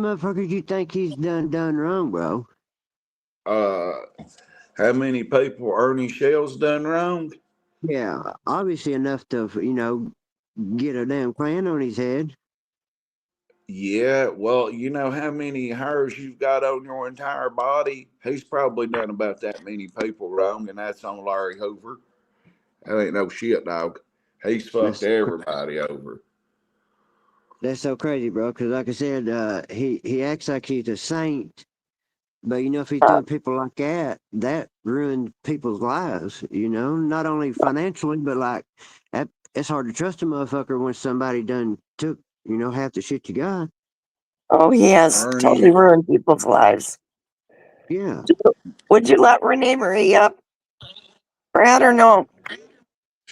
motherfuckers you think he's done wrong, bro? Uh, how many people Ernie Shell's done wrong? Yeah, obviously enough to get a damn crown on his head. Yeah, well, you know how many hairs you've got on your entire body? He's probably done about that many people wrong, and that's on Larry Hoover. That ain't no shit, dog. He's fucked That's everybody over. that's so crazy, bro. Because like I said, he acts like he's a saint, but if he's Uh, doing people like that ruined people's lives. Not only financially, but like that, it's hard to trust a motherfucker when somebody done took half the shit you got. oh, he has totally Ernie, ruined people's lives. Yeah. Would you let Renee Marie up, Brad, or no?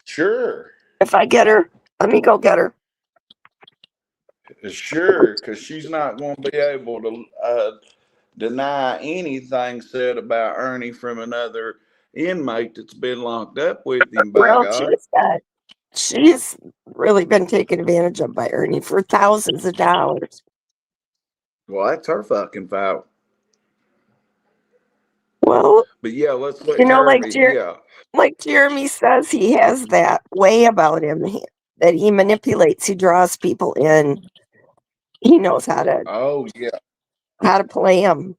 sure, If I get her, let me go get her. sure, because she's not going to be able to deny anything said about Ernie from another inmate that's been locked up with him, by Well, God. she's really been taken advantage of by Ernie for thousands of dollars. Well, that's her fucking fault. Well, But yeah, let's let like Jeremy, yeah. Jeremy says, he has that way about him that he manipulates. He draws people in. He knows Oh, yeah. how to play him.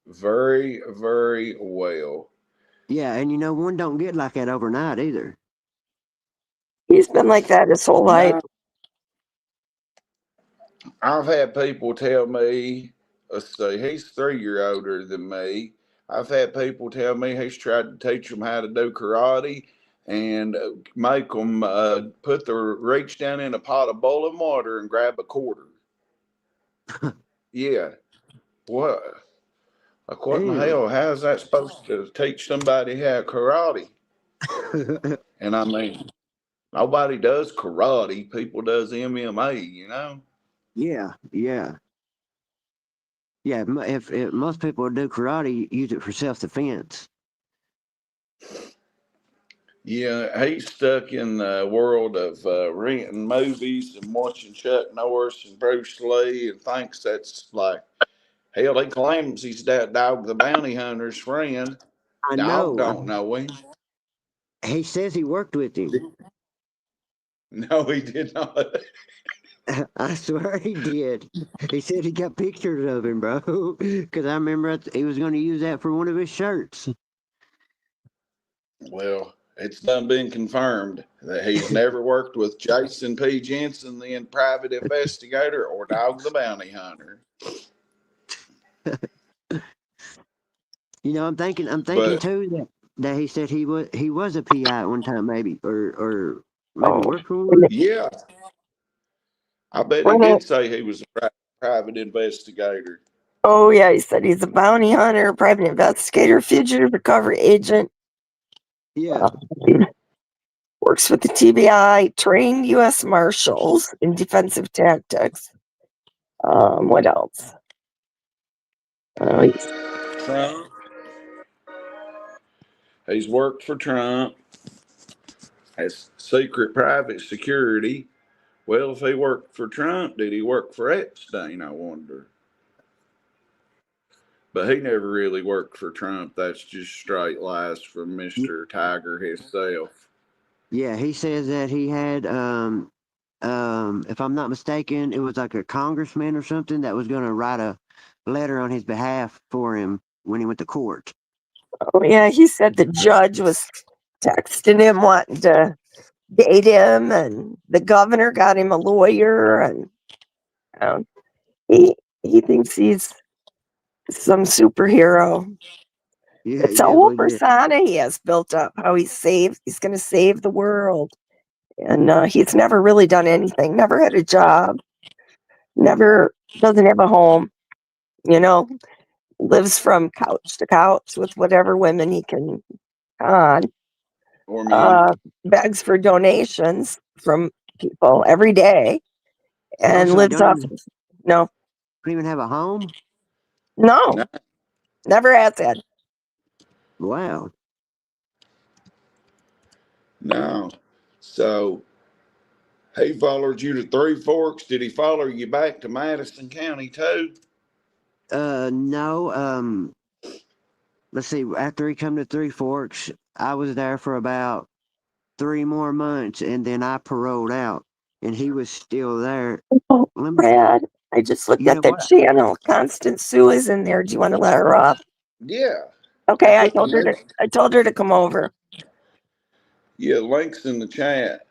Very, very well. Yeah, and one don't get like that overnight either. He's been like that his whole life. No, I've had people tell me, let's see, he's 3 year older than me. I've had people tell me he's tried to teach them how to do karate and make them put their reach down in a pot of boiling water and grab a quarter. Yeah. What? Like, what in the Damn. hell? How's that supposed to teach somebody how karate? And I mean, nobody does karate. People does MMA. Yeah, yeah. Yeah, if most people do karate, use it for self defense. Yeah, he's stuck in the world of renting movies and watching Chuck Norris and Bruce Lee and thinks that's like, hell, he claims he's that Dog the Bounty Hunter's friend. I Dog know. don't know him. He says he worked with him. No, he did not. I swear he did. He said he got pictures of him, bro. Because I remember he was going to use that for one of his shirts. Well, it's done been confirmed that he's never worked with Jason P. Jensen, the private investigator, or Dog the Bounty Hunter. I'm thinking But too that he said he was a PI at one time, maybe, or maybe Oh, worked for one. yeah, I bet he Renee, did say he was a private investigator. oh yeah, he said he's a bounty hunter, private investigator, fugitive recovery agent. Yeah. Um, works with the TBI, trained U.S. Marshals in defensive tactics. What else? He's Trump. He's worked for Trump as secret private security. Well, if he worked for Trump, did he work for Epstein? I wonder. But he never really worked for Trump. That's just straight lies from Mr. Tiger himself. Yeah, he says that he had if I'm not mistaken, it was like a congressman or something that was going to write a letter on his behalf for him when he went to court. Oh yeah, he said the judge was texting him wanting to date him, and the governor got him a lawyer, and um, he he thinks he's some superhero. Yeah, It's he a whole definitely did. persona he has built up. How he's going to save the world, and he's never really done anything. Never had a job. Never doesn't have a home. You know, lives from couch to couch with whatever women he can on. Or men. Uh, begs for donations from people every day, Oh, and so he lives don't off. even, No, don't even have a home? no, No, never has had. Wow. no. So He followed you to Three Forks. Did he follow you back to Madison County too? No. Let's see. After he come to Three Forks, I was there for about 3 more months, and then I paroled out, and he was still there. Oh, Let me. Brad, I just looked You know at that what? channel. Constant Sue is in there. Do you want to let her up? Yeah. Okay, I Put the told her to. links. I told her to come over. Yeah, links in the chat.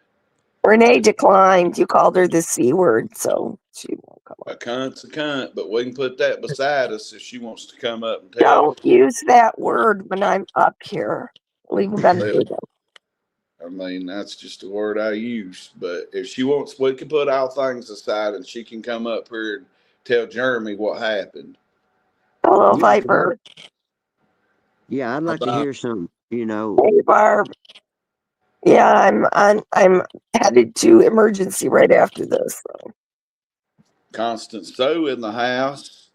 Renee declined. You called her the C word, so she won't come A up. cunt's a cunt, but we can put that beside us if she wants to come up and tell. Don't use that word when I'm up here. Leave them Well, be though. I mean, that's just a word I use. But if she wants, we can put all things aside and she can come up here and tell Jeremy what happened. Hello, Yeah, 'cause Viper. yeah, I'd like to About hear some. You know, Hey, Barb. Yeah, I'm headed to emergency right after this. So. Constance So in the house.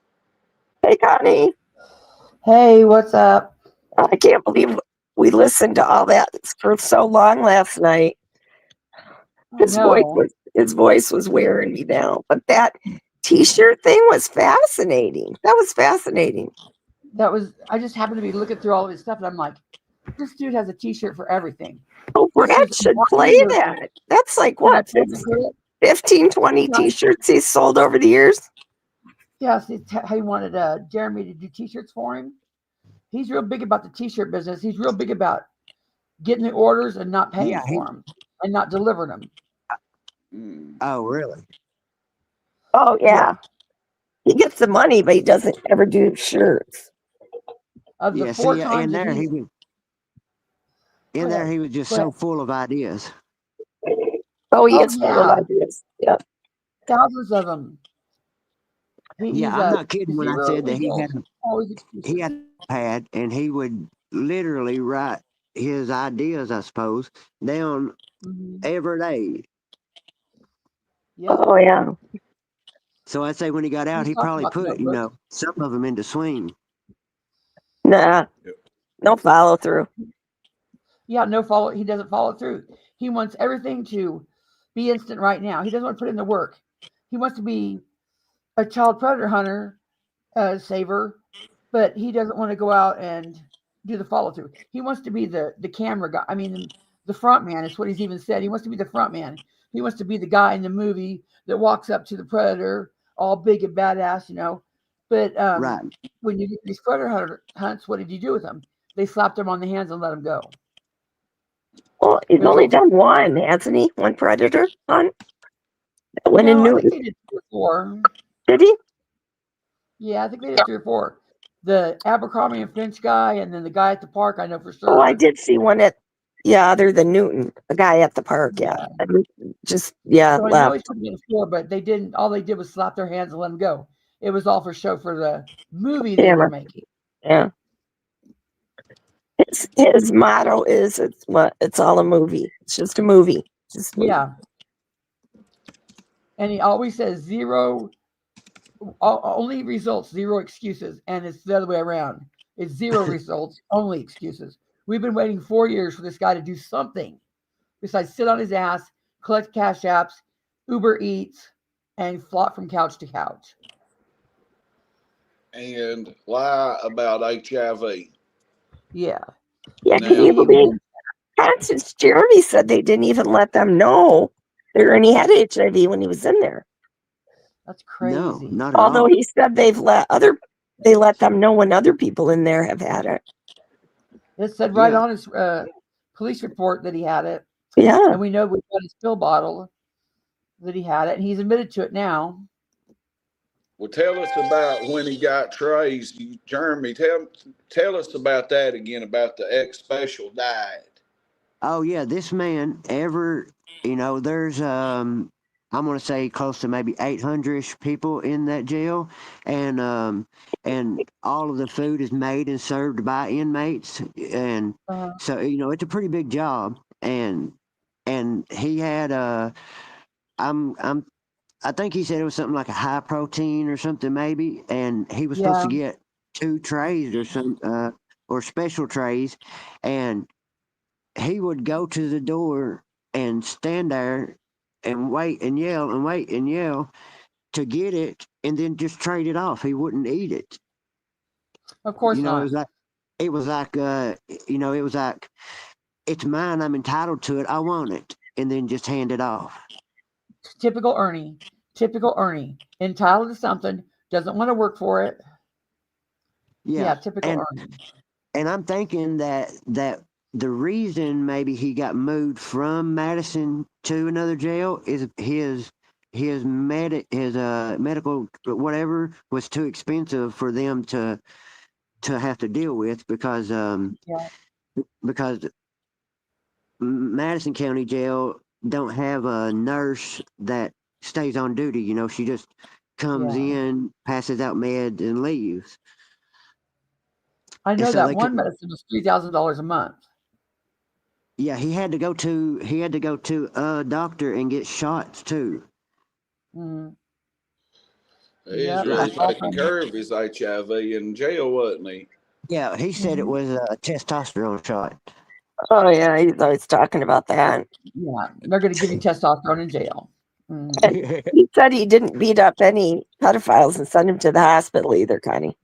Hey, Connie. Hey, what's up? I can't believe we listened to all that for so long last night. No, His voice was wearing me down. But that T-shirt thing was fascinating. That was fascinating. I just happened to be looking through all of his stuff and I'm like, this dude has a t-shirt for everything. Oh, This Brad is should one play year. that. That's like Can I what, play the 15, 20 Yeah. T-shirts he's sold over the years. Yes, he wanted Jeremy to do t-shirts for him. He's real big about the t-shirt business. He's real big about getting the orders and not paying yeah. for them and not delivering them. Oh, really? Oh yeah. He gets the money, but he doesn't ever do shirts. Of the Yeah. four See, times that he's in go there ahead, he was just go so ahead. full of ideas. Oh, he Oh is full of yeah, ideas. Yeah. thousands of them. Yeah, He's I'm not kidding when I zero said that results, always he excuses. had a pad and he would literally write his ideas, I suppose, down Mhm. every day. Yep. Oh yeah. So I'd say when he got out, He's he talking probably about the put, notebook. some of them into swing. Nah. Yep. No follow through. Yeah, no follow. He doesn't follow through. He wants everything to be instant right now. He doesn't want to put in the work. He wants to be a child predator hunter, saver, but he doesn't want to go out and do the follow through. He wants to be the camera guy. I mean, the front man is what he's even said. He wants to be the front man. He wants to be the guy in the movie that walks up to the predator, all big and badass. But Right. when you get these predator hunts, what did you do with them? They slapped him on the hands and let him go. Well, he's It was only all done one, hasn't he? One predator hunt. When in No, I Newton. think they did 3 or 4. Did he? Yeah, I think they did 3 or 4. The Abercrombie and Finch guy, and then the guy at the park, I know for Oh, I sure. did see one other than Newton, a guy at the park. Yeah. Yeah. I mean, just, yeah, So I know left. he's putting in 4, but they didn't. All they did was slap their hands and let him go. It was all for show for the movie they were Camera. making. Yeah. His motto is it's all a movie. It's just a movie. Just a movie. Yeah. And he always says only results, 0 excuses. And it's the other way around. It's 0 results, only excuses. We've been waiting 4 years for this guy to do something besides sit on his ass, collect cash apps, Uber Eats, and flop from couch to couch. And lie about HIV. Yeah. Yeah, Now, can you believe Constance Jeremy said they didn't even let them know that Ernie had HIV when he was in there. That's No, crazy. not at Although all. he said they let them know when other people in there have had it. It said right Yeah. on his police report that he had it. Yeah. And we know we got his pill bottle that he had it. And he's admitted to it now. well, tell us about when he got Trey's. Jeremy, tell us about that again, about the X special diet. Oh yeah, this man there's I'm gonna say close to maybe 800ish people in that jail, and all of the food is made and served by inmates, and so it's a pretty big job, and he had I'm I think he said it was something like a high protein or something maybe, and he was supposed Yeah. to get 2 trays or special trays, and he would go to the door and stand there and wait and yell and wait and yell to get it, and then just trade it off. He wouldn't eat it. Of course You know, not. it was like it was like, it's mine. I'm entitled to it. I want it, and then just hand it off. Typical Ernie. Typical Ernie. Entitled to something, doesn't want to work for it. Yeah, Yeah, typical Ernie. and I'm thinking that the reason maybe he got moved from Madison to another jail is his medical whatever was too expensive for them to have to deal with, Yeah, because Madison County Jail don't have a nurse that stays on duty. You know, she just comes yeah. in, passes out meds, and leaves. I And know so that they could, one medicine was $3,000 a month. yeah, he had to go to a doctor and get shots too. Mm, He's yep, I, really it's all taking from. care of his HIV in jail, wasn't he? yeah, he said it Mhm. was a testosterone shot. Oh yeah, he's always talking about that. Yeah, they're going to give you testosterone in jail. Mhm. And he said he didn't beat up any pedophiles and send him to the hospital either, Connie.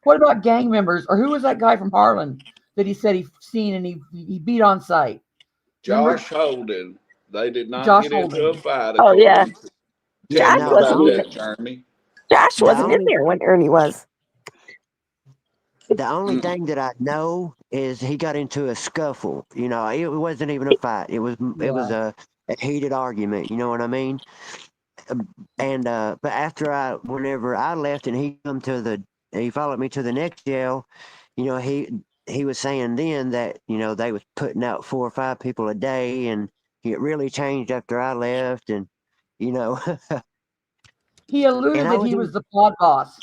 What about gang members, or who was that guy from Harlan that he said he seen and he beat on sight? Remember Josh Holden. They did not Josh get into a Holden? fight, Oh yeah, according to. Tell Yeah, Josh me no, the wasn't about only even that, Jeremy. Josh the wasn't in only there when Ernie was. the only Mm, thing that I know is he got into a scuffle. You know, it wasn't even a fight. It was Yeah, a heated argument. You know what I mean? And but whenever I left and he followed me to the next jail. You know, he was saying then that, you know, they was putting out 4 or 5 people a day, and it really changed after I left. And you know, he and alluded I that was he was the plot boss.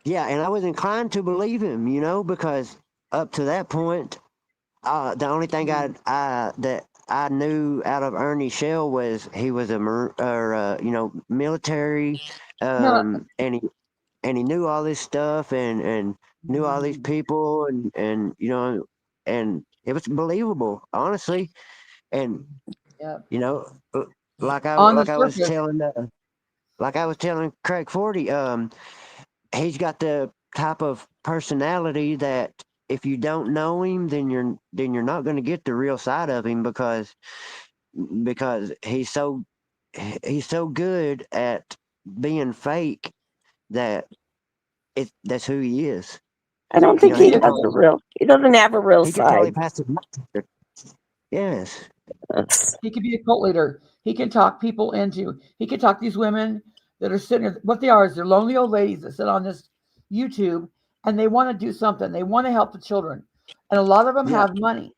yeah, and I was inclined to believe him, you know, because up to that point, the only thing Mm. that I knew out of Ernie Shell was he was you know, military, No, and he knew all this stuff, and knew all these mm, people, and you know, and it was believable, honestly. And yeah. you know, On the like I was surface, telling Craig Forty, he's got the type of personality that if you don't know him, then you're not going to get the real side of him, because he's so good at being fake that that's who he is. I don't You think know, he has a real. He doesn't have a real he could totally side. pass the muster. Yes. That's, he could be a cult leader. He can talk people into. He can talk these women that are sitting there. What they are is they're lonely old ladies that sit on this YouTube and they want to do something. They want to help the children, and a lot of them Yeah. have money.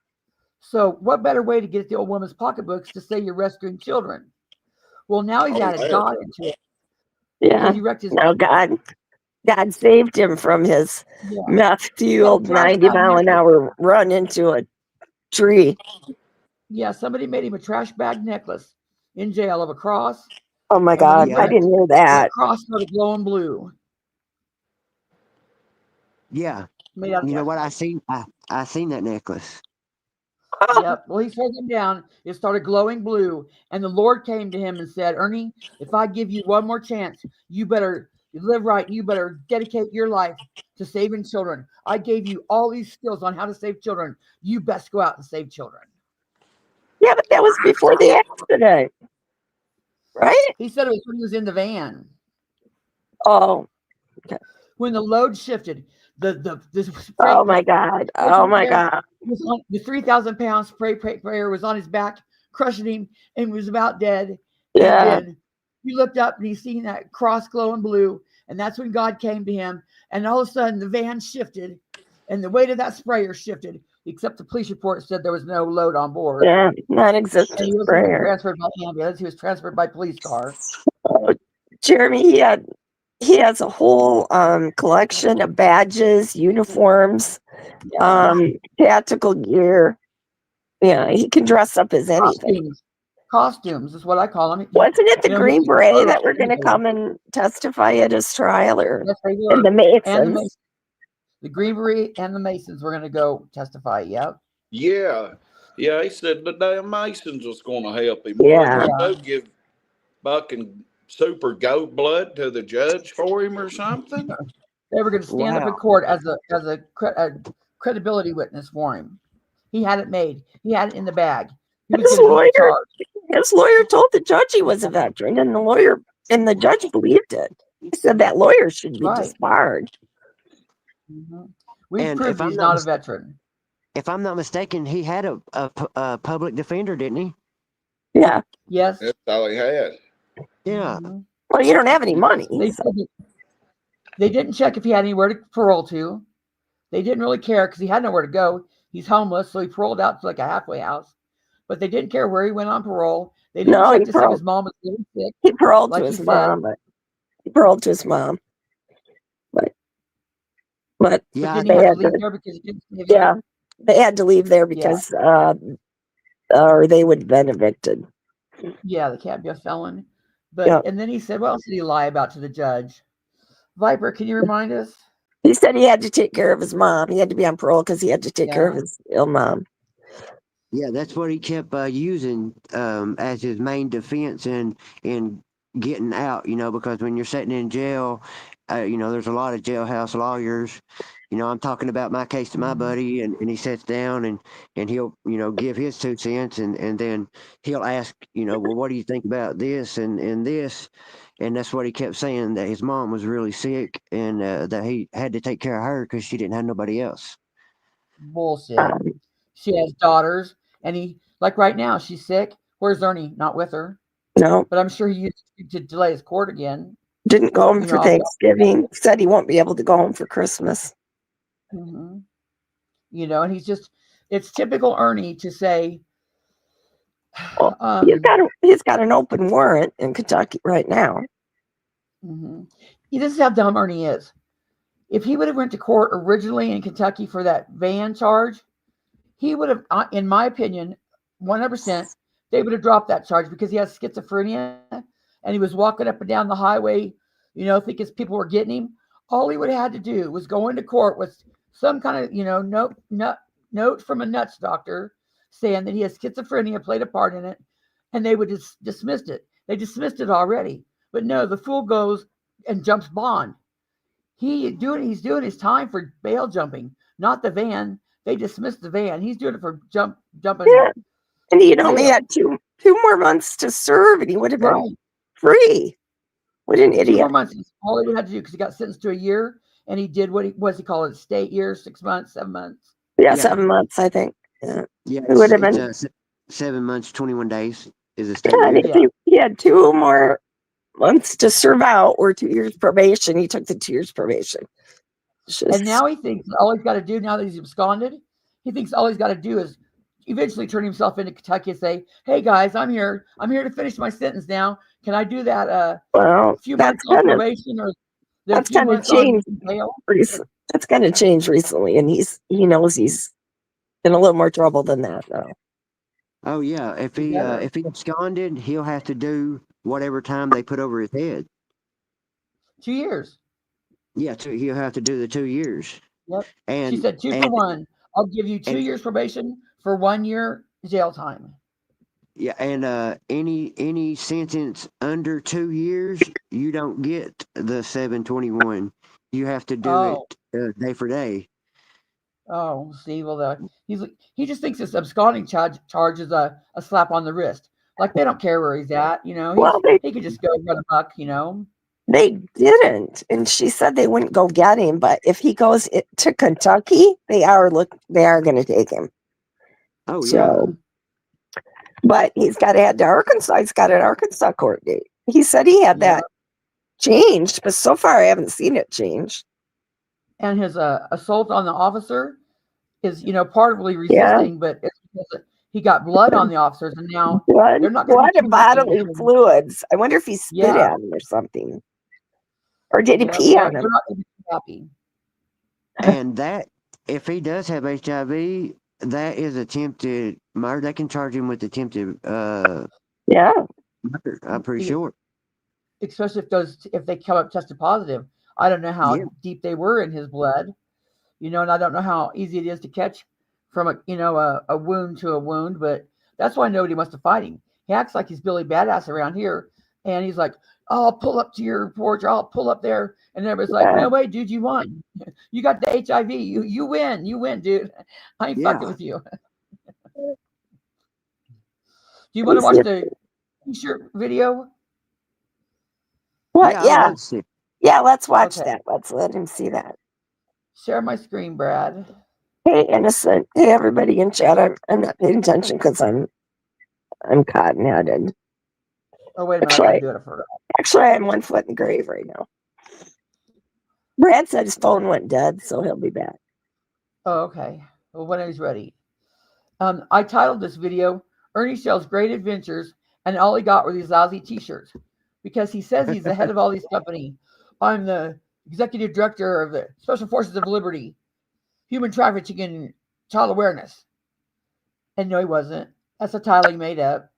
So, what better way to get the old woman's pocketbooks to say you're rescuing children? Well, now he's oh, added yeah. God into it because yeah. he wrecked his. No, God saved him from his Yeah, meth he had a fueled trash 90 bag mile an necklace. hour run into a tree. Yeah, somebody made him a trash bag necklace in jail of a cross, Oh my and when he God, I Yeah. wrecked, didn't hear that that. cross started glowing blue, Yeah. made out of You know trash what? bags. I seen that necklace. Oh, Yep. Well, he set him down. It started glowing blue, and the Lord came to him and said, "Ernie, if I give you one more chance, you better live right. You better dedicate your life to saving children. I gave you all these skills on how to save children. You best go out and save children." yeah, but that was before the accident, right? He said it was when he was in the van. Oh, When the load shifted, the oh spray my God. spray Oh paint my sprayer God. was on the 3,000 pound spray paint sprayer was on his back, crushing him, and was about dead. And Yeah. then he looked up and he seen that cross glowing blue, and that's when God came to him. And all of a sudden, the van shifted, and the weight of that sprayer shifted. Except the police report said there was no load on board, Yeah. Non and existent he wasn't even sprayer. transferred by ambulance. He was transferred by police car. Oh, Jeremy, he has a whole collection of badges, uniforms, Yeah, tactical gear. Yeah, he can dress up as anything. costumes is what I call them. Wasn't it the You know, he Green keeps Beret photos that were every going to day. come and testify at his trial, or Yes, they and were, the and the Masons? Masons. The Greenery and the Masons were going to go testify. Yep. Yeah. Yeah, he said the damn Masons was going to help him. Yeah. Well, go give fucking super goat blood to the judge for him or something. They were going to stand up in Wow. court as a credibility witness for him. He had it made. He had it in the bag. He was His going to beat the lawyer, charge. his lawyer told the judge he was a veteran, and the judge believed it. He said that lawyer should be Right. disbarred. Mm-hmm. We've And proved if I'm he's not not a mis- veteran. if I'm not mistaken, he had a public defender, didn't he? Yeah. Yes. That's all he had. Yeah. Mhm. Well, you don't have any money. They so- said they didn't check if he had anywhere to parole to. They didn't really care because he had nowhere to go. He's homeless, so he paroled out to like a halfway house. But they didn't care where he went on parole. They didn't No, check he to see if paroled. his mom was really sick, He paroled like to he his said. mom, but he paroled to his mom. But But Yeah. didn't they he have had to leave to, there because he didn't have yeah, they had to leave there Yeah. because or they would have been evicted. Yeah, they can't be a felon. But Yeah. and then he said, what else did he lie about to the judge? Viper, can you remind us? He said he had to take care of his mom. He had to be on parole because he had to take care of Yeah. his ill mom. Yeah, that's what he kept using as his main defense in getting out. Because when you're sitting in jail, there's a lot of jailhouse lawyers. I'm talking about my case to my Mhm. buddy, and he sits down and he'll give his 2 cents, and then he'll ask, well, what do you think about this and this, and that's what he kept saying, that his mom was really sick and that he had to take care of her because she didn't have nobody else. Bullshit. Um, She has daughters, and he like right now she's sick. Where's Ernie? Not with her. no, But I'm sure he used to delay his court again. didn't go home You for know, Thanksgiving. Said he won't be able to go home for Christmas. hmm and it's typical Ernie to say, Well, um, he's got an open warrant in Kentucky right now. mhm. This is how dumb Ernie is. If he would have went to court originally in Kentucky for that van charge, he would have, in my opinion, 100%, they would have dropped that charge because he has schizophrenia and he was walking up and down the highway, thinking people were getting him. All he would have had to do was go into court with some kind of, note from a nuts doctor saying that he has schizophrenia, played a part in it, and they would just dismissed it. They dismissed it already. But no, the fool goes and jumps bond. He's doing his time for bail jumping, not the van. They dismissed the van. He's doing it for jumping. Yeah, and he'd only bail. had two more months to serve, and he would have been Right. free. What an 2 more idiot! months is all he would have to do because he got sentenced to a year, and he did what he called it, state year, 6 months, 7 months. Yeah, Yeah. 7 months, I think. Yeah, Yeah, He would have it's 7 months, 21 days is a state yeah, and year. if he had 2 more months to serve out or 2 years probation. He took the 2 years probation. It's just, And now he thinks all he's got to do, now that he's absconded, he thinks all he's got to do is eventually turn himself into Kentucky and say, "Hey guys, I'm here. I'm here to finish my sentence now. Can I do that? well, Few that's months on kind of probation or the that's few kind of months on changed. bail?" That's kind of changed recently, and he knows he's in a little more trouble than that now. Oh yeah, if He he better. if he absconded, he'll have to do whatever time they put over his head. 2 years. Yeah, he'll have to do the 2 years. Yep. She And said 2 for and 1. I'll give you 2 and years probation for 1 year jail time. yeah, and any sentence under 2 years, you don't get the 721. You have to do Oh, it day for day. see, well, he just thinks this absconding charge is a slap on the wrist. Like they don't care where he's at, Well, he could just go run amok. they didn't, and she said they wouldn't go get him. But if he goes to Kentucky, they are going to take him. Oh yeah. So, but he's got to head to Arkansas. He's got an Arkansas court date. He said he had Yeah. that changed, but so far I haven't seen it changed. And his assault on the officer is, partly resisting, but it's because he got blood on the officers, and now Blood they're not gonna be and too bodily happy. fluids. I wonder if he spit Yeah. at him or something. Or did he Yeah, pee well, on they're him? not gonna be too happy. And that, if he does have HIV, that is attempted murder. They can charge him with attempted Yeah. murder. I'm pretty Yeah. sure. Especially if they come up tested positive. I don't know how Yeah. deep they were in his blood, and I don't know how easy it is to catch from a wound to a wound, but that's why nobody wants to fight him. He acts like he's Billy Badass around here, and he's like, "Oh, I'll pull up to your porch. I'll pull up there," and everybody's like, "No way, dude, you won. You got the HIV. You win, dude. I ain't fucking with you." Do you want to watch the T-shirt video? What? Yeah, I'd Yeah. love to see. Yeah, let's watch Okay. that. Let's let him see that. Share my screen, Brad. Hey, Innocent. Hey, everybody in chat. I'm not paying attention because I'm cotton-headed. Oh, wait a minute. I gotta do it for. Actually, I'm 1 foot in the grave right now. Brad said his phone went dead, so he'll be back. Oh, okay. Well, when he's ready. I titled this video Ernie Shell's Great Adventures, and all he got were these lousy T-shirts because he says he's the head of all these companies. I'm the executive director of the Special Forces of Liberty, Human Trafficking and Child Awareness. And no, he wasn't. That's a title he made up.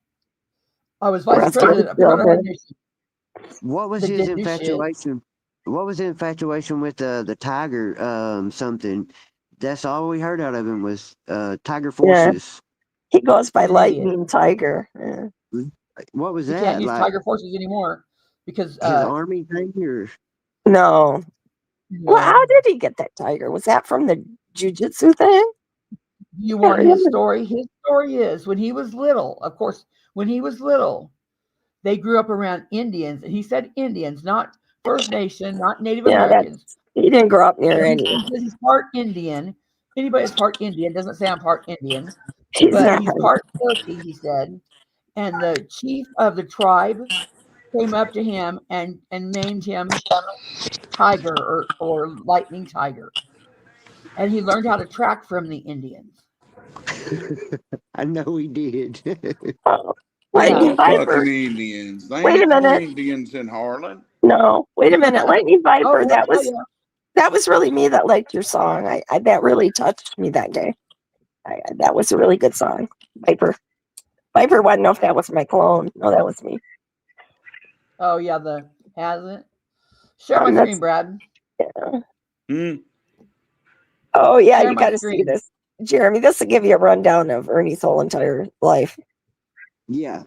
I was vice president of Brother Hunter Nation. What was They his didn't do shit. infatuation? What was his infatuation with the Tiger something? That's all we heard out of him was Tiger Forces. He goes by He's an idiot. Lightning Tiger. Yeah. What was He that? can't use Like Tiger Forces anymore because his army thing or No. Well, how did he get that tiger? Was that from the jujitsu thing? You want his story? His story is when he was little, of course, when he was little, they grew up around Indians. And he said Indians, not First Nation, not Native Americans. He didn't grow up near any. He says he's part Indian. Anybody that's part Indian doesn't say I'm part Indian. He's But not. he's part Cherokee, he said. And the chief of the tribe came up to him and named him Tiger or Lightning Tiger. And he learned how to track from the Indians. I know he did. Lightning Viper. Fucking Indians. They Wait a ain't no minute. Indians in Harlan. No, wait a minute. Lightning Viper. Oh, That was really me that liked your song. I that really touched me that day. That was a really good song. Viper wanted to know if that was my clone. No, that was me. Oh yeah, hasn't. Share my screen, Brad. Yeah. Hmm. Oh yeah, Share you my got to see screen. this, Jeremy. This will give you a rundown of Ernie's whole entire life. Yeah.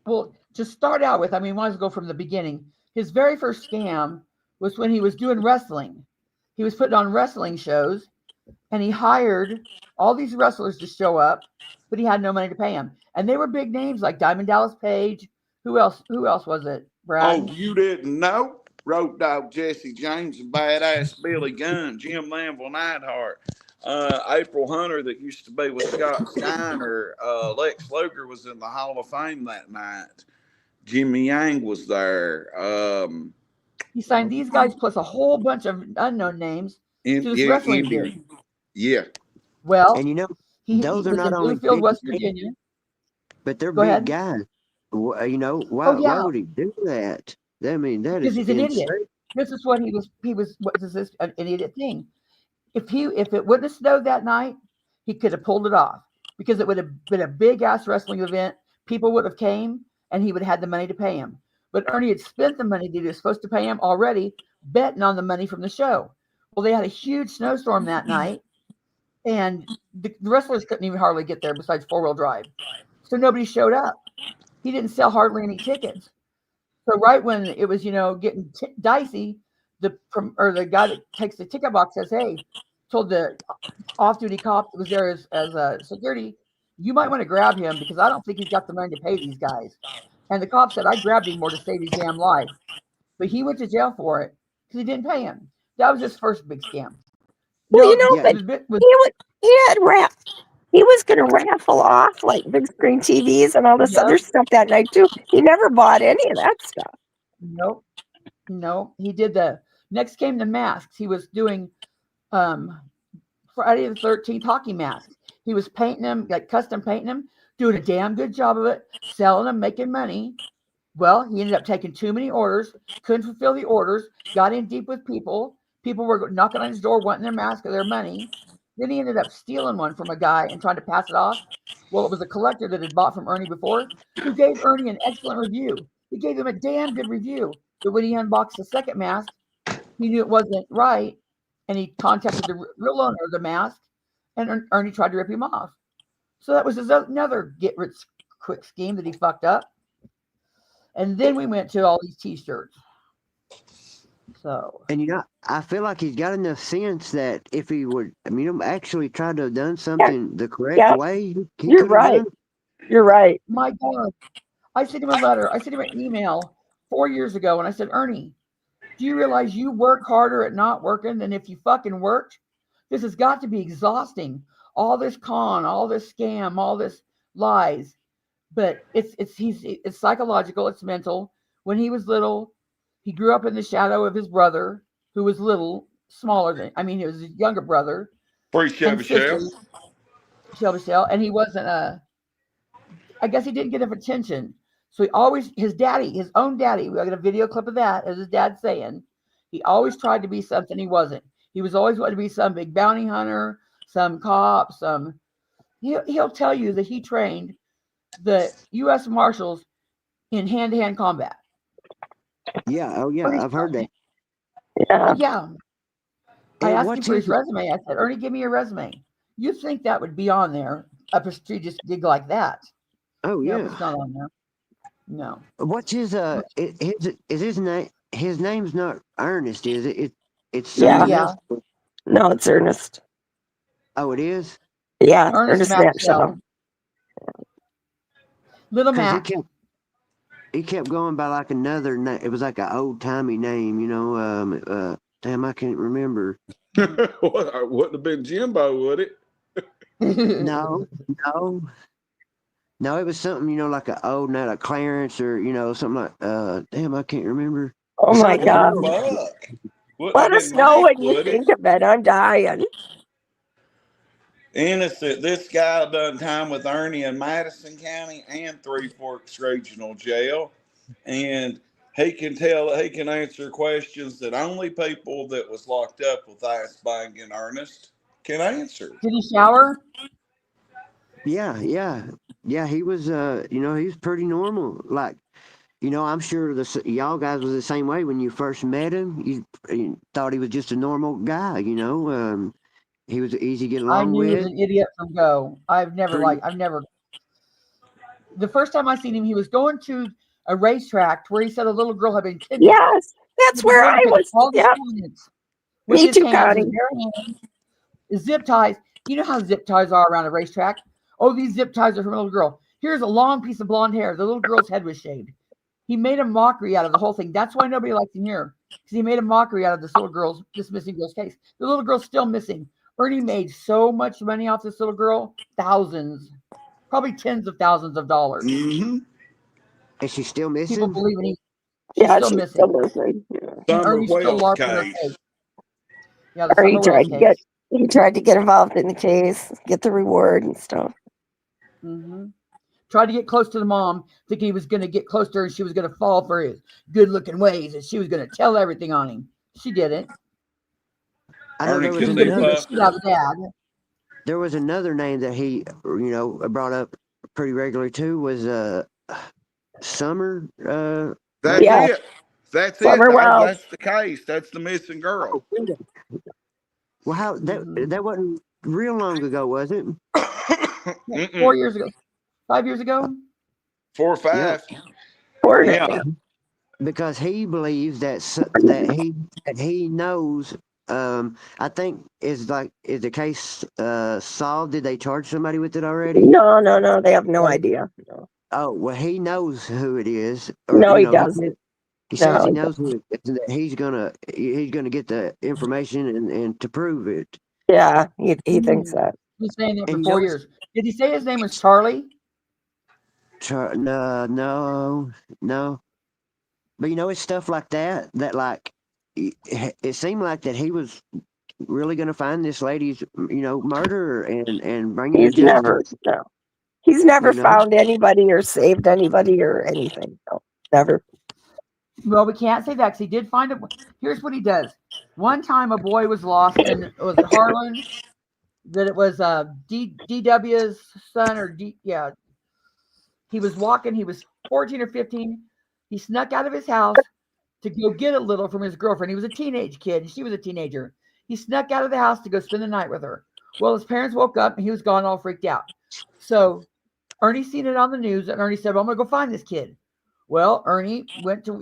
Well, to start out with, I mean, why don't we go from the beginning? His very first scam was when he was doing wrestling. He was putting on wrestling shows, and he hired all these wrestlers to show up, but he had no money to pay them. And they were big names like Diamond Dallas Page. Who else was it, Brad? Oh, you didn't know? Road Dogg Jesse James and Badass Billy Gunn, Jim Lanville Neidhart, April Hunter that used to be with Scott Steiner. Lex Luger was in the Hall of Fame that night. Jimmy Yang was there. He signed these guys plus a whole bunch of unknown names to this wrestling gig. Yeah. Well, And was those are not in only Bluefield, big, West Virginia. but they're Go big ahead. guys. Why would he do that? I mean, that Because is he's an insane. idiot. This is what he was. What is this? An idiot thing. If it wouldn't have snowed that night, he could have pulled it off because it would have been a big ass wrestling event. People would have came, and he would have had the money to pay him. But Ernie had spent the money that he was supposed to pay him already, betting on the money from the show. Well, they had a huge snowstorm that night, and the wrestlers couldn't even hardly get there besides 4-wheel drive. So nobody showed up. He didn't sell hardly any tickets. So right when it was, getting dicey, the guy that takes the ticket box says, "Hey," told the off-duty cop that was there as security, "You might want to grab him because I don't think he's got the money to pay these guys." And the cop said, "I grabbed him more to save his damn life," but he went to jail for it because he didn't pay him. That was his first big scam. Well, he had he was going to raffle off like big screen TVs and all this other stuff that night too. He never bought any of that stuff. Nope. He did next came the masks. He was doing Friday the 13th hockey masks. He was painting them, like custom painting them, doing a damn good job of it, selling them, making money. Well, he ended up taking too many orders, couldn't fulfill the orders, got in deep with people. People were knocking on his door wanting their mask or their money. Then he ended up stealing one from a guy and trying to pass it off. Well, it was a collector that had bought from Ernie before who gave Ernie an excellent review. He gave him a damn good review. But when he unboxed the second mask, he knew it wasn't right. And he contacted the real owner of the mask and Ernie tried to rip him off. So that was another get rich quick scheme that he fucked up. And then we went to all these T-shirts. So, And I feel like he's got enough sense that if he would, actually tried to have done something the correct way, he You're could have right. done. You're right. my God, I sent him a letter. I sent him an email 4 years ago, and I said, Ernie, do you realize you work harder at not working than if you fucking worked? This has got to be exhausting. All this con, all this scam, all this lies. But it's psychological, it's mental. When he was little, he grew up in the shadow of his brother, who was smaller than, he was his younger brother. Free Chevy Shell. Shell, and he wasn't I guess he didn't get enough attention. So his own daddy, we got a video clip of that, as his dad saying, he always tried to be something he wasn't. He was always wanting to be some big bounty hunter, some cop, he'll tell you that he trained the U.S. Marshals in hand-to-hand combat. Yeah. Oh, yeah. I've heard that. Yeah. Yeah. I asked him for his resume. I said, Ernie, give me your resume. You'd think that would be on there, a prestigious gig like that. Oh, yeah. No, it's not on there. No. What's his his name? His name's not Ernest, is it? It's Yeah. something else. No, it's Ernest. Oh, it is. Yeah, Ernest Matt Shell. Shell. Little Because Matt. he kept going by like another name. It was like an old timey name, damn, I can't remember. Wouldn't have been Jimbo, would it? No. No, it was something, like an old name, like Clarence or, something like, damn, I can't remember. Oh my God. Let us know when you think of it. I'm dying. Innocent. This guy done time with Ernie in Madison County and Three Forks Regional Jail. And he can answer questions that only people that was locked up with Ice Bang and Ernest can answer. Did he shower? Yeah. He was, he was pretty normal. Like, I'm sure y'all guys was the same way when you first met him. You thought he was just a normal guy, he was easy to get along I knew with. he was an idiot from go. The first time I seen him, he was going to a racetrack where he said a little girl had been kidnapped. Yes, that's where I was. Yeah. With Me his too, hands, Connie. his bare hands, his zip ties. You know how zip ties are around a racetrack? Oh, these zip ties are from a little girl. Here's a long piece of blonde hair. The little girl's head was shaved. He made a mockery out of the whole thing. That's why nobody liked him here, because he made a mockery out of this missing girl's case. The little girl's still missing. Ernie made so much money off this little girl, thousands, probably tens of thousands of dollars. Mm-hmm. Is she still missing? People believe in She's still missing. Summer Ernie's still Wells LARPing her case. case. Yeah, the Ernie Summer Wells case. He tried to get involved in the case, get the reward and stuff. Mm-hmm. Tried to get close to the mom, thinking he was going to get close to her and she was going to fall for his good-looking ways and she was going to tell everything on him. She didn't. I know Ernie there was There was another name that he, brought up pretty regularly too. Was Summer. That's it. That's Summer it. Wells. That's the case. That's the missing girl. Well, how that wasn't real long ago, was it? 4 years ago, 5 years ago. 4 or 5. Yeah. Because he believes that he knows. I think is the case solved? Did they charge somebody with it already? No. They have no idea. No. Oh well, he knows who it is. No, he doesn't. He says he knows who it is, that he's gonna get the information and to prove it. Yeah, he thinks that. He's saying that for 4 years. Did he say his name was Charlie? No. But it's stuff like that like it seemed like that he was really going to find this lady's murderer and bring it to justice. He's never found anybody or saved anybody or anything. No, never. Well, we can't say that because he did find it. Here's what he does. One time a boy was lost in Harlan. That it was DW's son or He was walking. He was 14 or 15. He snuck out of his house to go get a little from his girlfriend. He was a teenage kid and she was a teenager. He snuck out of the house to go spend the night with her. Well, his parents woke up and he was gone, all freaked out. So Ernie seen it on the news, and Ernie said, well, I'm going to go find this kid. Well, Ernie went to,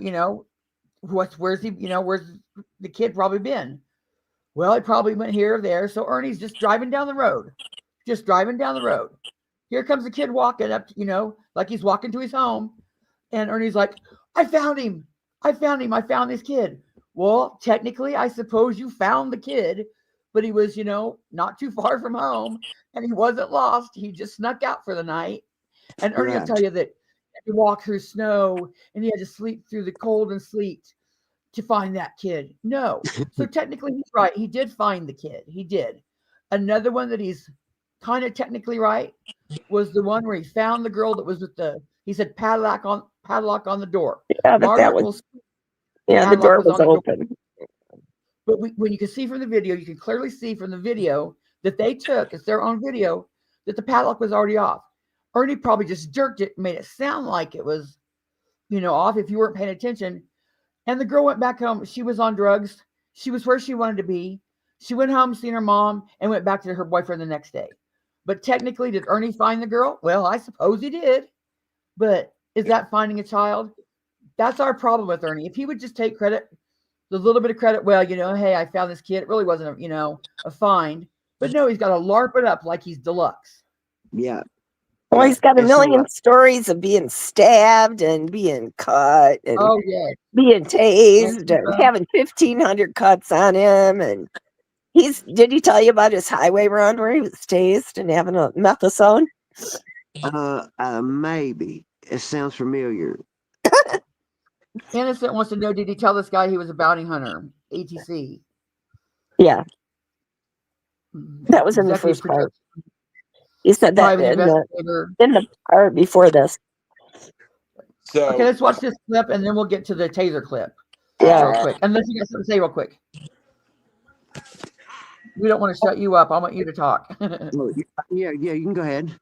where's the kid probably been? Well, he probably went here or there. So Ernie's just driving down the road. Here comes the kid walking up, like he's walking to his home. And Ernie's like, I found him. I found this kid. Well, technically, I suppose you found the kid, but he was, not too far from home, and he wasn't lost. He just snuck out for the night. And Ernie will tell you that he had to walk through snow, and he had to sleep through the cold and sleet to find that kid. No. So technically, he's right. He did find the kid. He did. Another one that he's kind of technically right was the one where he found the girl that was with he said padlock on the door. Yeah, but that was, the door was open. But when you can see from the video, you can clearly see from the video that they took, it's their own video, that the padlock was already off. Ernie probably just jerked it and made it sound like it was, off if you weren't paying attention. And the girl went back home. She was on drugs. She was where she wanted to be. She went home, seen her mom, and went back to her boyfriend the next day. But technically, did Ernie find the girl? Well, I suppose he did. But is that finding a child? That's our problem with Ernie. If he would just take credit, a little bit of credit, well, hey, I found this kid. It really wasn't a find. But no, he's got to LARP it up like he's deluxe. Yeah. Well, he's got a million stories of being stabbed and being cut and being tased and having 1,500 cuts on him. And did he tell you about his highway run where he was tased and having a methazone? Maybe. It sounds familiar. Innocent wants to know, did he tell this guy he was a bounty hunter? ATC. Yeah. That was in the first part. He said that in the part before this. So, okay, let's watch this clip and then we'll get to the taser clip. Yeah. Real quick. Unless you got something to say real quick. We don't want to shut you up. I want you to talk. Yeah, you can go ahead.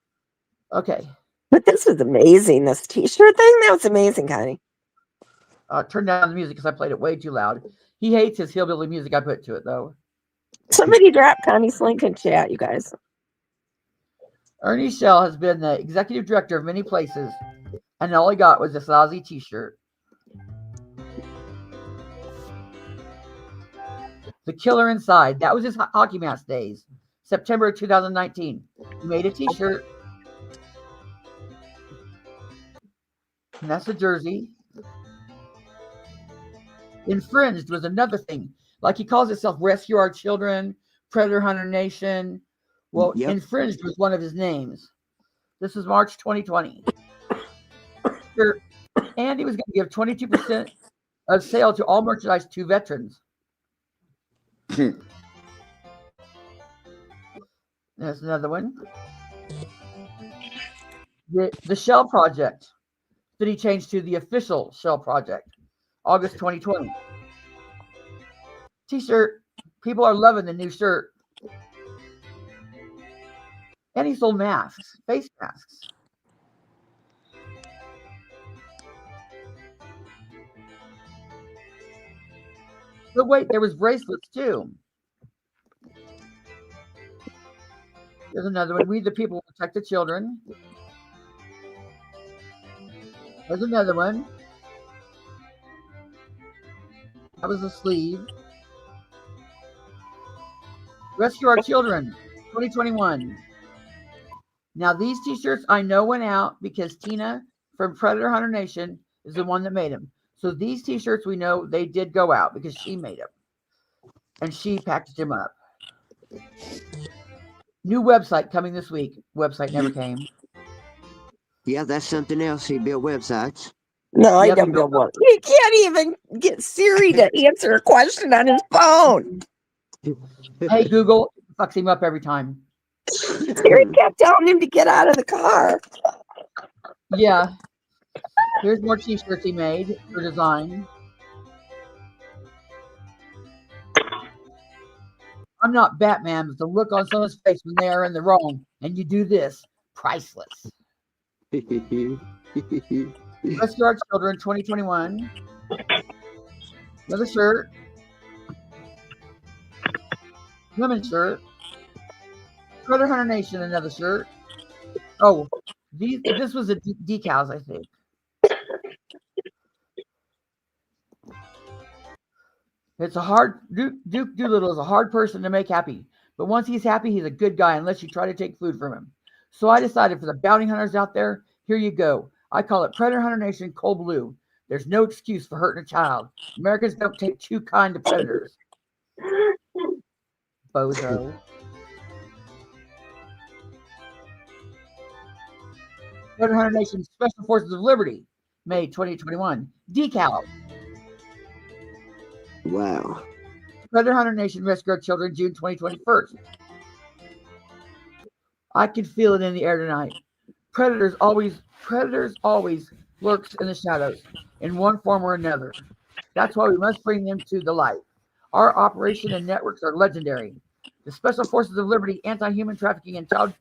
Okay. But this was amazing. This t-shirt thing, that was amazing, Connie. Turn down the music because I played it way too loud. He hates his hillbilly music I put to it, though. Somebody drop Connie's link in chat, you guys. Ernie Shell has been the executive director of many places, and all he got was this lousy t-shirt. The Killer Inside. That was his hockey mask days. September of 2019. He made a t-shirt. And that's a jersey. Infringed was another thing. Like he calls himself Rescue Our Children, Predator Hunter Nation. Well, Infringed was one of his names. This is March 2020. And he was going to give 22% of sale to all merchandise to veterans. There's another one. The Shell Project that he changed to the official Shell Project, August 2020. T-shirt. People are loving the new shirt. And he sold masks, face masks. But wait, there was bracelets too. There's another one. We the people protect the children. There's another one. That was a sleeve. Rescue Our Children, 2021. Now these t-shirts I know went out because Tina from Predator Hunter Nation is the one that made them. So these t-shirts we know they did go out because she made them. And she packaged them up. New website coming this week. Website never came. Yeah, that's something else. He built websites. No, I don't build one. He can't even get Siri to answer a question on his phone. Hey, Google, fucks him up every time. Siri kept telling him to get out of the car. Yeah. Here's more t-shirts he made for design. I'm not Batman, but the look on someone's face when they are in the wrong and you do this, priceless. Rescue Our Children 2021. Another shirt. Women's shirt. Predator Hunter Nation, another shirt. Oh, this was a decals, I think. It's a hard Duke Doolittle is a hard person to make happy, but once he's happy, he's a good guy unless you try to take food from him. So I decided for the bounty hunters out there, here you go. I call it Predator Hunter Nation Cold Blue. There's no excuse for hurting a child. Americans don't take too kind to predators. Bozo. Predator Hunter Nation Special Forces of Liberty, May 2021. Decal. Wow. Predator Hunter Nation Rescue Our Children, June 2021. I can feel it in the air tonight. Predators always lurks in the shadows in one form or another. That's why we must bring them to the light. Our operation and networks are legendary. The Special Forces of Liberty Anti-Human Trafficking and Child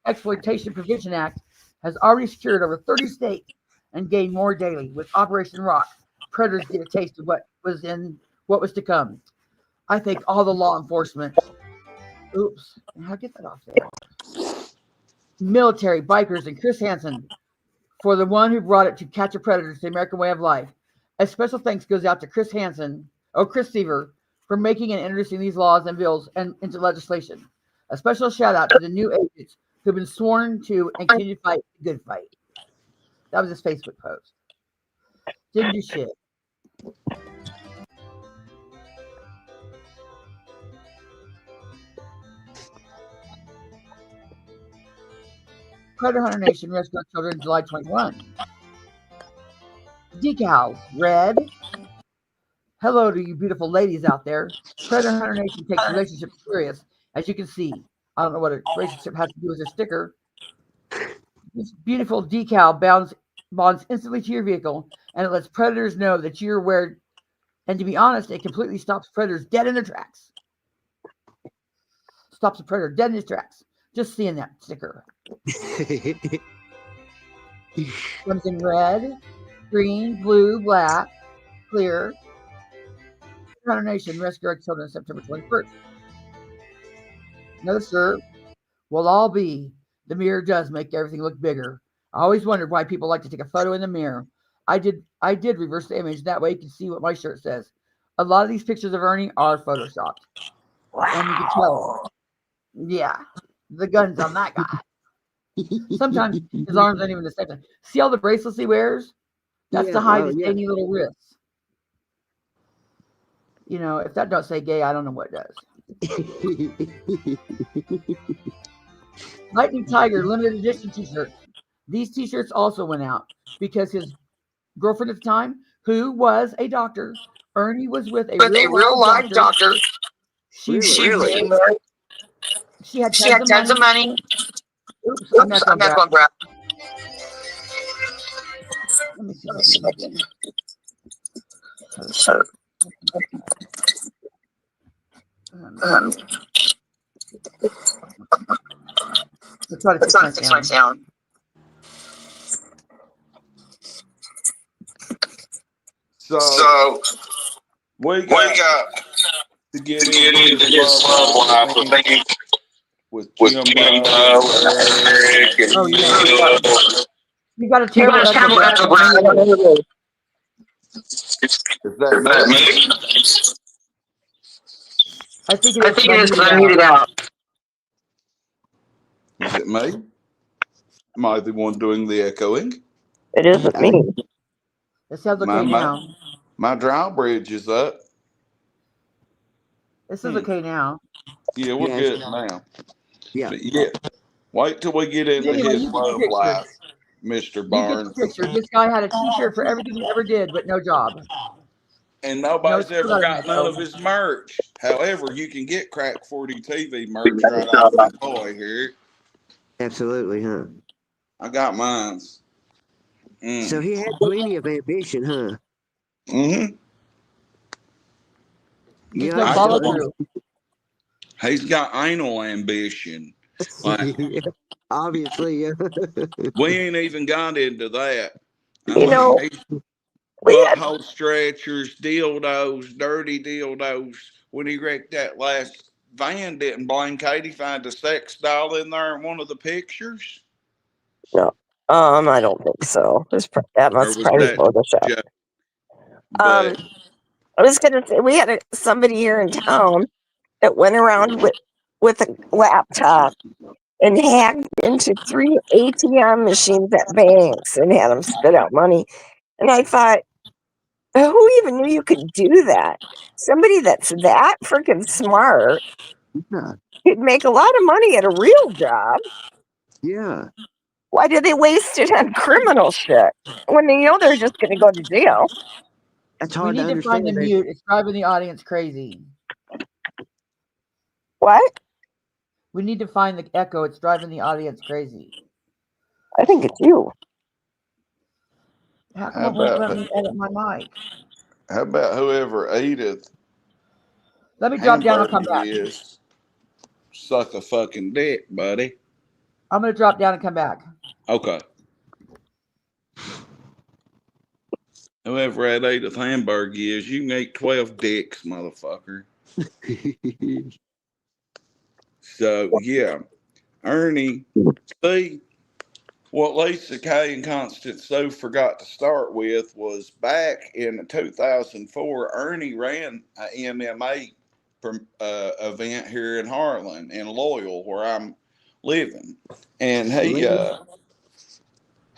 Exploitation Prevention Act has already secured over 30 states and gained more daily. With Operation Rock, predators get a taste of what was to come. I thank all the law enforcement. Oops, how get that off there? Military, bikers, and Chris Hansen for the one who brought it to catch a predator to the American way of life. A special thanks goes out to Chris Seaver, for making and introducing these laws and bills and into legislation. A special shout out to the new agents who've been sworn to and continue to fight the good fight. That was his Facebook post. Didn't do shit. Predator Hunter Nation Rescue Our Children, July 21. Decals, red. Hello to you beautiful ladies out there. Predator Hunter Nation takes relationships serious, as you can see. I don't know what a relationship has to do with a sticker. This beautiful decal bonds instantly to your vehicle, and it lets predators know that you're aware. And to be honest, it completely stops predators dead in their tracks. Stops a predator dead in his tracks. Just seeing that sticker. Comes in red, green, blue, black, clear. Hunter Nation Rescue Our Children, September 21st. Another shirt will all be the mirror does make everything look bigger. I always wondered why people like to take a photo in the mirror. I did reverse the image. That way you can see what my shirt says. A lot of these pictures of Ernie are photoshopped. Wow. And you can tell. Yeah. The gun's on that guy. Sometimes his arms aren't even the same. See all the bracelets he wears? That's to hide his tiny little wrists. You know, if that don't say gay, I don't know what does. Lightning Tiger limited edition t-shirt. These t-shirts also went out because his girlfriend at the time, who was a doctor, Ernie was with a real live doctor. She had tons of money. Oops, I'm not going grab. Let me see. Let's try to fix my sound. So we got to get into this love life with Jimbo, Eric, and you got a terrible echo. Is that me? I think it is unmuted out. Is it me? Am I the one doing the echoing? It isn't me. It sounds okay now. My drawbridge is up. This is okay now. Yeah, we're good now. Yeah. But yeah. Wait till we get into his love life, Mr. Barnes. This guy had a t-shirt for everything he ever did, but no job. And nobody's ever got none of his merch. However, you can get Crack 40 TV merch right off the boy here. Absolutely, huh? I got mine. So he had plenty of ambition, huh? Mm-hmm. Yeah, follow through. He's got anal ambition. Like, obviously, yeah. We ain't even got into that. Butthole stretchers, dildos, dirty dildos. When he wrecked that last van didn't blame Katie find a sex doll in there in one of the pictures? No. I don't think so. That Or must was probably that Photoshop. just, but I was gonna say we had somebody here in town that went around with a laptop and hacked into 3 ATM machines at banks and had them spit out money. And I thought, who even knew you could do that? Somebody that's that freaking smart Yeah. could make a lot of money at a real job. Yeah. Why do they waste it on criminal shit when they know they're just going to go to jail? That's We hard to need to find understand. the mute. It's driving the audience crazy. What? We need to find the echo. It's driving the audience crazy. I think it's you. How come how it won't about let me edit my mic? whoever Edith Let me drop down. I'll Hamburger come back. is, suck a fucking dick, buddy. I'm going to drop down and come back. Okay. Whoever that Edith Hamburg is, you can eat 12 dicks, motherfucker. So, yeah. Ernie, see, what Lisa Kay and Constance So forgot to start with was back in 2004, Ernie ran a MMA event here in Harlan, in Loyal, where I'm living. And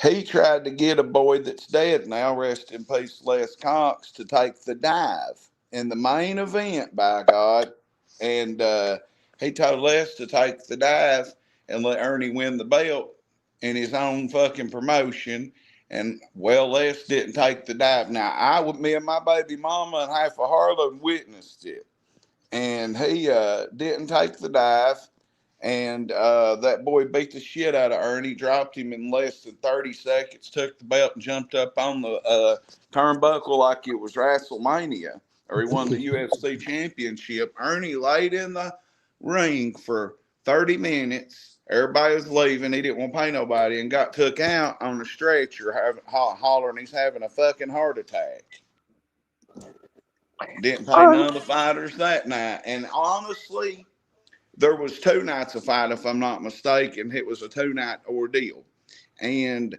he tried to get a boy that's dead now, rest in peace, Les Cox, to take the dive in the main event, by God. And he told Les to take the dive and let Ernie win the belt in his own fucking promotion. And, well, Les didn't take the dive. Now, me and my baby mama and half of Harlan witnessed it. And he didn't take the dive. And that boy beat the shit out of Ernie, dropped him in less than 30 seconds, took the belt and jumped up on the turnbuckle like it was WrestleMania, or he won the UFC championship. Ernie laid in the ring for 30 minutes. Everybody was leaving. He didn't want to pay nobody and got took out on a stretcher hollering he's having a fucking heart attack. Didn't pay none of the fighters that night. And honestly, there was 2 nights of fight, if I'm not mistaken. It was a 2-night ordeal. And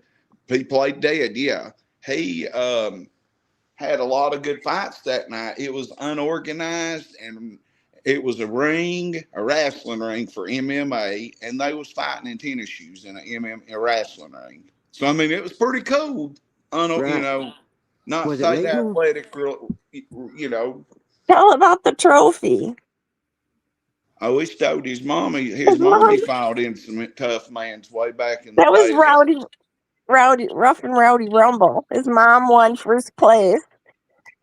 he played dead, yeah. He had a lot of good fights that night. It was unorganized, and it was a wrestling ring for MMA, and they was fighting in tennis shoes in a wrestling ring. So, I mean, it was pretty cool. Right. Not Was it state legal? athletic, Tell about the trophy. Oh, he stowed his mommy. His His mom- mommy fought in some tough man's way back in the That was day. Rough and Rowdy Rumble. His mom won first place,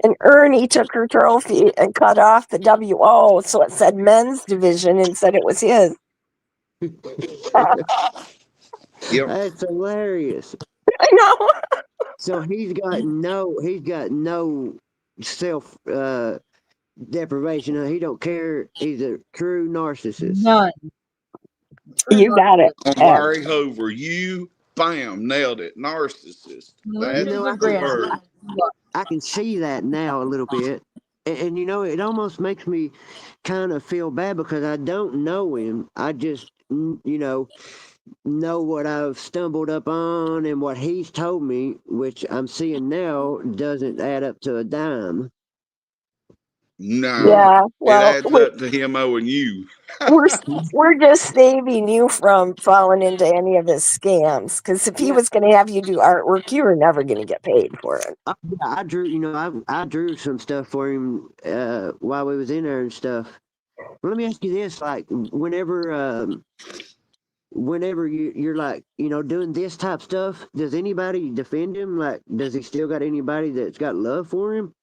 and Ernie took her trophy and cut off the WO so it said men's division and said it was his. Yep. That's hilarious. I know. So he's got no self deprivation. He don't care. He's a true narcissist. None. You got it. Larry Hoover, you bam, nailed it. Narcissist. That's He's a the word. I can see that now a little bit. And it almost makes me kind of feel bad because I don't know him. I just, know what I've stumbled up on and what he's told me, which I'm seeing now doesn't add up to a dime. No. Yeah, well, it adds up to him owing you. we're just saving you from falling into any of his scams. Because if he was going to have you do artwork, you were never going to get paid for it. I drew, I drew some stuff for him while we was in there and stuff. Well, let me ask you this: like, whenever you're like, doing this type stuff, does anybody defend him? Like, does he still got anybody that's got love for him?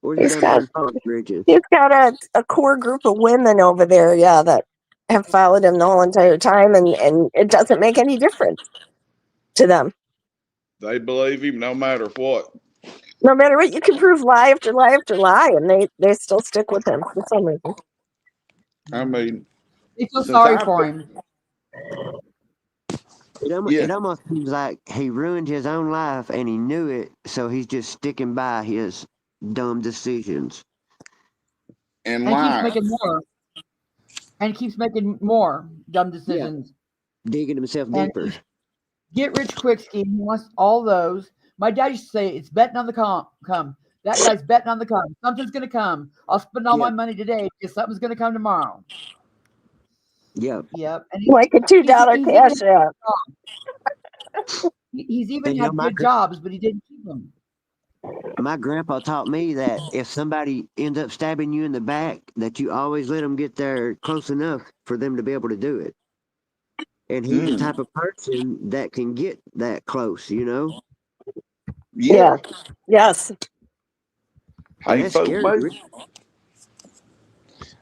Or is he done burned all his bridges? He's got a core group of women over there, that have followed him the whole entire time, and it doesn't make any difference to them. They believe him no matter what. No matter what, you can prove lie after lie after lie, and they still stick with him for some reason. I mean, they feel sorry for him. It almost seems like he ruined his own life and he knew it, so he's just sticking by his dumb decisions. And keeps making more. and keeps making more dumb decisions. digging himself And deeper. get rich quick scheme. He wants all those. My dad used to say, "It's betting on the come." That guy's betting on the come. Something's going to come. I'll spend all Yeah, my money today because something's going to come tomorrow. yeah. Yep. And Like a $2 he's even cash app. he's even And had good jobs, but he didn't keep them. my grandpa taught me that if somebody ends up stabbing you in the back, that you always let them get there close enough for them to be able to do it. And he's the type of person that can get that close, you know. Yeah. Yeah. Yes. And Hey, that's folk, scary. mate.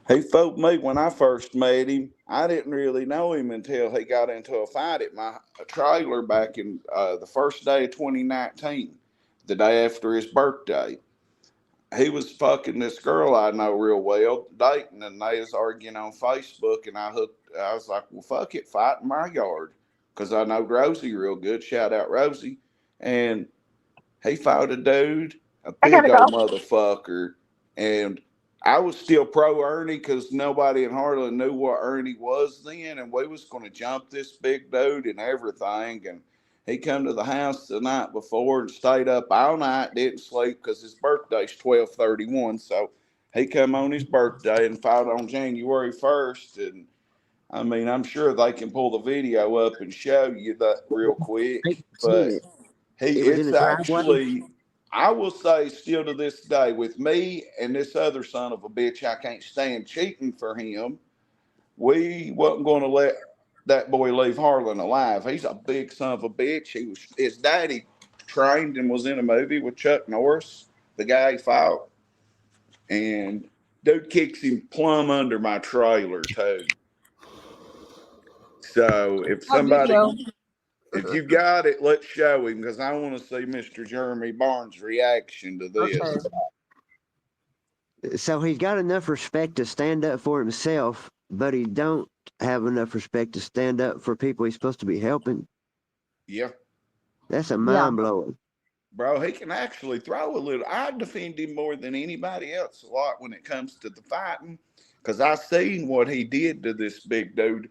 He folk me when I first met him. I didn't really know him until he got into a fight at my trailer back in the first day of 2019, the day after his birthday. He was fucking this girl I know real well, dating, and they was arguing on Facebook, and I was like, well, fuck it, fight in my yard, because I know Rosie real good. Shout out Rosie. And he fought a dude, a I big gotta old go. motherfucker, and I was still pro Ernie because nobody in Harlan knew what Ernie was then, and we was going to jump this big dude and everything. And he come to the house the night before and stayed up all night, didn't sleep because his birthday's 12/31. So he come on his birthday and fought on January 1st, and I mean, I'm sure they can pull the video up and show you that real quick, I've seen but it. It was in it's the driveway. actually, I will say, still to this day, with me and this other son of a bitch, I can't stand cheating for him. We wasn't going to let that boy leave Harlan alive. He's a big son of a bitch. His daddy trained and was in a movie with Chuck Norris, the guy he fought, and dude kicks him plumb under my trailer too. So Got video. if you got it, let's show him because I want to see Mr. Jeremy Barnes' reaction to Okay. this. So he's got enough respect to stand up for himself, but he don't have enough respect to stand up for people he's supposed to be helping. Yeah, That's a Yeah. mind blowing. bro, he can actually throw a little. I defend him more than anybody else a lot when it comes to the fighting because I seen what he did to this big dude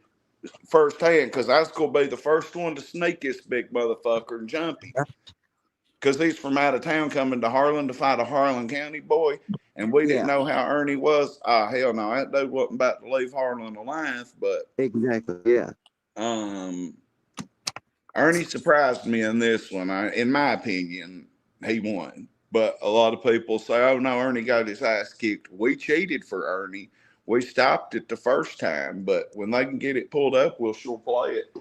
firsthand because I was going to be the first one to sneak this big motherfucker and jump him. Because he's from out of town coming to Harlan to fight a Harlan County boy, and we didn't Yeah, know how Ernie was. Hell no, that dude wasn't about to leave Harlan alive. But exactly. Yeah. um, Ernie surprised me in this one. In my opinion, he won. But a lot of people say, "Oh no, Ernie got his ass kicked." We cheated for Ernie. We stopped it the first time, but when they can get it pulled up, we'll sure play it.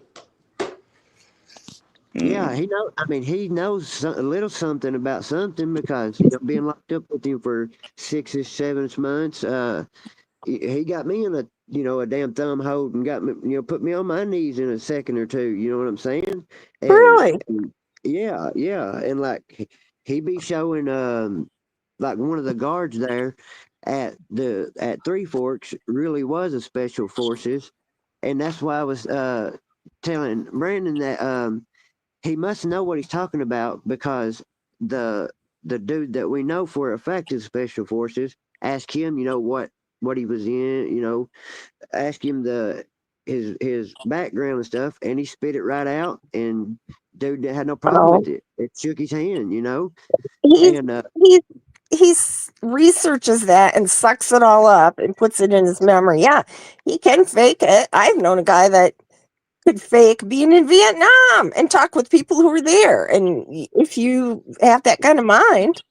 Yeah, Mm. he know. I mean, he knows a little something about something because being locked up with him for 6 or 7 months. He got me in a damn thumb hold and got me put me on my knees in a second or two. You know what I'm saying? And, Really? and yeah, yeah, and like he be showing like one of the guards there at Three Forks really was a special forces, and that's why I was telling Brandon that he must know what he's talking about because the the dude that we know for a fact is special forces ask him what he was in, ask him his background and stuff, and he spit it right out, and dude had no problem Oh, with it. It shook his hand, he's and he's he's researches that and sucks it all up and puts it in his memory. Yeah, he can fake it. I've known a guy that could fake being in Vietnam and talk with people who were there. And if you have that kind of mind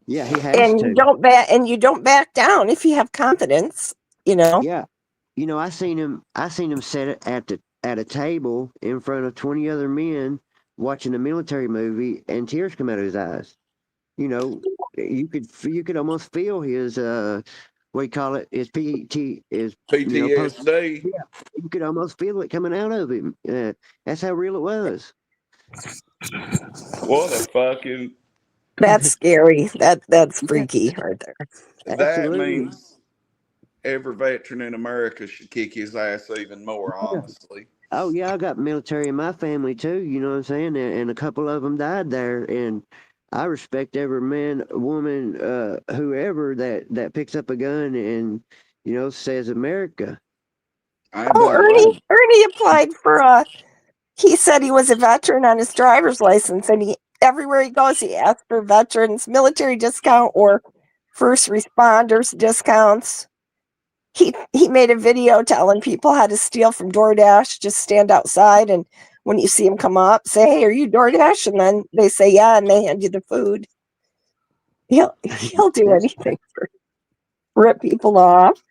yeah, he has and to. you don't back down if you have confidence, you know. Yeah, I seen him sit at a table in front of 20 other men watching a military movie, and tears come out of his eyes. You know, you could almost feel his what do you call it? His PT is post. PTSD. Yeah, you could almost feel it coming out of him. That's how real it was. What a fucking. That's scary. That's freaky right there. That Absolutely. means every veteran in America should kick his ass even more, Yeah. honestly. Oh yeah, I got military in my family too. You know what I'm saying? And a couple of them died there, and I respect every man, woman, whoever that picks up a gun and says America. I ain't Oh, been around. Ernie applied for he said he was a veteran on his driver's license, and everywhere he goes, he asks for veterans military discount or first responders discounts. He made a video telling people how to steal from DoorDash. Just stand outside, and when you see him come up, say, "Hey, are you DoorDash?" And then they say, "Yeah," and they hand you the food. He'll do anything for rip people off.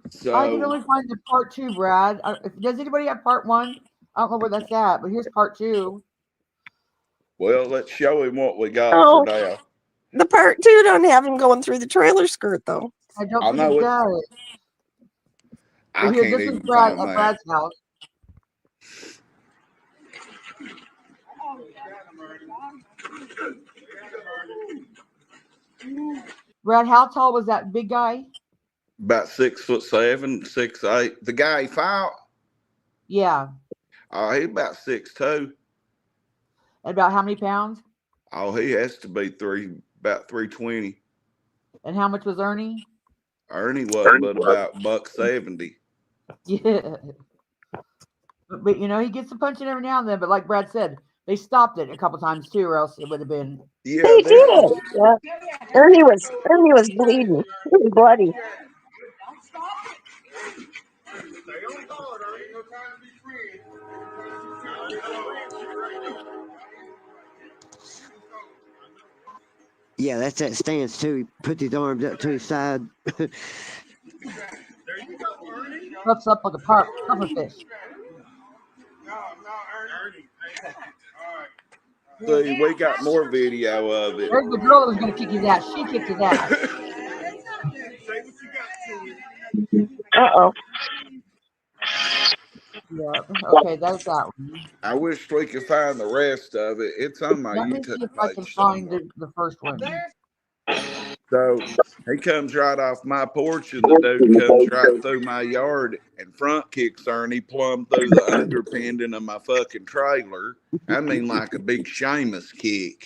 I can So, only find the part 2, Brad. Does anybody have part 1? I don't know where that's at, but here's part 2. well, let's show him what we got for Oh, now. the part 2 don't have him going through the trailer skirt though. I don't I think know it it. does. I But here, can't this is even Brad find at that. Brad's house. Brad, how tall was that big guy? About 6'7", 6'8". The guy he fought, Yeah. he about 6'2". And about how many pounds? Oh, he has to be about 320. And how much was Ernie? Ernie wasn't but about $170. Yeah. But he gets a punching every now and then. But like Brad said, they stopped it a couple times too, or else it would have been. Yeah, They this did. Yeah. Ernie was bleeding. He was bloody. Yeah, that's that stance too. He puts his arms up to his side. Puffs up like a puffer fish. See, we got more video of it. There's the girl that was going to kick his ass. She kicked his ass. Uh-oh. Yeah. Okay, there's that one. I wish we could find the rest of it. It's on my Let me YouTube see if I can page find somewhere. the first one. So he comes right off my porch, and the dude comes right through my yard and front kicks Ernie plumb through the underpinning of my fucking trailer. I mean, like a big Sheamus kick.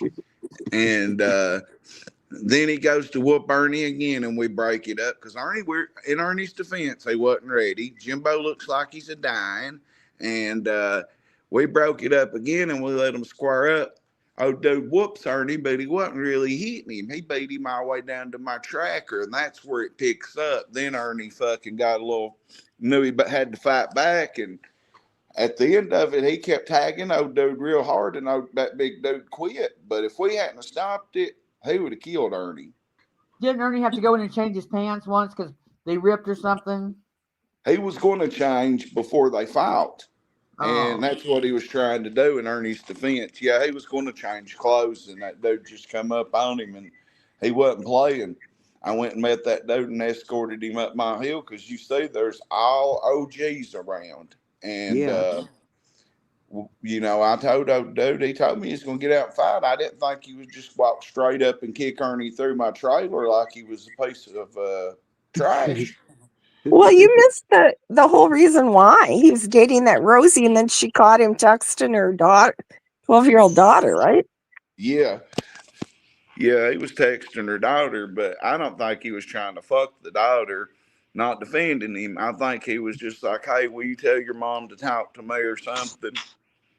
And then he goes to whoop Ernie again, and we break it up because we're in Ernie's defense, he wasn't ready. Jimbo looks like he's a dying, and we broke it up again, and we let him square up. Oh, dude whoops Ernie, but he wasn't really hitting him. He beat him all the way down to my tracker, and that's where it picks up. Then Ernie fucking knew he had to fight back, and at the end of it, he kept tagging old dude real hard, and that big dude quit. But if we hadn't stopped it, he would have killed Ernie. Didn't Ernie have to go in and change his pants once because they ripped or something? He was going to change before they fought. Oh. And that's what he was trying to do in Ernie's defense. Yeah, he was going to change clothes, and that dude just come up on him, and he wasn't playing. I went and met that dude and escorted him up my hill because you see there's all OGs around. And, Yeah. I told old dude, he told me he's going to get out and fight. I didn't think he would just walk straight up and kick Ernie through my trailer like he was a piece of trash. Well, you missed the whole reason why. He was dating that Rosie, and then she caught him texting her 12-year-old daughter, right? Yeah. Yeah, he was texting her daughter, but I don't think he was trying to fuck the daughter, not defending him. I think he was just like, hey, will you tell your mom to talk to me or something?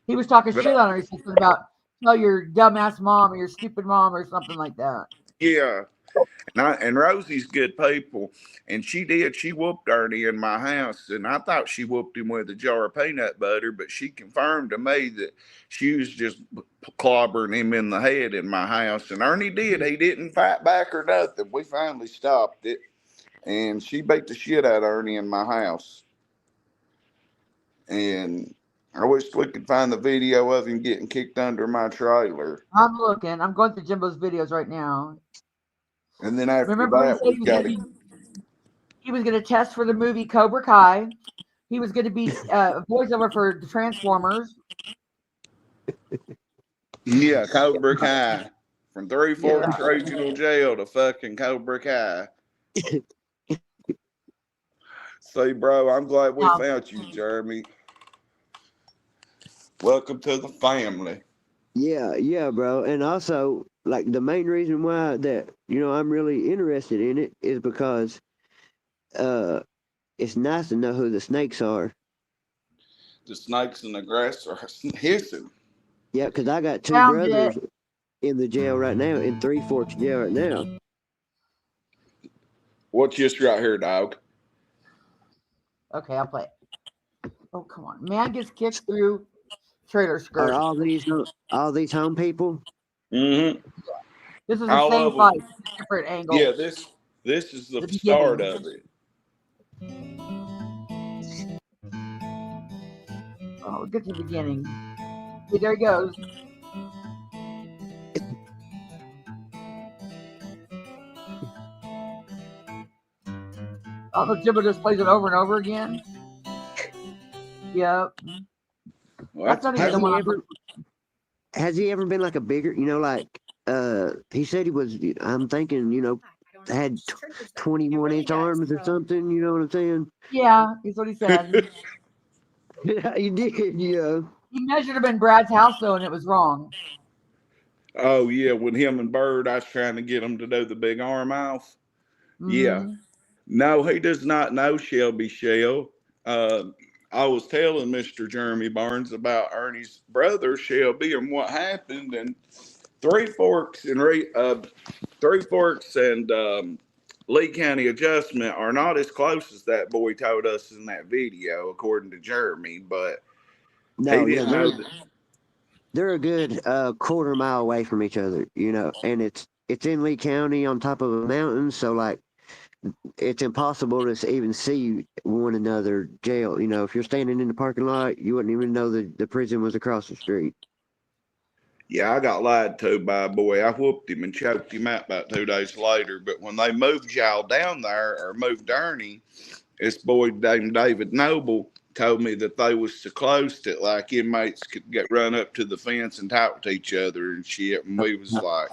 He was talking But shit on her. He said something about tell your dumbass mom or your stupid mom or something like that. yeah. And Rosie's good people, and she did. She whooped Ernie in my house, and I thought she whooped him with a jar of peanut butter, but she confirmed to me that she was just clobbering him in the head in my house. And Ernie did. He didn't fight back or nothing. We finally stopped it, and she beat the shit out of Ernie in my house. And I wish we could find the video of him getting kicked under my trailer. I'm looking. I'm going through Jimbo's videos right now. And then after Remember that, he said he was going to test for the movie Cobra Kai. He was going to be a voiceover for the Transformers. Yeah, Cobra Kai. From Three Forks Regional Jail to fucking Cobra Kai. See, bro, I'm glad we found you, Jeremy. Welcome to the family. Yeah, bro. And also, like, the main reason why that I'm really interested in it is because uh, it's nice to know who the snakes are. The snakes in the grass are hissing. Yeah, because I got two Found it. brothers in the jail right now, in Three Forks jail right now. What's this right here, dog? Okay, I'll play it. Oh, come on. Man gets kicked through trailer Are skirt. all these home people? Mm-hmm. This is the I same love fight, them. different angle. Yeah, this is the The start beginning. of it. Oh, get to the beginning. See, there he goes. Oh, Jimbo just plays it over and over again. Yep. Well, That's that's not even Has the power. one he I'm ever has he ever been like a bigger, like he said he was, I'm thinking, had 21-inch arms or something, you know what I'm saying? Yeah, that's what he said. Yeah, he did, yeah. He measured him in Brad's house though, and it was wrong. Oh yeah, with him and Bird, I was trying to get him to do the big arm off. Yeah. Mm-hmm. No, he does not know Shelby Shell. Uh, I was telling Mr. Jermey Barnes about Ernie's brother Shelby and what happened, and Three Forks and Lee County Adjustment are not as close as that boy told us in that video, according to Jeremy. But he No, yeah, didn't know that. they're a good quarter-mile away from each other, and it's in Lee County on top of a mountain, so like it's impossible to even see one another jail. If you're standing in the parking lot, you wouldn't even know the prison was across the street. Yeah, I got lied to by a boy. I whooped him and choked him out about 2 days later. But when they moved y'all down there, or moved Ernie, this boy named David Noble told me that they was so close that like inmates could get run up to the fence and talk to each other and shit. And we was like,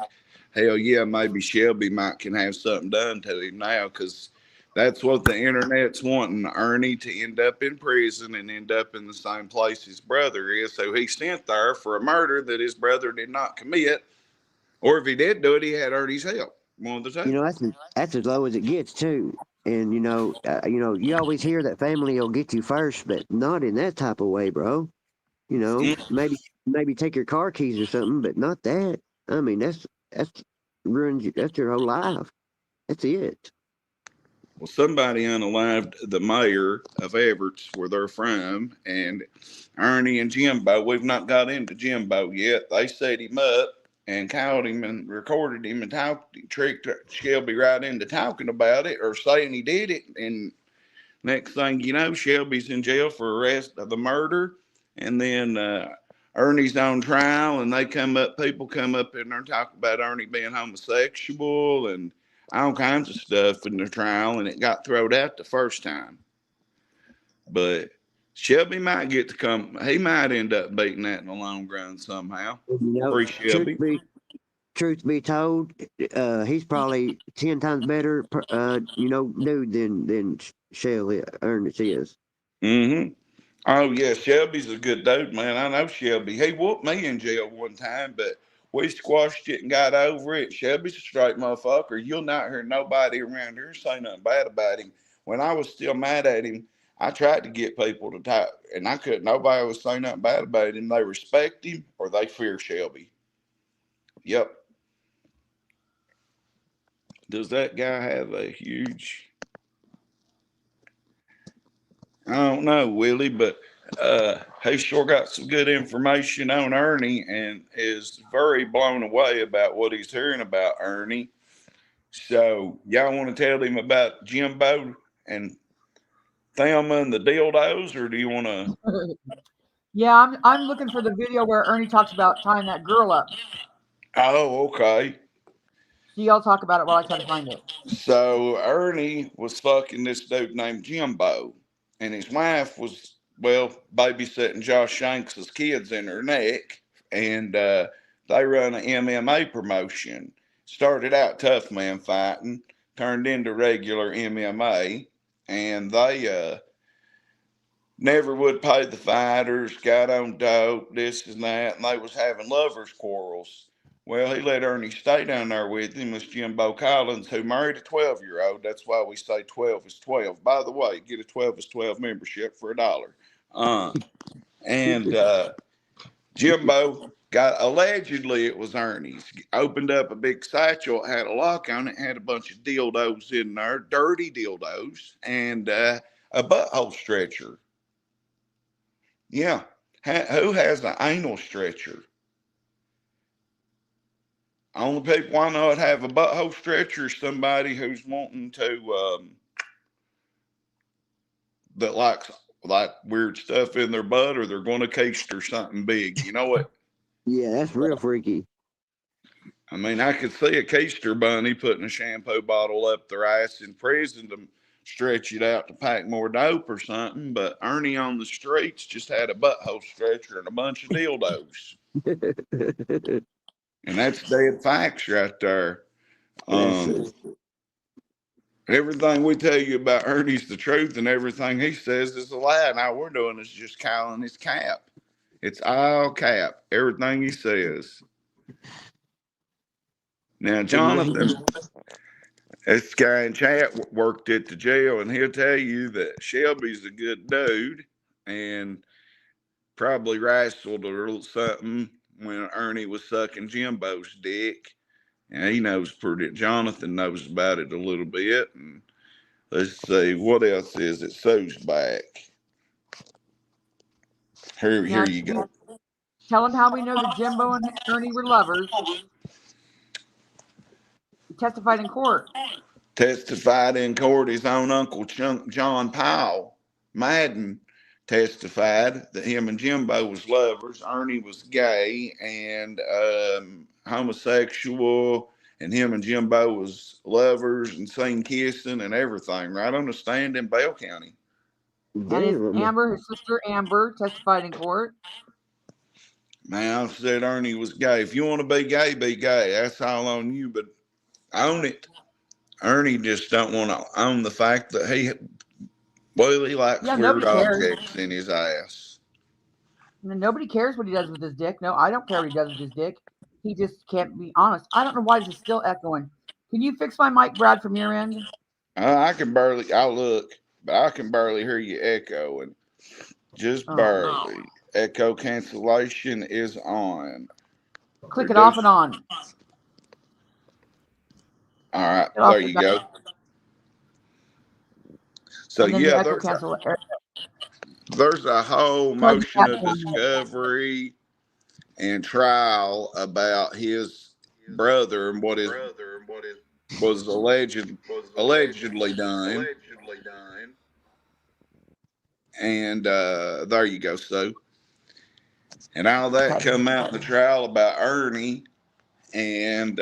hell yeah, maybe Shelby might can have something done to him now, because that's what the internet's wanting, Ernie to end up in prison and end up in the same place his brother is. So he's sent there for a murder that his brother did not commit, or if he did do it, he had Ernie's help. One of the two. That's as low as it gets too. And you always hear that family will get you first, but not in that type of way, bro. Maybe take your car keys or something, but not that. I mean, that's that's your whole life. That's it. Well, somebody unalived the mayor of Everett's, where they're from, and Ernie and Jimbo. We've not got into Jimbo yet. They set him up and called him and recorded him and tricked Shelby right into talking about it or saying he did it. And next thing you know, Shelby's in jail for arrest of the murder, and then Ernie's on trial, and people come up in there and talk about Ernie being homosexual and all kinds of stuff in the trial, and it got thrown out the first time. But Shelby might get to come. He might end up beating that in the long run somehow. Free Truth Shelby. be told, he's probably 10 times better, dude than Shelly Ernest is. Mm-hmm. Oh yeah, Shelby's a good dude, man. I know Shelby. He whooped me in jail one time, but we squashed it and got over it. Shelby's a straight motherfucker. You'll not hear nobody around here say nothing bad about him. When I was still mad at him, I tried to get people to talk, and I couldn't. Nobody was saying nothing bad about him. They respect him or they fear Shelby. Yep. Does that guy have a huge? I don't know, Willie, but he sure got some good information on Ernie and is very blown away about what he's hearing about Ernie. So, y'all want to tell him about Jimbo and Thelma and the dildos, or do you want to? Yeah, I'm looking for the video where Ernie talks about tying that girl up. Oh, okay. So y'all talk about it while I try to find it. So, Ernie was fucking this dude named Jimbo, and his wife was, well, babysitting Josh Shanks's kids in her neck, and they run an MMA promotion. Started out tough man fighting, turned into regular MMA, and they never would pay the fighters, got on dope, this and that, and they was having lovers quarrels. Well, he let Ernie stay down there with him. Was Jimbo Collins, who married a 12-year-old. That's why we say 12 is 12. By the way, get a 12 is 12 membership for $1. And Jimbo got, allegedly it was Ernie's, opened up a big satchel, had a lock on it, had a bunch of dildos in there, dirty dildos, and a butthole stretcher. Yeah. Who has an anal stretcher? Only people I know that have a butthole stretcher is somebody who's wanting to, that likes like weird stuff in their butt, or they're going to keister something big. You know what? Yeah, that's real freaky. I mean, I could see a keister bunny putting a shampoo bottle up their ass in prison to stretch it out to pack more dope or something. But Ernie on the streets just had a butthole stretcher and a bunch of dildos. And that's dead facts right there. Everything we tell you about Ernie's the truth, and everything he says is a lie. And all we're doing is just calling his cap. It's all cap. Everything he says. Now, Jonathan, this guy in chat worked at the jail, and he'll tell you that Shelby's a good dude and probably wrestled or something when Ernie was sucking Jimbo's dick. And he knows Jonathan knows about it a little bit. And let's see, what else is it? Sue's back. Here you go. Tell him how we know that Jimbo and Ernie were lovers. He testified in court. Testified in court, his own uncle John Powell Madden testified that him and Jimbo was lovers. Ernie was gay and homosexual, and him and Jimbo was lovers and seen kissing and everything right on the stand in Bell County. And his sister Amber, testified in court. Man, I said Ernie was gay. If you want to be gay, be gay. That's all on you, but own it. Ernie just don't want to own the fact that he likes weird objects in his ass. Nobody cares what he does with his dick. No, I don't care what he does with his dick. He just can't be honest. I don't know why this is still echoing. Can you fix my mic, Brad, from your end? I can barely, I'll look, but I can barely hear you echoing. Just barely. No. Echo cancellation is on. Click it off and on. All right, there you go. So yeah, there's a whole motion of discovery and trial about his brother and what was allegedly done. And there you go, Sue. And all that come out in the trial about Ernie, and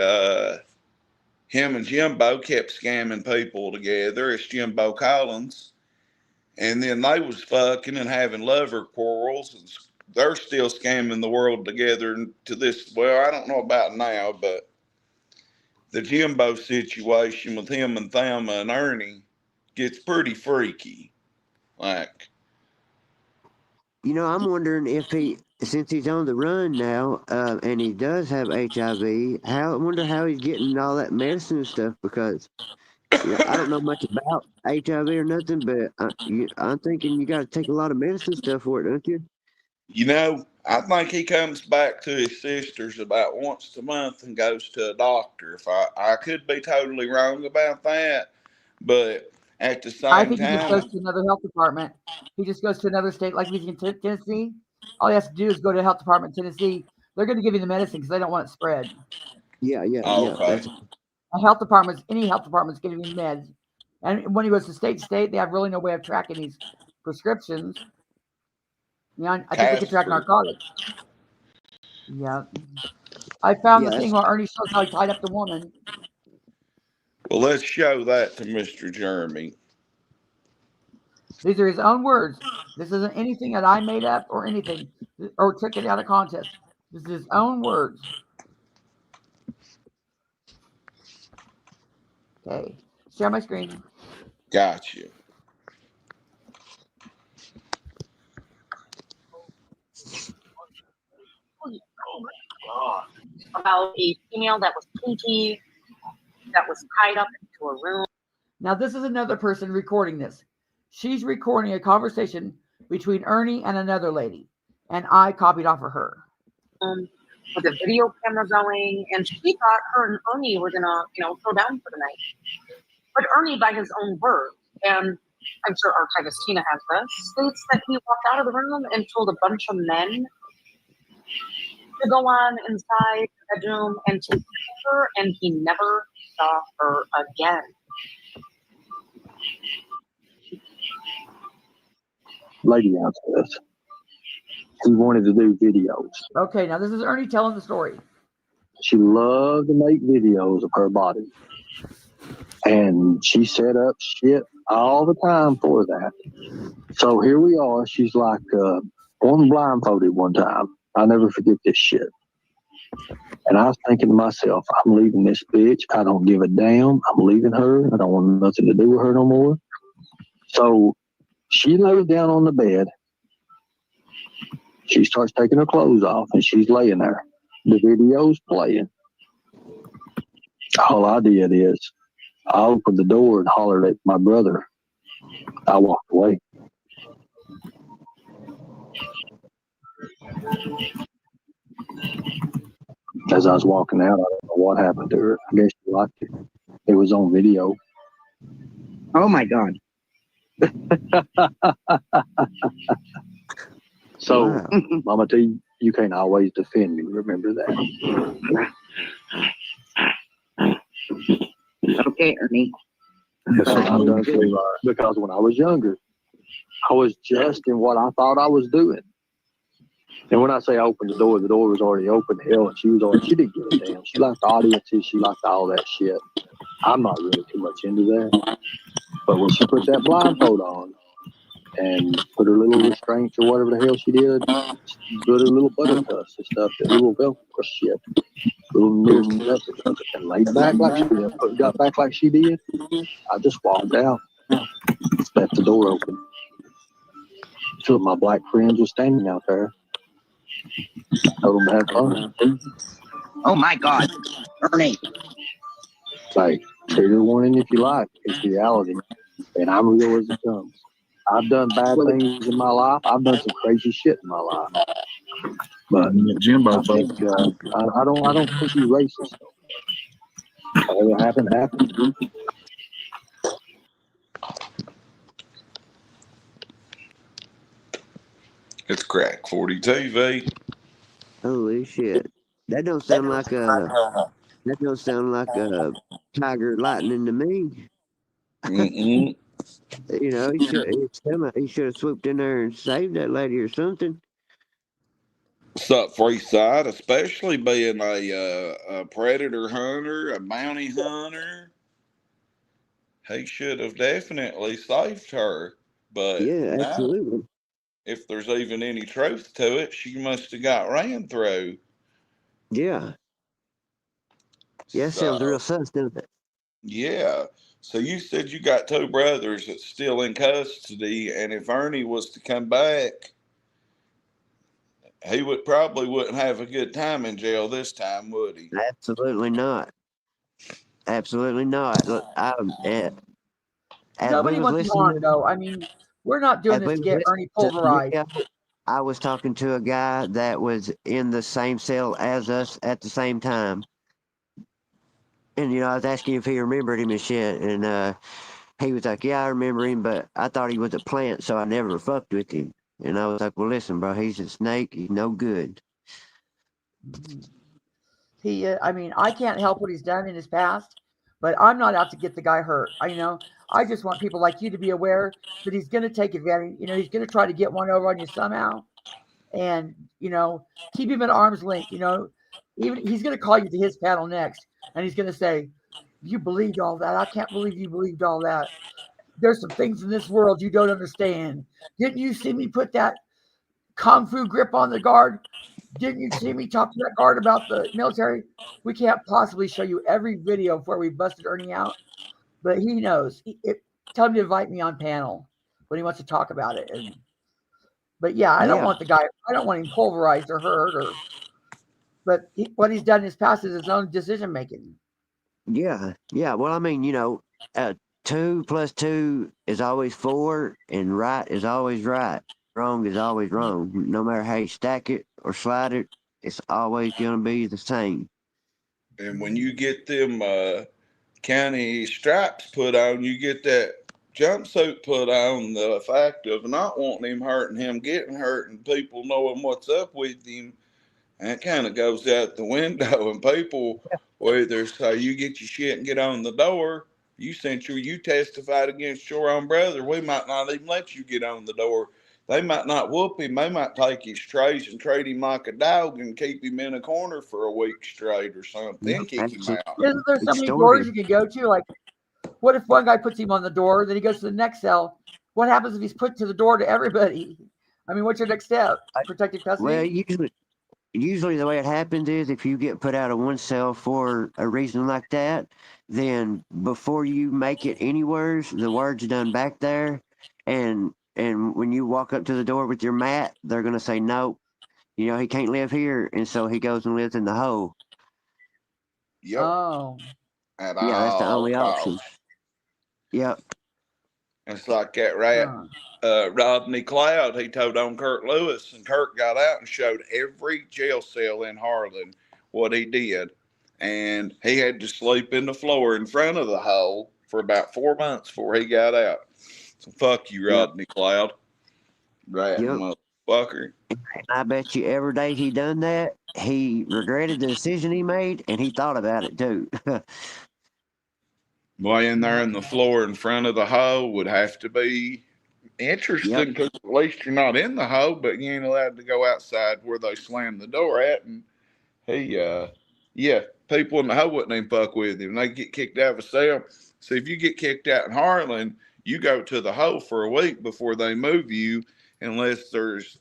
him and Jimbo kept scamming people together as Jimbo Collins. And then they was fucking and having lover quarrels, and they're still scamming the world together to this. Well, I don't know about now, but the Jimbo situation with him and Thelma and Ernie gets pretty freaky. Like, I'm wondering if since he's on the run now, and he does have HIV, I wonder how he's getting all that medicine and stuff, because I don't know much about HIV or nothing, but I'm thinking you got to take a lot of medicine stuff for it, don't you? I think he comes back to his sister's about once a month and goes to a doctor. If I could be totally wrong about that, but at the same time, I think he just goes to another health department. He just goes to another state, like he's in Tennessee. All he has to do is go to a health department in Tennessee. They're going to give you the medicine because they don't want it spread. Yeah. Okay. A health department, any health department's giving you meds. And when he goes to state, they have really no way of tracking these prescriptions. I think they can track narcotics. Yeah. I found the thing where Ernie shows how he tied up the woman. Well, let's show that to Mr. Jermey. These are his own words. This isn't anything that I made up or anything, or took it out of context. This is his own words. Okay. Share my screen. Gotcha. Oh my God. about a female that was kinky, that was tied up into a room. Now, this is another person recording this. She's recording a conversation between Ernie and another lady, and I copied off of her. With a video camera going, and she thought her and Ernie were gonna, throw down for the night. But Ernie, by his own words, and I'm sure archivist Tina has this, states that he walked out of the room and told a bunch of men to go on inside the bedroom and take her, and he never saw her again. Lady asked us. She wanted to do videos. Okay, now this is Ernie telling the story. She loved to make videos of her body. And she set up shit all the time for that. So here we are. She's like, one blindfolded one time. I'll never forget this shit. And I was thinking to myself, I'm leaving this bitch. I don't give a damn. I'm leaving her. I don't want nothing to do with her no more. So she lays down on the bed. She starts taking her clothes off, and she's laying there. The video's playing. All I did is I opened the door and hollered at my brother. I walked away. As I was walking out, I don't know what happened to her. I guess she liked it. It was on video. Oh my God. So, Wow. Mama T, you can't always defend me. Remember that. Okay, Ernie. Because when I was younger, I was just in what I thought I was doing. And when I say I opened the door was already open. Hell, and she didn't give a damn. She liked the audiences. She liked all that shit. I'm not really too much into that. But when she put that blindfold on and put her little restraints or whatever the hell she did, put her little buttercups and stuff, that little Velcro shit, little near stuff, and laid back like she did, got back like she did, I just walked out, left the door open. Two of my black friends were standing out there. Told them to have fun. Oh my God. Ernie. Like, trigger warning if you like. It's reality. And I'm real as it comes. I've done bad things in my life. I've done some crazy shit in my life. But Jimbo, I think I don't think he's racist. Whatever happened, happened. It's Crack 40 TV. Holy shit. That don't sound like a Tiger Lightning to me. Mm-mm. You know, he should have swooped in there and saved that lady or something. Sup, free side, especially being a predator hunter, a bounty hunter. He should have definitely saved her. But Yeah, no, absolutely. if there's even any truth to it, she must have got ran through. Yeah. Yeah, sounds real sus, doesn't it? Yeah. So you said you got two brothers that's still in custody, and if Ernie was to come back, he wouldn't have a good time in jail this time, would he? Absolutely not. Absolutely not. Look, as we Nobody was wants to listening harm, though. I mean, we're not doing as this we to was get listening Ernie to the pulverized. video, I was talking to a guy that was in the same cell as us at the same time. And, I was asking if he remembered him and shit. And he was like, yeah, I remember him, but I thought he was a plant, so I never fucked with him. And I was like, well, listen, bro, he's a snake. He's no good. I mean, I can't help what he's done in his past, but I'm not out to get the guy hurt. I just want people like you to be aware that he's going to take advantage. He's going to try to get one over on you somehow, and keep him at arm's length. Even he's going to call you to his panel next, and he's going to say, "You believed all that? I can't believe you believed all that. There's some things in this world you don't understand. Didn't you see me put that kung fu grip on the guard? Didn't you see me talk to that guard about the military? We can't possibly show you every video before we busted Ernie out, but he knows. Tell him to invite me on panel when he wants to talk about it. But yeah, I don't want the guy. I don't want him pulverized or hurt. but what he's done in his past is his own decision making. Yeah, yeah. Well, I mean, 2 plus 2 is always 4, and right is always right. Wrong is always wrong. No matter how you stack it or slide it, it's always going to be the same. And when you get them county stripes put on, you get that jumpsuit put on, the fact of not wanting him hurting him, getting hurt, and people knowing what's up with him, that kind of goes out the window. And people, whether say you get your shit and get on the door, you testified against your own brother, we might not even let you get on the door. They might not whoop him. They might take his trays and treat him like a dog and keep him in a corner for a week straight or something, then kick him out. Isn't there so many Extorted. doors you can go to? Like, what if one guy puts him on the door, then he goes to the next cell? What happens if he's put to the door to everybody? I mean, what's your next step? Protective custody? Well, usually the way it happens is if you get put out of one cell for a reason like that, then before you make it anywhere, the word's done back there, and when you walk up to the door with your mat, they're gonna say no, he can't live here, and so he goes and lives in the hole. Yep. Oh. At Yeah, that's the all only option. costs. Yep. It's like that rat, Rodney Cloud. He told on Kurt Lewis, and Kurt got out and showed every jail cell in Harlan what he did. And he had to sleep in the floor in front of the hole for about 4 months before he got out. So fuck you, Rodney Cloud. Rat motherfucker. And I bet you every day he done that, he regretted the decision he made, and he thought about it too. Laying there on the floor in front of the hole would have to be interesting because at least you're not in the hole, but you ain't allowed to go outside where they slam the door at. And people in the hole wouldn't even fuck with him. They get kicked out of a cell. So if you get kicked out in Harlan, you go to the hole for a week before they move you, unless there's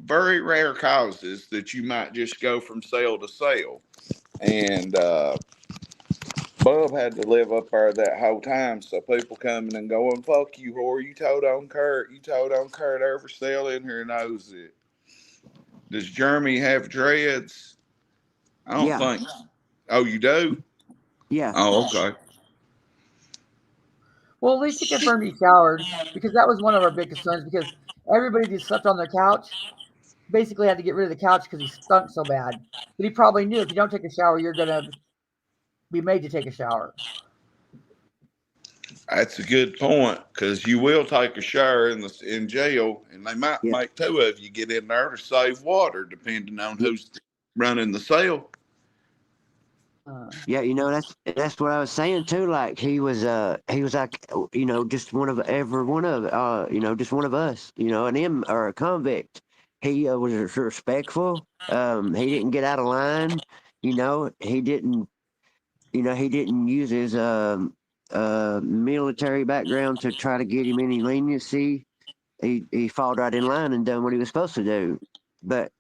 very rare causes that you might just go from cell to cell. And Bub had to live up there that whole time, so people coming and going, fuck you, whore, you told on Kurt. Every cell in here knows it. Does Jeremy have dreads? I don't think. Oh, you do? Yeah. Oh, okay. Well, at least he confirmed he showered, because that was one of our big concerns, because everybody that slept on their couch basically had to get rid of the couch because he stunk so bad. But he probably knew if you don't take a shower, you're going to be made to take a shower. That's a good point, because you will take a shower in jail, and they might make 2 of you get in there to save water, depending on who's running the cell. Yeah, that's what I was saying too. Like he was like, just one of every one of just one of us, an or a convict. He was respectful. He didn't get out of line. He didn't. He didn't use his military background to try to get him any leniency. He followed right in line and done what he was supposed to do. But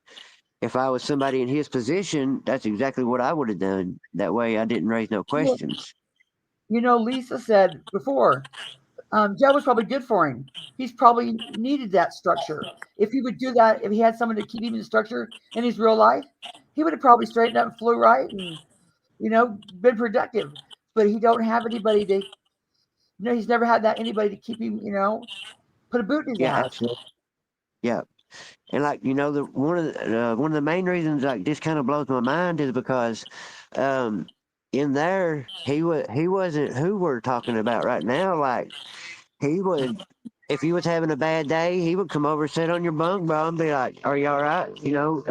if I was somebody in his position, that's exactly what I would have done. That way I didn't raise no questions. Lisa said before, jail was probably good for him. He's probably needed that structure. If he would do that, if he had someone to keep him in structure in his real life, he would have probably straightened up and flew right and, been productive. But he don't have anybody to, he's never had anybody to keep him, put a boot in his ass. Absolutely. Yeah. And one of the main reasons this kind of blows my mind is because in there he wasn't who we're talking about right now. Like he would, if he was having a bad day, he would come over, sit on your bunk, bro, and be like, "Are you all right? You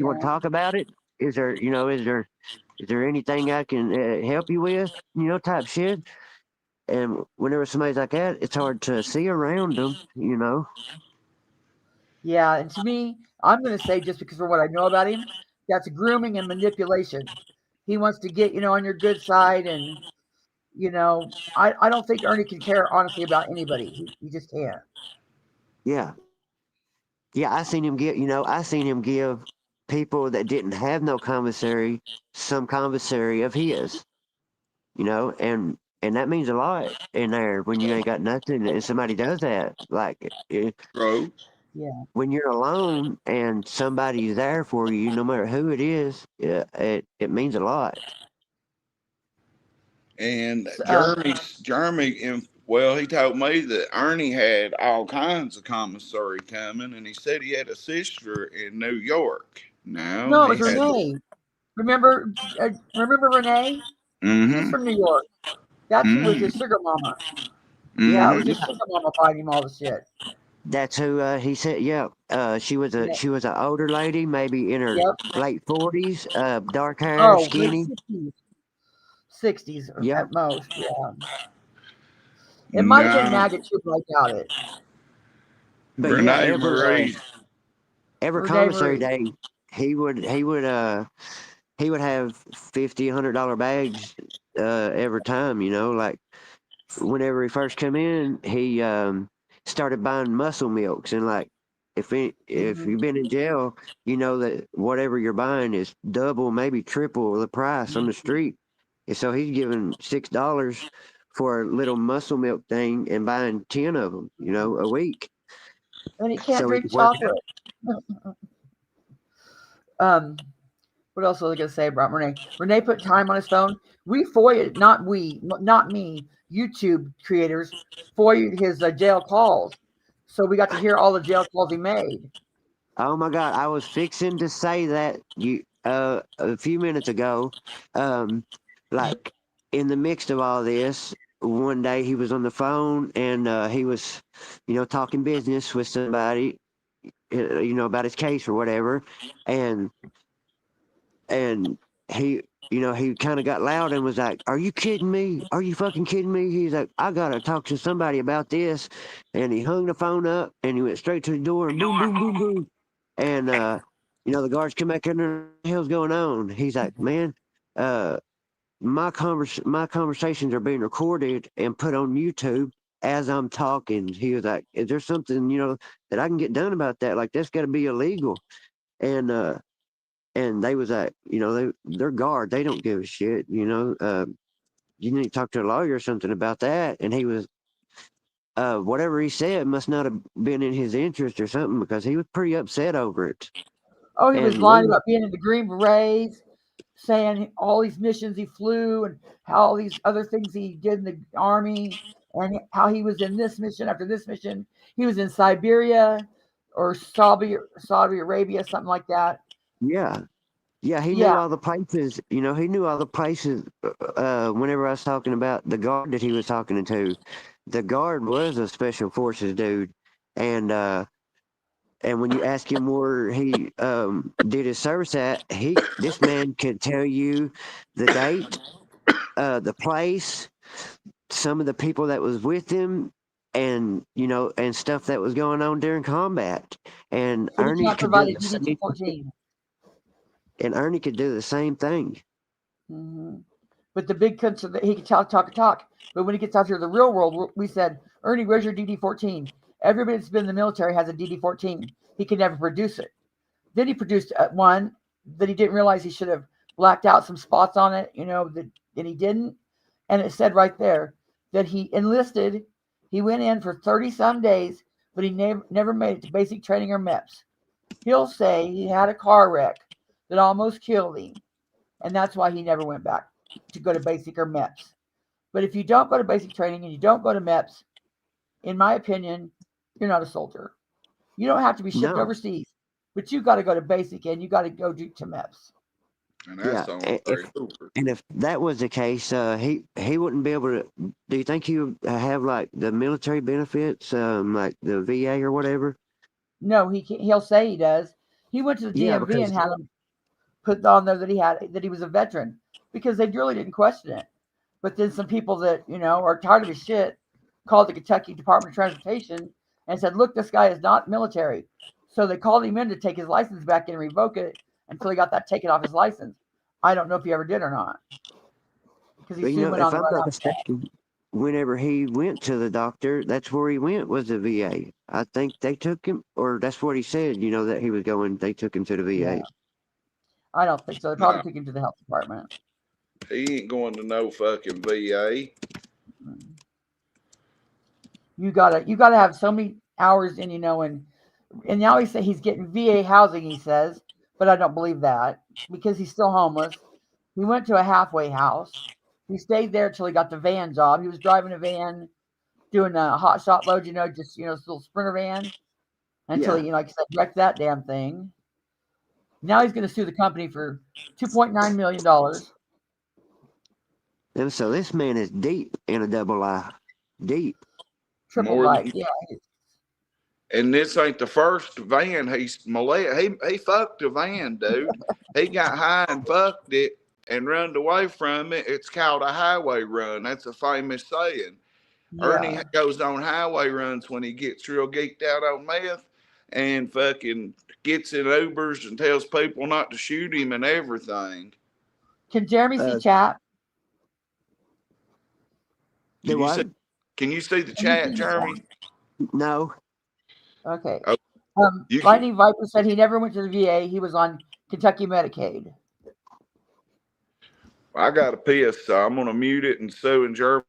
want to talk about it? Is there anything I can help you with? Type shit." And whenever somebody's like that, it's hard to see around them. Yeah, and to me, I'm going to say, just because of what I know about him, that's grooming and manipulation. He wants to get, on your good side, and I don't think Ernie can care honestly about anybody. He just can't. Yeah. Yeah, I seen him give people that didn't have no commissary some commissary of his. And that means a lot in there when you ain't got nothing and somebody does that. Like Bro. when you're alone and somebody's there for you, no matter who it is, it means a lot. And So, Jeremy, well, he told me that Ernie had all kinds of commissary coming, and he said he had a sister in New York. No, no, it he was had. Renee. Remember Renee? She's Mm-hmm. from New York. That's who was his Mm-hmm. sugar mama. Yeah, it Mm-hmm. was his sugar mama buying him all the shit. That's who he said. Yeah, she was Yeah. an older lady, maybe in her Yep. late 40s, dark hair, Oh, mid skinny. 60s Yeah, at most. Yeah. It might have been No, Maggot too, but I doubt it. but yeah, Renee Marie. every Renee commissary Marie. day, he would have $50, $100 bags every time. Like whenever he first come in, he started buying muscle milks, and like if Mm-hmm. you've been in jail, you know that whatever you're buying is double, maybe triple the price on the street. And so he's giving $6 for a little muscle milk thing and buying 10 of them, a week. And he can't So he drink could work it out. chocolate. What else was I going to say about Renee? Renee put time on his phone. We FOIA'd, not me, YouTube creators FOIA'd his jail calls. So we got to hear all the jail calls he made. Oh my God, I was fixing to say that you a few minutes ago. Like in the midst of all this, one day he was on the phone and he was, talking business with somebody, about his case or whatever, and and he. He kind of got loud and was like, "Are you kidding me? Are you fucking kidding me?" He's like, "I gotta talk to somebody about this," and he hung the phone up and he went straight to the door and boom, boom, boom, boom. And the guards come back in there. What the hell's going on? He's like, "Man, uh, my conversations are being recorded and put on YouTube as I'm talking." He was like, "Is there something that I can get done about that? Like that's got to be illegal." And they was like, they're guard. They don't give a shit. You need to talk to a lawyer or something about that. And he was. Whatever he said must not have been in his interest or something because he was pretty upset over it. Oh, he was And lying about being in the Green Berets, saying all these missions he flew and how all these other things he did in the army and how he was in this mission after this mission. He was in Siberia or Saudi Arabia, something like that. yeah, he knew Yeah. all the places. He knew all the places. Whenever I was talking about the guard that he was talking to, the guard was a special forces dude, and when you ask him where he did his service at, this man could tell you the date, the place, some of the people that was with him, and and stuff that was going on during combat. And But he Ernie can't could do provide a the same. DD-214. And Ernie could do the same thing. Mm-hmm. But the big concern that he could talk. But when he gets out here to the real world, we said, Ernie, where's your DD-14? Everybody that's been in the military has a DD-14. He could never produce it. Then he produced one that he didn't realize he should have blacked out some spots on it, and he didn't. And it said right there that he enlisted. He went in for 30 some days, but he never made it to basic training or MEPS. He'll say he had a car wreck that almost killed him, and that's why he never went back to go to basic or MEPS. But if you don't go to basic training and you don't go to MEPS, in my opinion, you're not a soldier. You don't have to be shipped No, overseas, but you got to go to basic and you got to go to MEPS. And yeah. that's on very over. And if that was the case, he wouldn't be able to. Do you think he would have like the military benefits, like the VA or whatever? No, he'll say he does. He went to the Yeah, DMV because and had him put on there that he was a veteran because they really didn't question it. But then some people that are tired of his shit called the Kentucky Department of Transportation and said, "Look, this guy is not military." So they called him in to take his license back and revoke it until he got that taken off his license. I don't know if he ever did or not because he soon went on if the I'm run not after that. mistaken, whenever he went to the doctor, that's where he went was the VA. I think they took him, or that's what he said. That he was going. They took him to the VA. Yeah, I don't think so. They probably took him to the health department. He ain't going to no fucking VA. You gotta have so many hours in, and And now he's getting VA housing, he says, but I don't believe that because he's still homeless. He went to a halfway house. He stayed there till he got the van job. He was driving a van, doing a hot shot load, just this little Sprinter van until Yeah. he, like I said, wrecked that damn thing. Now he's going to sue the company for $2.9 million. And so this man is deep in a double I. Deep. Triple More bite. than, Yeah. and this ain't the first van he's molested. He fucked a van, dude. He got high and fucked it and run away from it. It's called a highway run. That's a famous saying. Ernie Yeah. goes on highway runs when he gets real geeked out on meth and fucking gets in Ubers and tells people not to shoot him and everything. Can Jeremy see Uh, chat? Do Can you see? what? Can you see the Can you chat, see the Jeremy? No. Okay. Oh, you can. Lightning Viper said he never went to the VA. He was on Kentucky Medicaid. I got to piss, so I'm gonna mute it and Sue and Jeremy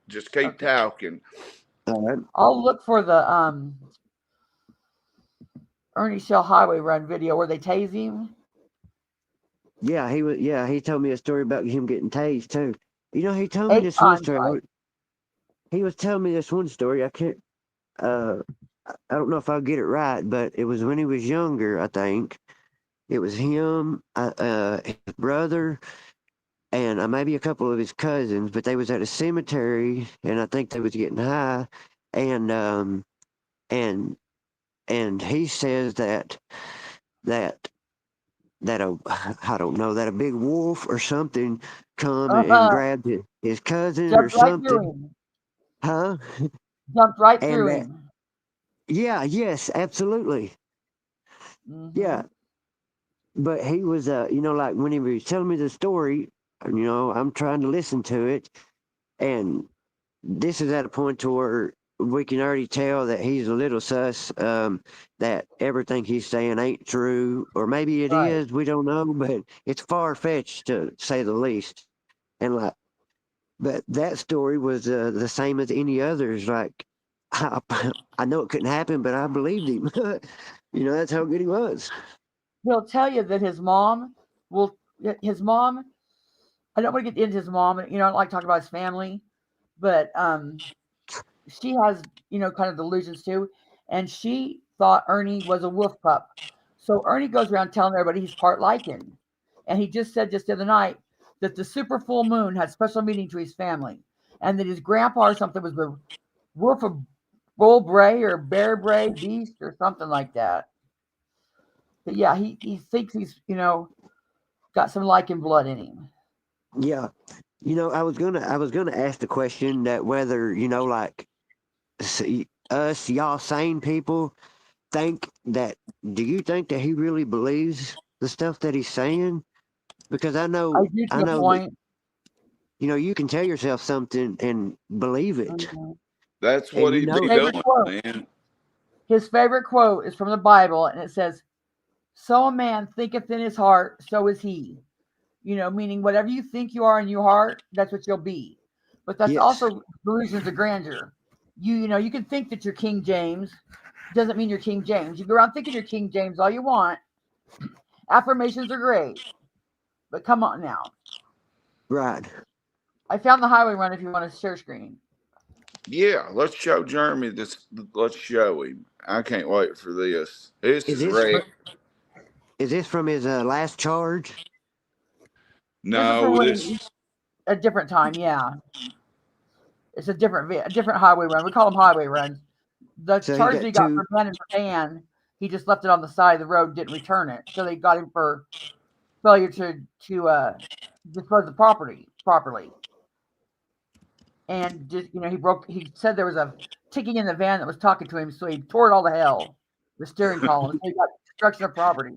just keep Okay. talking. All right. I'll look for the Ernie Shell highway run video where they tase him. Yeah, he was. Yeah, he told me a story about him getting tased too. He told me 8 this one times. story. He was telling me this one story. I can't. Uh, I don't know if I'll get it right, but it was when he was younger. I think it was him, his brother, and maybe a couple of his cousins. But they was at a cemetery, and I think they was getting high, and and he says that I don't know, that a big wolf or something come and grabbed his cousin or Jumped right through something, him. huh? Jumped right And through that, him. yeah, yes, absolutely, yeah. But he was, like when he was telling me the story, I'm trying to listen to it, and this is at a point to where we can already tell that he's a little sus, that everything he's saying ain't true, or maybe it Right. is, we don't know, but it's far fetched to say the least. And like, but that story was the same as any others. Like, I, I know it couldn't happen, but I believed him. That's how good he was. He'll tell you that his mom I don't want to get into his mom, I don't like talking about his family, but she has, kind of delusions too. And she thought Ernie was a wolf pup. So Ernie goes around telling everybody he's part lichen. And he just said just the other night that the super full moon had special meaning to his family. And that his grandpa or something was the wolf of bull bray or bear bray beast or something like that. But yeah, he thinks he's, got some lichen blood in him. Yeah. I was gonna ask the question that whether, like, us, y'all sane people, think that, do you think that he really believes the stuff that he's saying? Because I I know, do I to a know that, point. you can tell yourself something and believe it. Mhm. That's And what he be Favorite doing, quote. man. His favorite quote is from the Bible, and it says, "So a man thinketh in his heart, so is he." Meaning whatever you think you are in your heart, that's what you'll be. But that's Yes. also delusions of grandeur. You can think that you're King James, doesn't mean you're King James. You go around thinking you're King James all you want. Affirmations are great, but come on now. Right. I found the highway run if you want to share screen. Yeah, let's show Jeremy this. Let's show him. I can't wait for this. This Is is this Rick. is this from his last charge? This is from No, when a different time, yeah. It's a different highway run. We call them highway runs. The So he charge that got he got two. for ban and for ban, he just left it on the side of the road, didn't return it. So they got him for failure to dispose of property properly. And just he said there was a ticking in the van that was talking to him, so he tore it all to hell, the steering column. So he got destruction of property.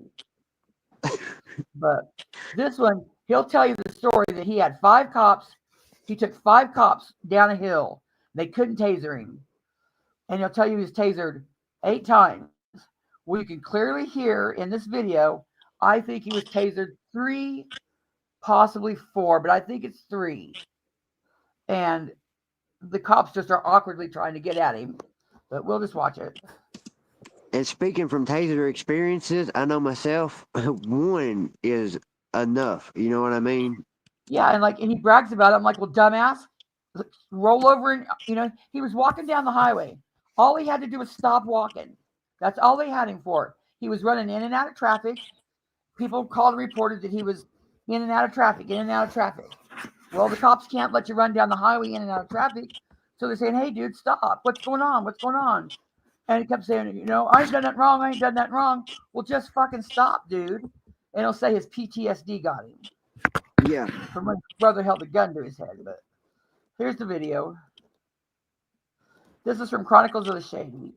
But this one, he'll tell you the story that he had 5 cops. He took 5 cops down a hill. They couldn't taser him. And he'll tell you he was tasered 8 times. Well, you can clearly hear in this video, I think he was tasered 3, possibly 4, but I think it's 3. And the cops just are awkwardly trying to get at him. But we'll just watch it. And speaking from taser experiences, I know myself, one is enough. You know what I mean? Yeah, and he brags about it. I'm like, well, dumbass, roll over and he was walking down the highway. All he had to do was stop walking. That's all they had him for. He was running in and out of traffic. People called and reported that he was in and out of traffic, in and out of traffic. Well, the cops can't let you run down the highway in and out of traffic. So they're saying, hey, dude, stop. What's going on? What's going on? And he kept saying, I ain't done that wrong. I ain't done that wrong. Well, just fucking stop, dude. And he'll say his PTSD got him. Yeah. From when his brother held a gun to his head. But here's the video. This is from Chronicles of the Shady.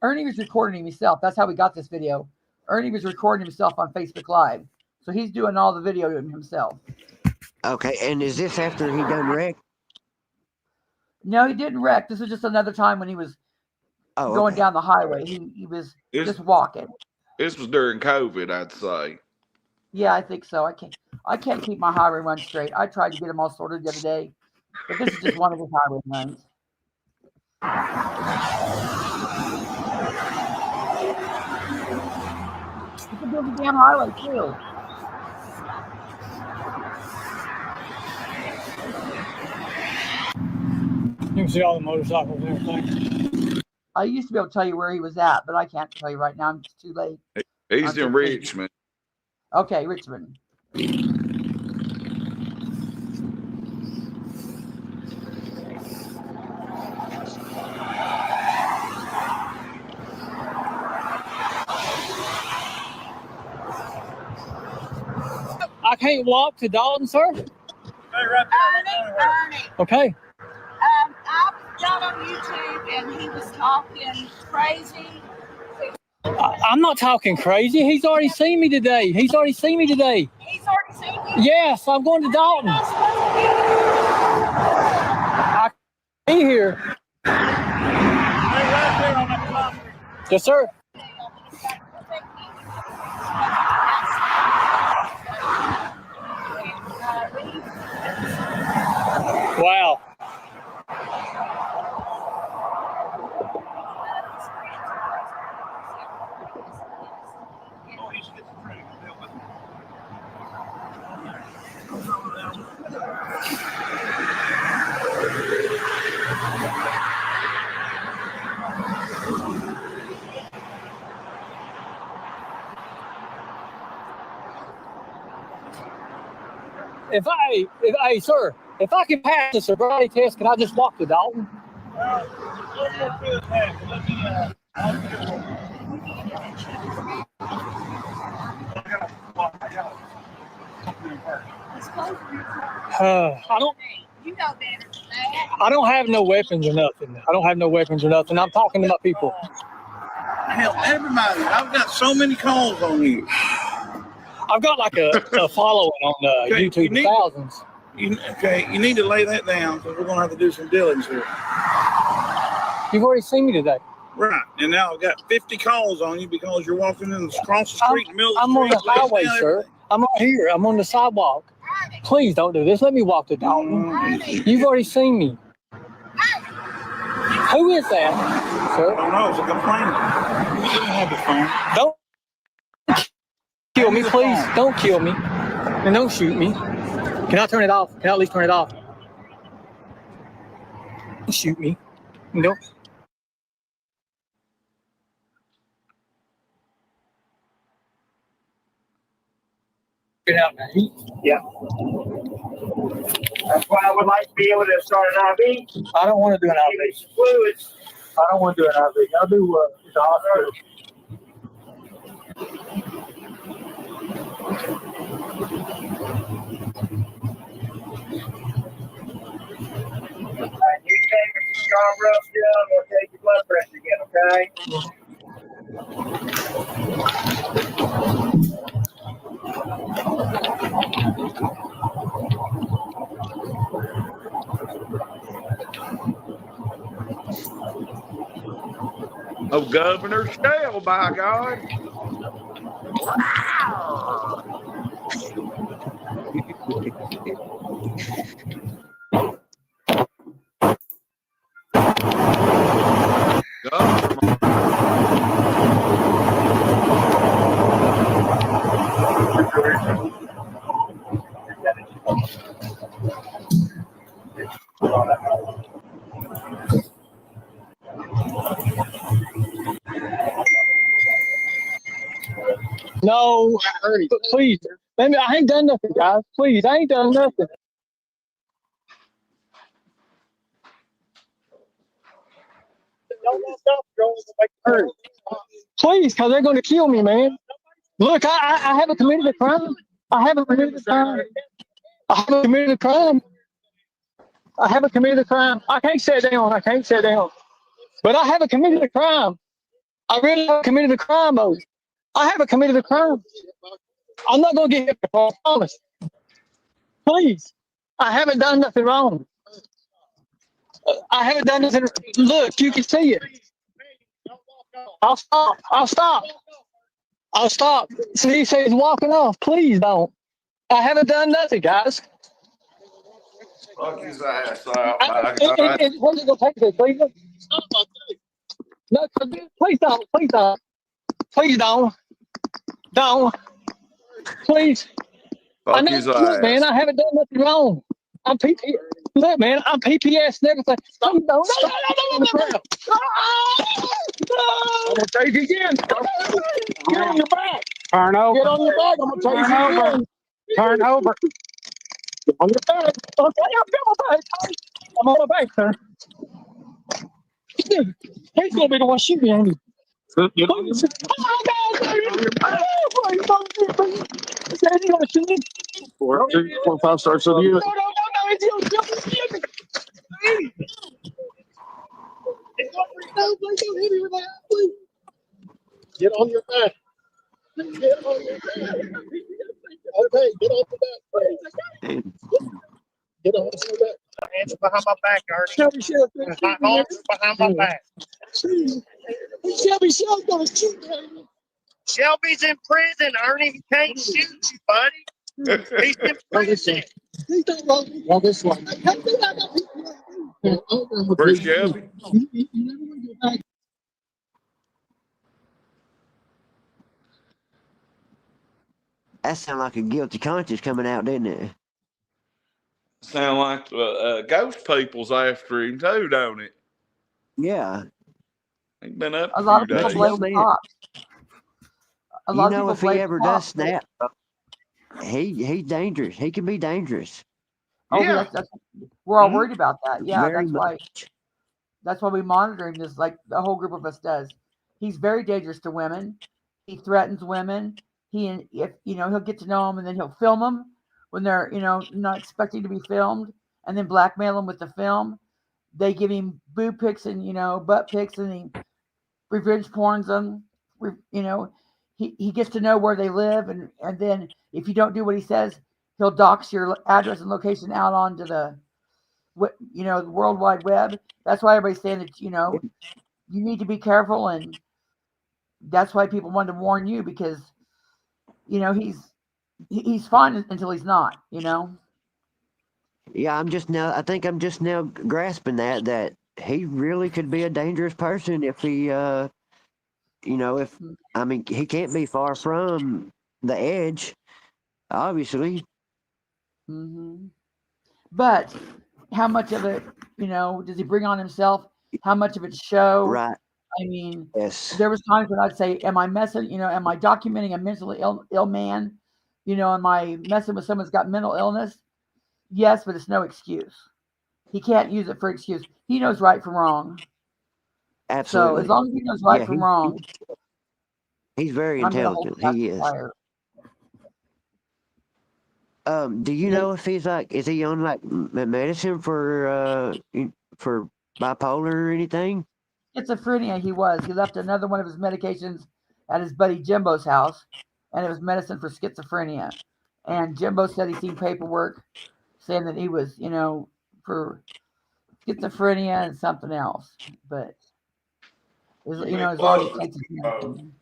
Ernie was recording himself. That's how we got this video. Ernie was recording himself on Facebook Live. So he's doing all the video himself. Okay, and is this after he done wrecked? No, he didn't wreck. This was just another time when he was going down the highway. He was just walking. This was during COVID, I'd say. Yeah, I think so. I can't keep my highway run straight. I tried to get them all sorted the other day, but this is just one of his highway runs. It's a busy damn highway too. You can see all the motorcycles and everything. I used to be able to tell you where he was at, but I can't tell you right now. It's too late. He's in Richmond. Okay, Richmond. I can't walk to Dalton, sir. Ernie. Okay. I got on YouTube and he was talking crazy. I'm not talking crazy. He's already seen me today. He's already seen you? Yes, I'm going to Dalton. I can't be here. Yes, sir. Wow. Hey, sir, if I can pass the sobriety test, can I just walk to Dalton? I don't have no weapons or nothing. I'm talking to my people. Hell, everybody. I've got so many calls on you. I've got like a following on YouTube, thousands. You need to lay that down because we're going to have to do some diligence here. You've already seen me today. Right. And now I've got 50 calls on you because you're walking across the street in the middle of the street. I'm on the highway, sir. I'm not here. I'm on the sidewalk. Please don't do this. Let me walk to Dalton. You've already seen me. Who is that, sir? I don't know. It's a complaint. You don't have the phone. Don't kill me, please. Don't kill me. And don't shoot me. Can I turn it off? Can I at least turn it off? Don't shoot me. Nope. Get out now. Yeah. That's why I would like to be able to start an IV. I don't want to do an IV. Fluids. I don't want to do an IV. I'll do the hospital. You take a strong rub still, and we'll take your blood pressure again, okay? Oh, Governor Shell, by God. Governor. No, Ernie, please. Let me, I ain't done nothing, guys. Please, I ain't done nothing. Ernie, please, because they're going to kill me, man. Look, I haven't committed a crime. I haven't committed a crime. I haven't committed a crime. I haven't committed a crime. I can't sit down. I can't sit down. But I haven't committed a crime. I really haven't committed a crime, though. I haven't committed a crime. I'm not going to get hit, I promise. Please. I haven't done nothing wrong. I haven't done nothing. Look, you can see it. I'll stop. I'll stop. I'll stop. See, he says walking off. Please don't. I haven't done nothing, guys. Fuck his ass out, by God. Where's it going to take me, Cleveland? No, please don't. Please don't. Please don't. Don't. Please. I Fuck know, his look, man, ass. I haven't done nothing wrong. I'm PP. Look, man, I'm PPS and everything. Stop. No. I'm gonna take you again. Get on your back. Turn over. Get on your back. I'm gonna take Turn you over. again. Turn over. Get on your back. Okay, I'm on my back. I'm on my back, sir. He's gonna be the one shooting me, ain't he? Get on your Please. Is he gonna shoot me? 4, 4, 5 starts with you. No, he's gonna shoot me. Please don't hit me with that, please. Get on your back. Get on your back. Okay, get on your back, please. Get on your back. Hands behind my back, Ernie. Shelby, My arms behind my back. Shelby's gonna shoot me. Shelby's in prison, Ernie. He can't shoot you, buddy. He's in prison. Please don't roll me. Well, this one. Where's Shelby? That sounded like a guilty conscience coming out, didn't it? Sound like the ghost people's after him too, don't it? Yeah. He's been up A a lot few of people days. blame the cops. A lot You of know, people if he blame the ever cops. does snap, he's dangerous. He can be dangerous. Oh, Yeah. that's we're all Mhm. worried about that. Yeah, Very much. that's why we monitor him. Just like the whole group of us does. He's very dangerous to women. He threatens women. If he'll get to know them, and then he'll film them when they're not expecting to be filmed, and then blackmail them with the film. They give him boob pics and butt pics, and he revenge porns them. He gets to know where they live, and then if you don't do what he says, he'll dox your address and location out onto the the World Wide Web. That's why everybody's saying that you need to be careful, and that's why people wanted to warn you, because he's fine until he's not. Yeah, I think I'm just now grasping that he really could be a dangerous person if he, he can't be far from the edge, obviously. Mm-hmm. But how much of it, does he bring on himself? How much of it's show? Right. I mean, Yes. there was times when I'd say, am I messing, am I documenting a mentally ill man? Am I messing with someone who's got mental illness? Yes, but it's no excuse. He can't use it for excuse. He knows right from wrong. Absolutely. So as long as he knows right from wrong, he's very I'm gonna hold intelligent. the He is. fire. Do you know if is he on like medicine for bipolar or anything? Schizophrenia, he was. He left another one of his medications at his buddy Jimbo's house, and it was medicine for schizophrenia. And Jimbo said he seen paperwork saying that he was, for schizophrenia and something else. But As long as it gets attention.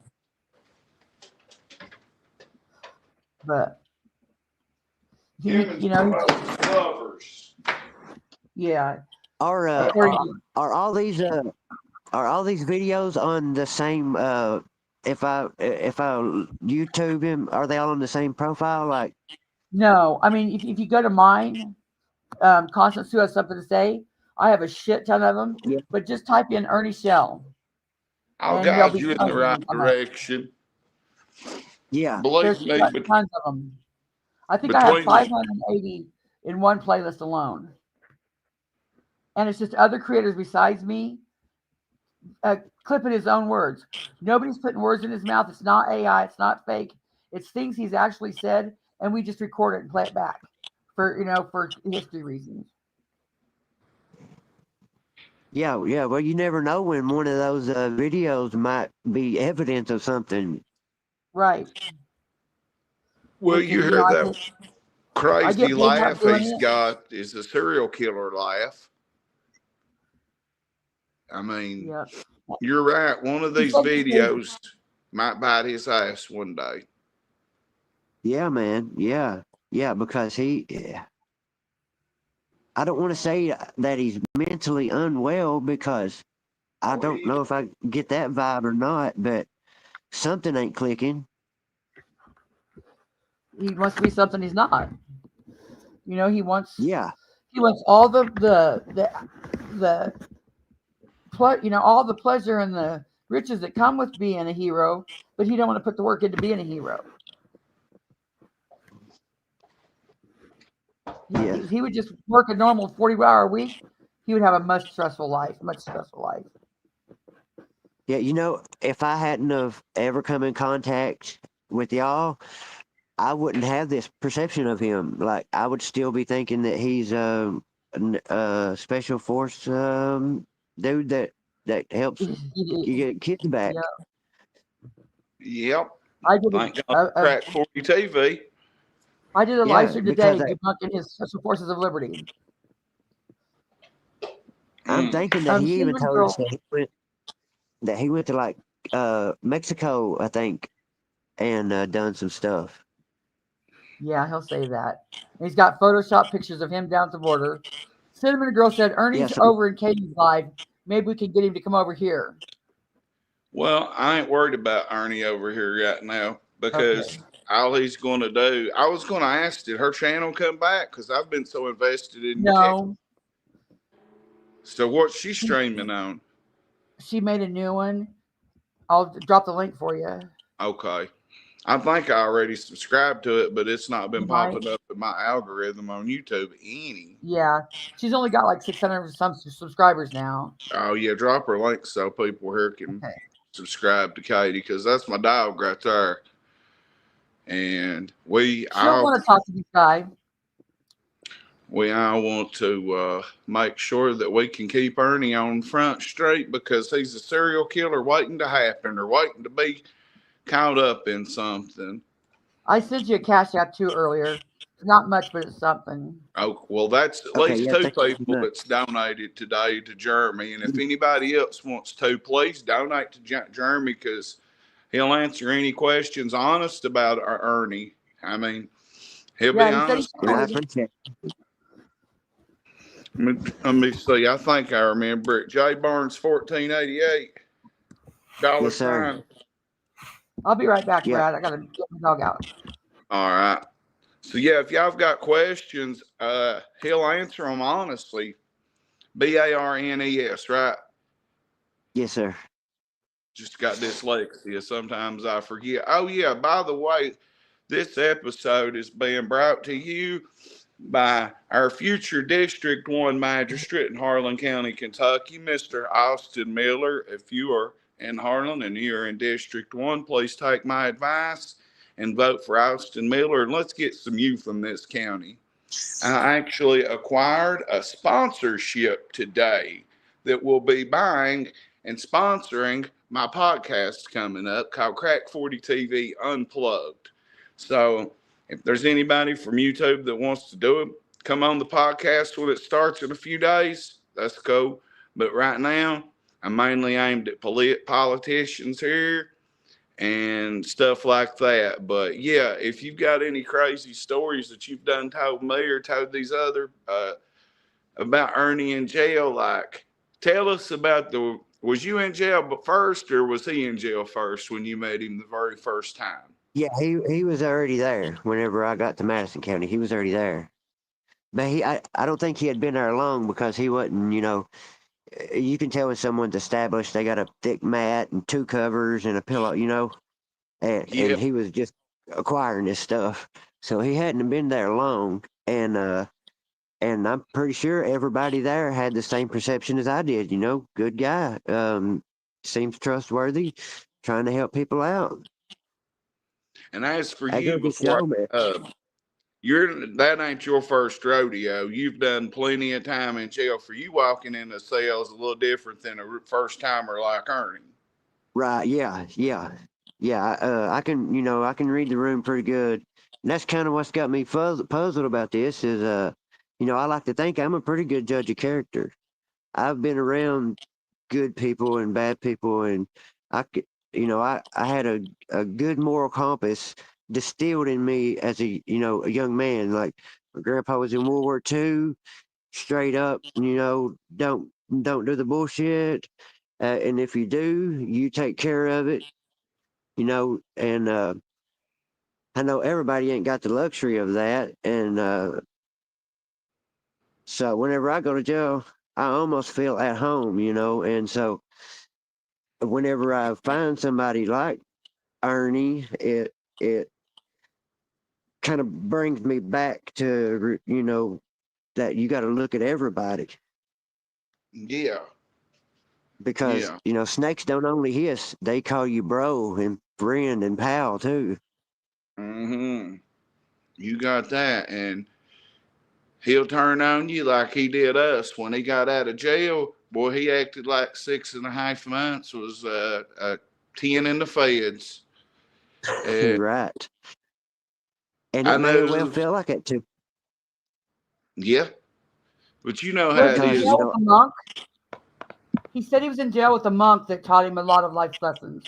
But lovers. Yeah. Are all these videos on the same if I YouTube him, are they all on the same profile? Like, no, I mean, if you go to mine, Constance Sue has something to say. I have a shit ton of them, yeah, but just type in Ernie Shell. I'll And there'll guide be you in tons the of right them on that. direction. yeah, Believe There's me, tons of them. I think I have between the 580 in one playlist alone. And it's just other creators besides me clipping his own words. Nobody's putting words in his mouth. It's not AI. It's not fake. It's things he's actually said, and we just record it and play it back for history reasons. yeah. Well, you never know when one of those videos might be evidence of something. Right. well, Which you is, hear I that get crazy paid up laugh doing he's it. got is a serial killer laugh. I mean, Yeah. you're right. One of these videos might bite his ass one day. Yeah, man. Yeah, because I don't want to say that he's mentally unwell because I don't know if I get that vibe or not, but something ain't clicking. He wants to be something he's not. He wants Yeah, all all the pleasure and the riches that come with being a hero, but he don't want to put the work into being a hero. yeah, He would just work a normal 40-hour week. He would have a much stressful life. yeah. If I hadn't have ever come in contact with y'all, I wouldn't have this perception of him. Like, I would still be thinking that he's a special force dude that helps you get kids back. Yep. I did Thank God for Crack 40 TV. I did a live stream because today debunking his Special Forces of Liberty. I'm thinking that he even Cinnamon told Girl. us that he went to like Mexico, I think, and done some stuff. Yeah, he'll say that. And he's got Photoshop pictures of him down at the border. Cinnamon Girl said, Ernie's over in Katie's live. Maybe we can get him to come over here. Well, I ain't worried about Ernie over here right now because all he's going to do, I was going to ask, did her channel come back? Because I've been so invested in No. So what's she streaming on? She made a new one. I'll drop the link for you. Okay. I think I already subscribed to it, but it's not been popping up in my algorithm on YouTube any. Yeah. She's only got like 600 some subscribers now. Oh, yeah. Drop her link so people here can subscribe to Katie because that's my dog right there. And She'll want to talk to this guy. We all want to make sure that we can keep Ernie on Front Street because he's a serial killer waiting to happen or waiting to be caught up in something. I sent you a cash app too earlier. Not much, but it's something. Oh, well, that's at least two people that's donated today to Jermey. And if anybody else wants to, please donate to Jermey because he'll answer any questions honest about Ernie. I mean, he'll be honest. Let me see. I think I remember it. J Barns 1488. Yes, sir. I'll be right back, Brad. I gotta get my dog out. All right. So yeah, if y'all got questions, he'll answer them honestly. BARNES, right? Yes, sir. Just got dyslexia. Sometimes I forget. Oh yeah. By the way, this episode is being brought to you by our future District 1 Magistrate in Harlan County, Kentucky, Mr. Austin Miller. If you are in Harlan and you're in District 1, please take my advice and vote for Austin Miller. And let's get some youth from this county. I actually acquired a sponsorship today that will be buying and sponsoring my podcast coming up called Crack 40 TV Unplugged. So if there's anybody from YouTube that wants to do it, come on the podcast when it starts in a few days. That's cool. But right now, I'm mainly aimed at politicians here and stuff like that. But yeah, if you've got any crazy stories that you've done told me or told these other about Ernie in jail, like tell us about was you in jail first or was he in jail first when you met him the very first time? Yeah, he was already there whenever I got to Madison County. He was already there. But I don't think he had been there long because he wasn't, you can tell when someone's established, they got a thick mat and two covers and a pillow, and Yep. he was just acquiring this stuff. So he hadn't been there long. And I'm pretty sure everybody there had the same perception as I did, good guy. Seems trustworthy, trying to help people out. And as for I you, go to before show, man. that ain't your first rodeo. You've done plenty of time in jail. For you, walking in a cell is a little different than a first timer like Ernie. Right, yeah. I can read the room pretty good. And that's kind of what's got me puzzled about this is, I like to think I'm a pretty good judge of character. I've been around good people and bad people, and I could, I had a good moral compass distilled in me as a young man. Like my grandpa was in World War II, straight up, don't do the bullshit. And if you do, you take care of it, and I know everybody ain't got the luxury of that. And so whenever I go to jail, I almost feel at home, and so whenever I find somebody like Ernie, it kind of brings me back to, that you got to look at everybody Yeah. because, Yeah. snakes don't only hiss, they call you bro and friend and pal too. Mm-hmm. You got that. And he'll turn on you like he did us when he got out of jail. Boy, he acted like 6.5 months was 10 in the feds. And Right. And I it may have well know, felt like it too yeah, but you know how Was it he in because, is. jail with a monk? He said he was in jail with a monk that taught him a lot of life lessons.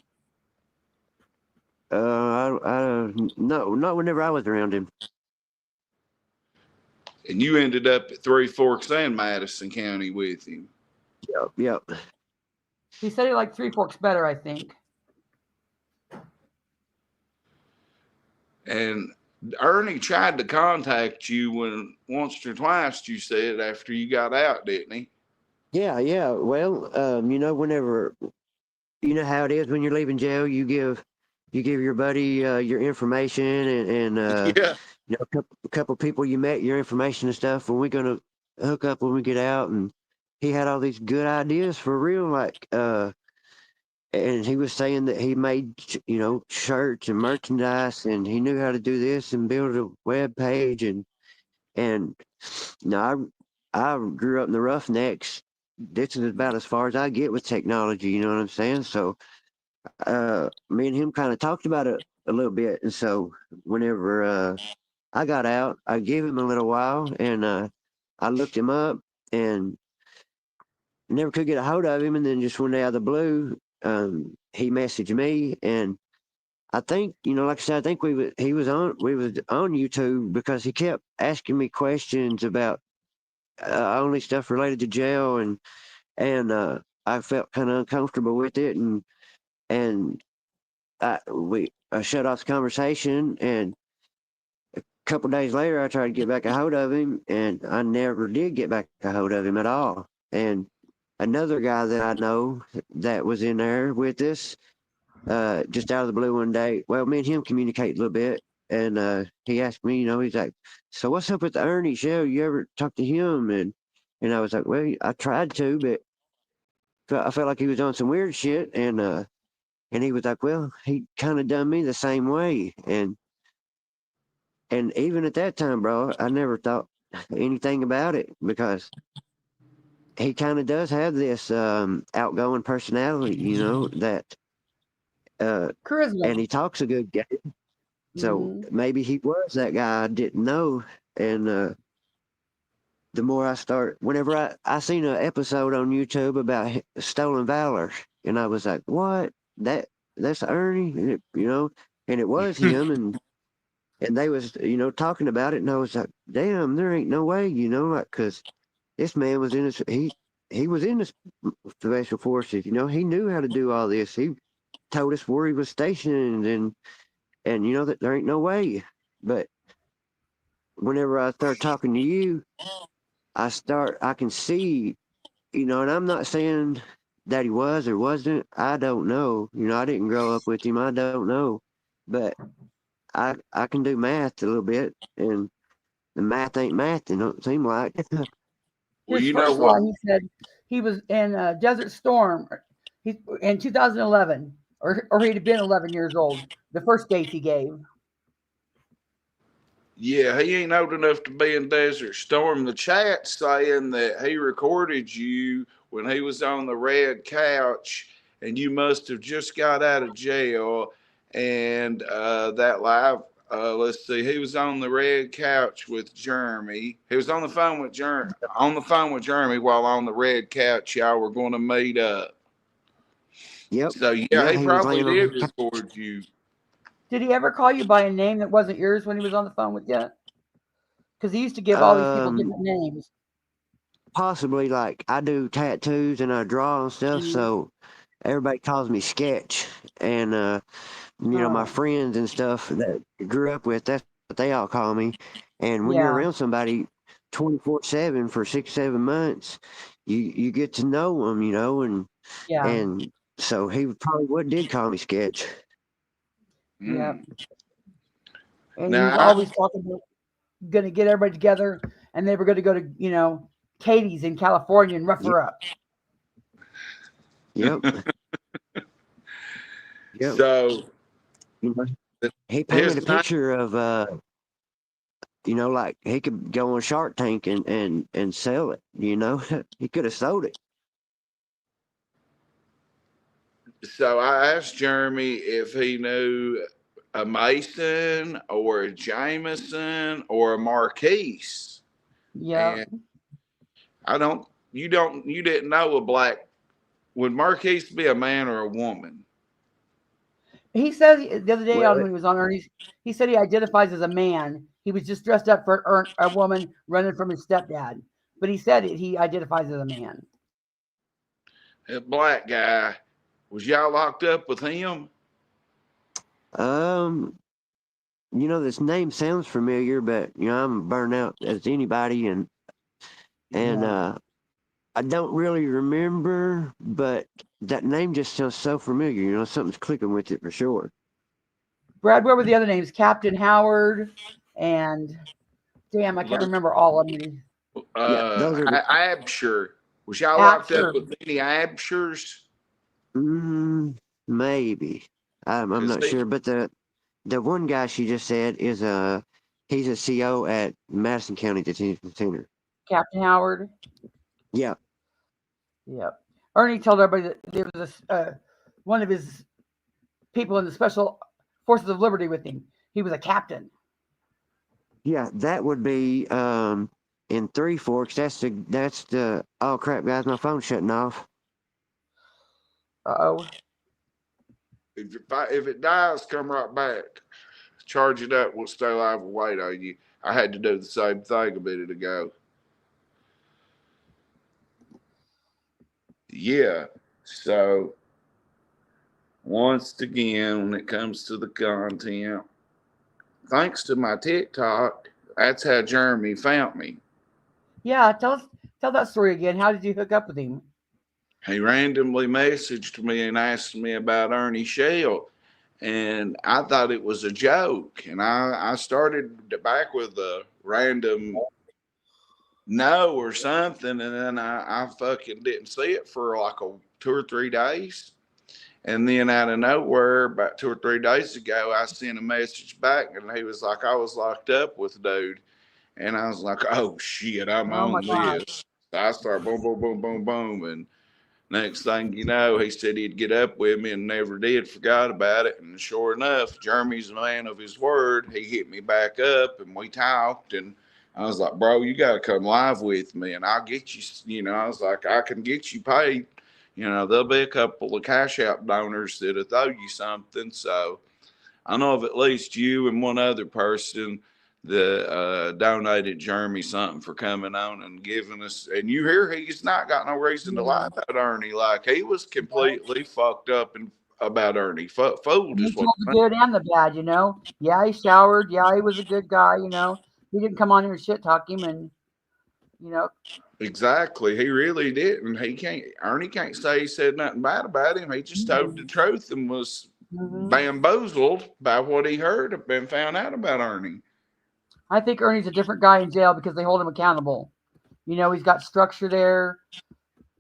no, not whenever I was around him. And you ended up at Three Forks and Madison County with him. Yep. He said he liked Three Forks better, I think. And Ernie tried to contact you once or twice, you said, after you got out, didn't he? Yeah. Well, whenever you know how it is when you're leaving jail, you give your buddy your information and Yeah. a couple people you met your information and stuff. When we're gonna hook up when we get out, and he had all these good ideas for real, like and he was saying that he made shirts and merchandise, and he knew how to do this and build a web page and I grew up in the Roughnecks. This is about as far as I get with technology. You know what I'm saying? So me and him kind of talked about it a little bit, and so whenever I got out, I gave him a little while, and I looked him up and never could get a hold of him, and then just one day out of the blue, he messaged me, and I think like I said, I think we was on YouTube because he kept asking me questions about only stuff related to jail, and I felt kind of uncomfortable with it, and I shut off the conversation, and a couple days later I tried to get back a hold of him, and I never did get back a hold of him at all. And another guy that I know that was in there with us, just out of the blue one day, well, me and him communicate a little bit, and he asked me, he's like, "So what's up with the Ernie Shell? You ever talk to him?" And I was like, "Well, I tried to, but I felt like he was on some weird shit." And he was like, "Well, he kind of done me the same way." And even at that time, bro, I never thought anything about it because he kind of does have this outgoing personality, that Charisma. and he talks a good game. So Mhm. maybe he was that guy I didn't know, and the more I start, whenever I seen an episode on YouTube about stolen valor, and I was like, what? That's Ernie, and and it was him, and they was talking about it, and I was like, damn, there ain't no way, like, cause this man was in his he was in the special forces, he knew how to do all this. He told us where he was stationed, and that there ain't no way. But whenever I start talking to you, I can see, and I'm not saying that he was or wasn't. I don't know. I didn't grow up with him. I don't know. But I can do math a little bit, and the math ain't math. It don't seem like. Well, His you know first what? line, he said he was in Desert Storm in 2011, or he'd have been 11 years old. The first dates he gave. Yeah, he ain't old enough to be in Desert Storm. The chat's saying that he recorded you when he was on the red couch, and you must have just got out of jail. And that live, let's see, he was on the red couch with Jermey. He was on the phone with Jermey while on the red couch. Y'all were going to meet up. Yep. So yeah, Yeah, he he was probably laying on did his. record you. Did he ever call you by a name that wasn't yours when he was on the phone with you? Because he used to give all these people different names. Possibly, like, I do tattoos and I draw and stuff, so everybody calls me Sketch, and my friends and stuff that I grew up with, that's what they all call me. And when you're Yeah. around somebody 24/7 for 6-7 months, you get to know them, Yeah. and so he probably did call me Sketch. Yeah. And he Now, was always talking about going to get everybody together, and they were going to go to Katie's in California and rough her up. Yep. Yep. So he painted a picture of like he could go on Shark Tank and sell it, he could have sold it. So I asked Jeremy if he knew a Mason or a Jameson or a Marquise. Yeah. And you didn't know a black, would Marquise be a man or a woman? He said the other day when he was on Ernie's, he said he identifies as a man. He was just dressed up for a woman running from his stepdad. But he said he identifies as a man. A black guy. Was y'all locked up with him? This name sounds familiar, but I'm burnt out as anybody, and I don't really remember, but that name just sounds so familiar. Something's clicking with it for sure. Brad, what were the other names? Captain Howard and damn, I can't remember all of them. Those are Absher. Was y'all locked up with any Abshers? Maybe. I'm not sure, but the one guy she just said is he's a CO at Madison County Detention Center. Captain Howard. Yeah. Yep. Ernie told everybody that there was one of his people in the Special Forces of Liberty with him. He was a captain. Yeah, that would be in Three Forks. That's the oh crap, guys, my phone's shutting off. Uh-oh. If it dies, come right back. Charge it up. We'll stay alive and wait on you. I had to do the same thing a minute ago. Yeah. So once again, when it comes to the content, thanks to my TikTok, that's how Jeremy found me. Yeah, tell that story again. How did you hook up with him? He randomly messaged me and asked me about Ernie Shell, and I thought it was a joke. And I started back with a random no or something, and then I fucking didn't see it for like 2 or 3 days. And then out of nowhere, about 2 or 3 days ago, I sent a message back, and he was like, I was locked up with a dude. And I was like, oh shit, I'm on this. So I start boom, boom, boom, boom, boom. And next thing you know, he said he'd get up with me and never did, forgot about it. And sure enough, Jeremy's a man of his word. He hit me back up and we talked, and I was like, bro, you got to come live with me and I'll get you, I was like, I can get you paid. There'll be a couple of Cash App donors that'll throw you something. So I know of at least you and one other person that donated Jermey something for coming on and giving us. And you hear he's not got no reason to lie about Ernie. Like, he was completely fucked up and about Ernie. Fooled He is what told the good and the bad, Yeah, he showered. Yeah, he was a good guy, He didn't come on here and shit talk him, and Exactly. He really didn't. Ernie can't say he said nothing bad about him. He just told the truth and was bamboozled by what he heard and found out about Ernie. I think Ernie's a different guy in jail because they hold him accountable. He's got structure there,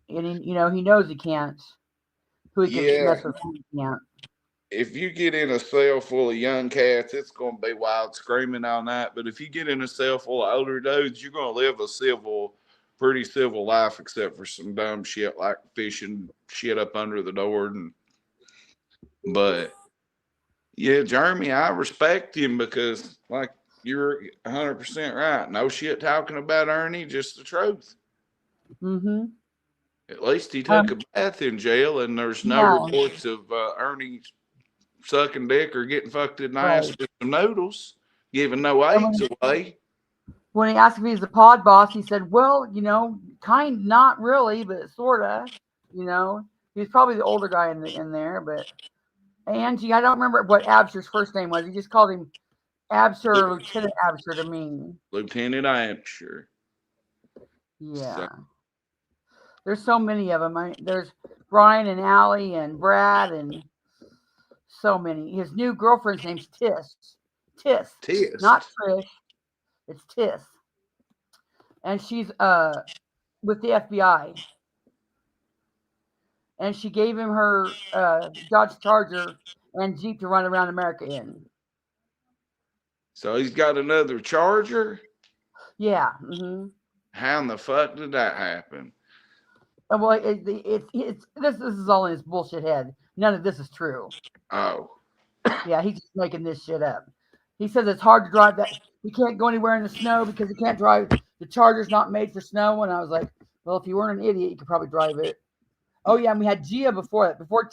and he knows he can't. Who he can mess with, who he can't. If you get in a cell full of young cats, it's going to be wild screaming all night. But if you get in a cell full of older dudes, you're going to live a pretty civil life, except for some dumb shit like fishing shit up under the door. But yeah, Jermey, I respect him because, like, you're 100% right. No shit talking about Ernie, just the truth. Mm-hmm. At least he took a bath in jail, and there's no reports of Ernie sucking dick or getting fucked in the ass with some noodles, giving no AIDS away. When he asked if he's the pod boss, he said, well, not really, but sort of, he was probably the older guy in there, but Angie, I don't remember what Absher's first name was. He just called him Absher or Lieutenant Absher to me. Lieutenant Absher. Yeah. So. There's so many of them. There's Brian and Allie and Brad and so many. His new girlfriend's name's Tiss. Tiss. Not Trish. It's Tiss. And she's with the FBI. And she gave him her Dodge Charger and Jeep to run around America in. So he's got another Charger? Yeah. Mm-hmm. How in the fuck did that happen? Well, this is all in his bullshit head. None of this is true. Oh. Yeah, he's just making this shit up. He says it's hard to drive that. He can't go anywhere in the snow because he can't drive. The Charger's not made for snow. And I was like, well, if you weren't an idiot, you could probably drive it. Oh, yeah, and we had Gia before that. Before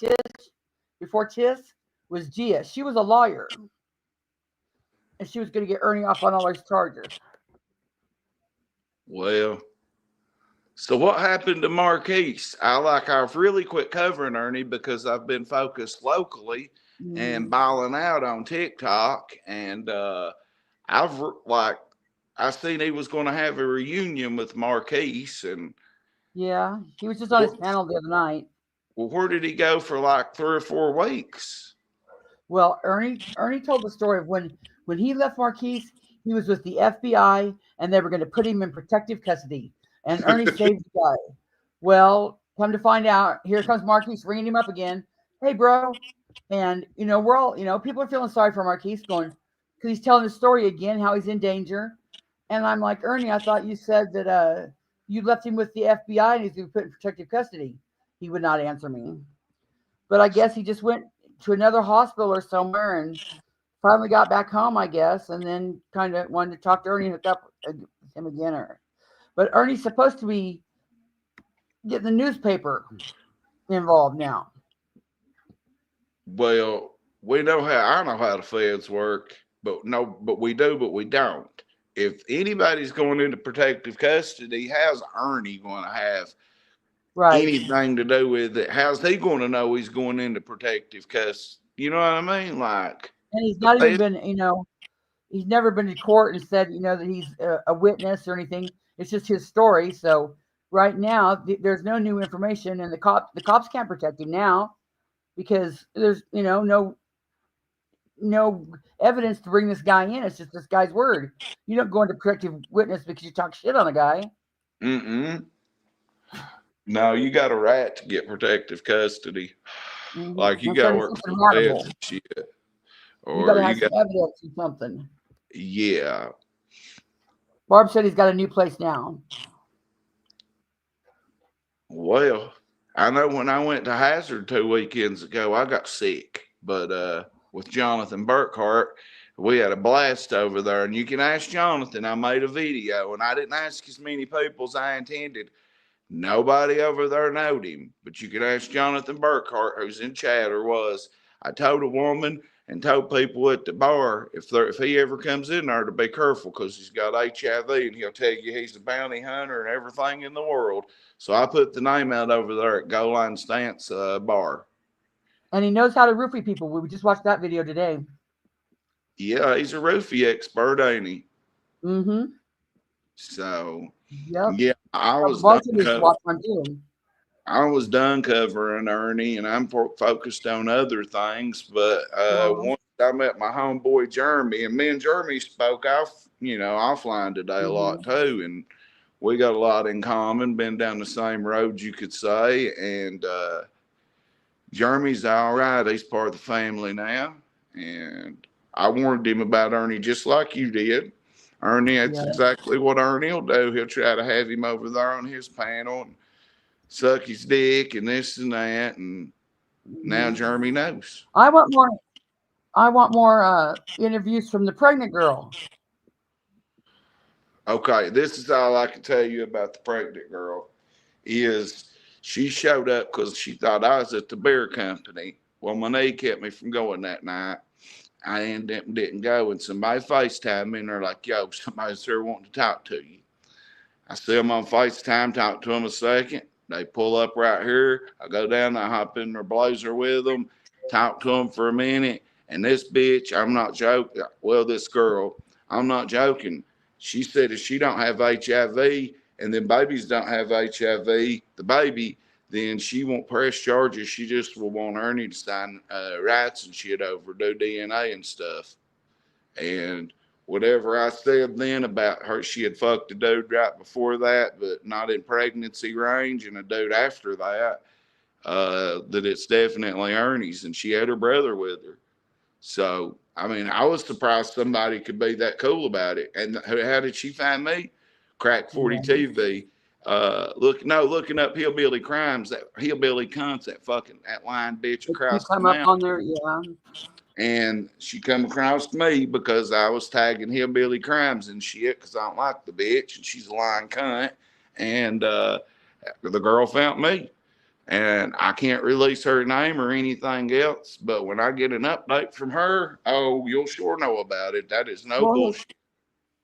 Tiss was Gia. She was a lawyer. And she was going to get Ernie off on all his charges. Well, so what happened to Marquise? I've really quit covering Ernie because I've been focused locally and balling out on TikTok. And I seen he was going to have a reunion with Marquise. And yeah, he was just on his panel the other night. Well, where did he go for like 3 or 4 weeks? Well, Ernie told the story of when he left Marquise, he was with the FBI and they were going to put him in protective custody. And Ernie saved the guy. Well, come to find out, here comes Marquise ringing him up again. Hey, bro. And, we're all, people are feeling sorry for Marquise because he's telling the story again, how he's in danger. And I'm like, Ernie, I thought you said that you left him with the FBI and he's going to be put in protective custody. He would not answer me. But I guess he just went to another hospital or somewhere and finally got back home, I guess, and then kind of wanted to talk to Ernie and hook up with him again. But Ernie's supposed to be getting the newspaper involved now. Well, I know how the feds work, but we don't. If anybody's going into protective custody, how's Ernie going to have anything to do with it? How's he going to know he's going into protective custody? You know what I mean? Like, and he's not even been, he's never been to court and said, that he's a witness or anything. It's just his story. So right now, there's no new information, and the cops can't protect him now because there's, no evidence to bring this guy in. It's just this guy's word. You don't go into protective witness because you talk shit on a guy. No, you got a right to get protective custody. Like, you got to work for the feds and shit. Or you got to have some evidence or something. Yeah. Barb said he's got a new place now. Well, I know when I went to Hazard 2 weekends ago, I got sick. But with Jonathan Burkhart, We had a blast over there, and you can ask Jonathan. I made a video, and I didn't ask as many people as I intended. Nobody over there knowed him, but you can ask Jonathan Burkhart, who's in chat, or was. I told a woman and told people at the bar if he ever comes in there to be careful because he's got HIV and he'll tell you he's a bounty hunter and everything in the world. So I put the name out over there at Goal Line Stance Bar. And he knows how to roofie people. We just watched that video today. Yeah, he's a roofie expert, ain't he? Mm-hmm. So, Yep. yeah, I was done covering Ernie, and I'm focused on other things. But once I met my homeboy Jermey, and me and Jermey spoke offline today a lot too, and we got a lot in common. Been down the same road, you could say, and Jermey's all right. He's part of the family now, and I warned him about Ernie just like you did. Ernie, that's exactly what Ernie will do. He'll try to have him over there on his panel and suck his dick and this and that, and now Jermey knows. I want more interviews from the pregnant girl. Okay, this is all I can tell you about the pregnant girl. Is she showed up because she thought I was at the beer company. Well, my knee kept me from going that night. I didn't go, and somebody FaceTimed me, and they're like, yo, somebody's here wanting to talk to you. I see them on FaceTime, talk to them a second. They pull up right here. I go down, I hop in their blazer with them, talk to them for a minute. And this bitch, I'm not joking. Well, this girl, I'm not joking. She said if she don't have HIV and then babies don't have HIV, the baby, then she won't press charges. She just will want Ernie to sign rights and shit over, do DNA and stuff. And whatever I said then about her, she had fucked a dude right before that, but not in pregnancy range, and a dude after that, that it's definitely Ernie's, and she had her brother with her. So, I mean, I was surprised somebody could be that cool about it. And how did she find me? Crack 40 TV. Looking up hillbilly crimes, that hillbilly cunts, that lying bitch across the mountain. On there, yeah. And she come across me because I was tagging hillbilly crimes and shit because I don't like the bitch and she's a lying cunt. And the girl found me. And I can't release her name or anything else. But when I get an update from her, oh, you'll sure know about it. That is no bullshit.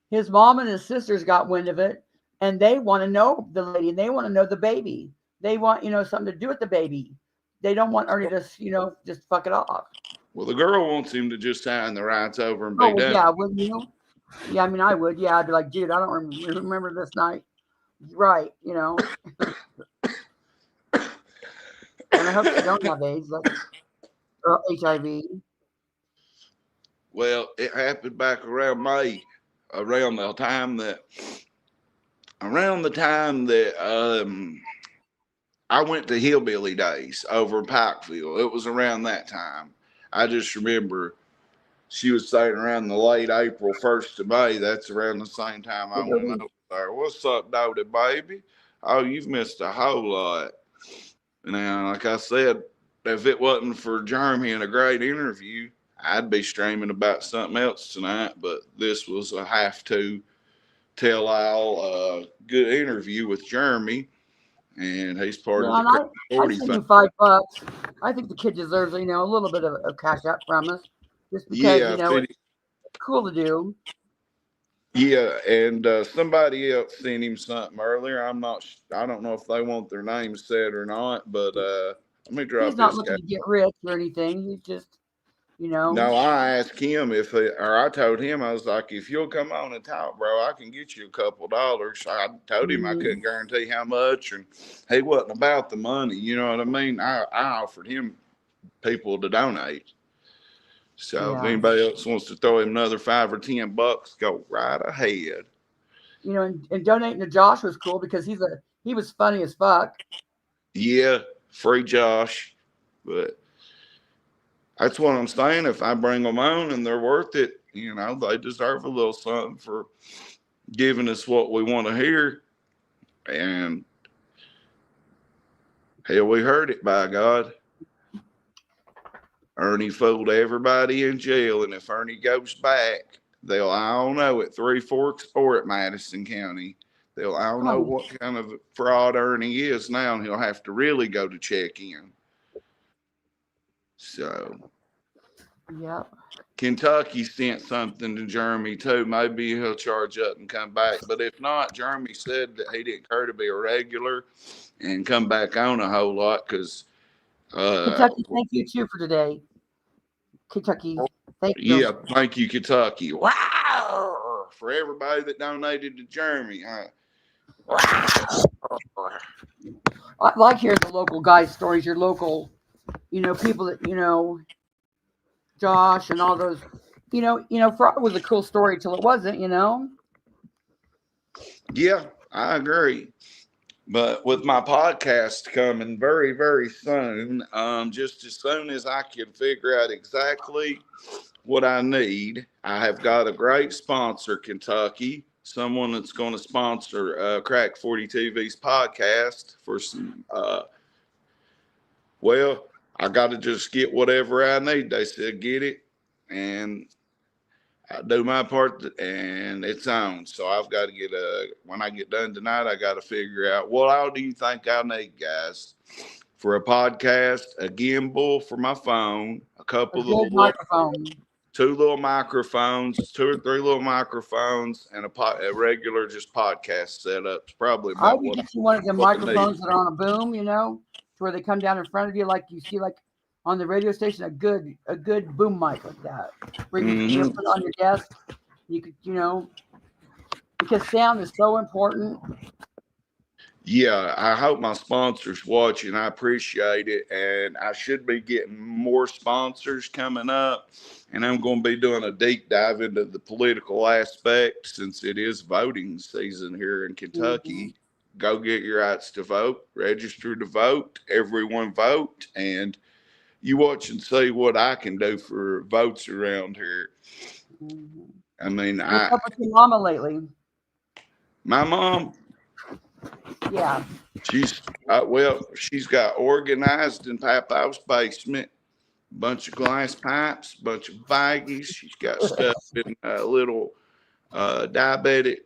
His mom and his sisters got wind of it, and they want to know the lady, and they want to know the baby. They want, something to do with the baby. They don't want Ernie to, just fuck it off. Well, the girl wants him to just sign the rights over and be done. Yeah, wouldn't you? Yeah, I mean, I would. Yeah, I'd be like, dude, I don't remember this night. Right, And I hope you don't have AIDS, or HIV. Well, it happened back around May, around the time that I went to Hillbilly Days over in Pikeville. It was around that time. I just remember she was saying around the late April, 1st of May. That's around the same time I went over there. What's up, Dodie, baby? Oh, you've missed a whole lot. Now, like I said, if it wasn't for Jermey and a great interview, I'd be streaming about something else tonight. But this was a have to tell all good interview with Jermey, and he's part of the 40 fund. $5. I think the kid deserves, a little bit of a cash out from us, just because it's cool to do. Yeah, and somebody else sent him something earlier. I don't know if they want their name said or not, but let me drop this. He's not looking to get rich or anything. He's just, No, I asked him I told him, I was like, if you'll come on and talk, bro, I can get you a couple dollars. I told him I couldn't guarantee how much, and he wasn't about the money. You know what I mean? I offered him people to donate. So if anybody else wants to throw him another $5 or $10, go right ahead. And donating to Josh was cool because he was funny as fuck. Yeah, free Josh. But that's what I'm saying. If I bring them on and they're worth it, they deserve a little something for giving us what we want to hear. And hell, we heard it, by God. Ernie fooled everybody in jail, and if Ernie goes back, they'll all know at Three Forks or at Madison County. They'll all know what kind of fraud Ernie is now, and he'll have to really go to check in. So, Yeah. Kentucky sent something to Jermey too. Maybe he'll charge up and come back. But if not, Jermey said that he didn't care to be a regular and come back on a whole lot because. Kentucky, thank you too for today. Kentucky, thank you. Yeah, thank you, Kentucky. Wow! For everybody that donated to Jermey. I like hearing the local guys' stories, your local, people that, Josh and all those, fraud was a cool story till it wasn't, Yeah, I agree. But with my podcast coming very, very soon, just as soon as I can figure out exactly what I need, I have got a great sponsor, Kentucky, someone that's going to sponsor Crack 40 TV's podcast for some, well, I got to just get whatever I need. They said, get it. And I do my part and it's on. So I've got to get when I get done tonight, I got to figure out what all do you think I need, guys, for a podcast, a gimbal for my phone, a couple of little microphone, 2 little microphones, 2 or 3 little microphones, and a regular just podcast setup. It's probably about I would get you one of the microphones that are on a boom, to where they come down in front of you, like you see, like on the radio station, a good boom mic like that, where you can put it on your desk. You could, because sound is so important. Yeah, I hope my sponsors watching. I appreciate it, and I should be getting more sponsors coming up. And I'm going to be doing a deep dive into the political aspect since it is voting season here in Kentucky. Go get your rights to vote, register to vote, everyone vote, and you watch and see what I can do for votes around here. I mean, What's up with your mama lately? My mom. Yeah. She's she's got organized in Papa's basement, a bunch of glass pipes, a bunch of baggies. She's got stuff in little diabetic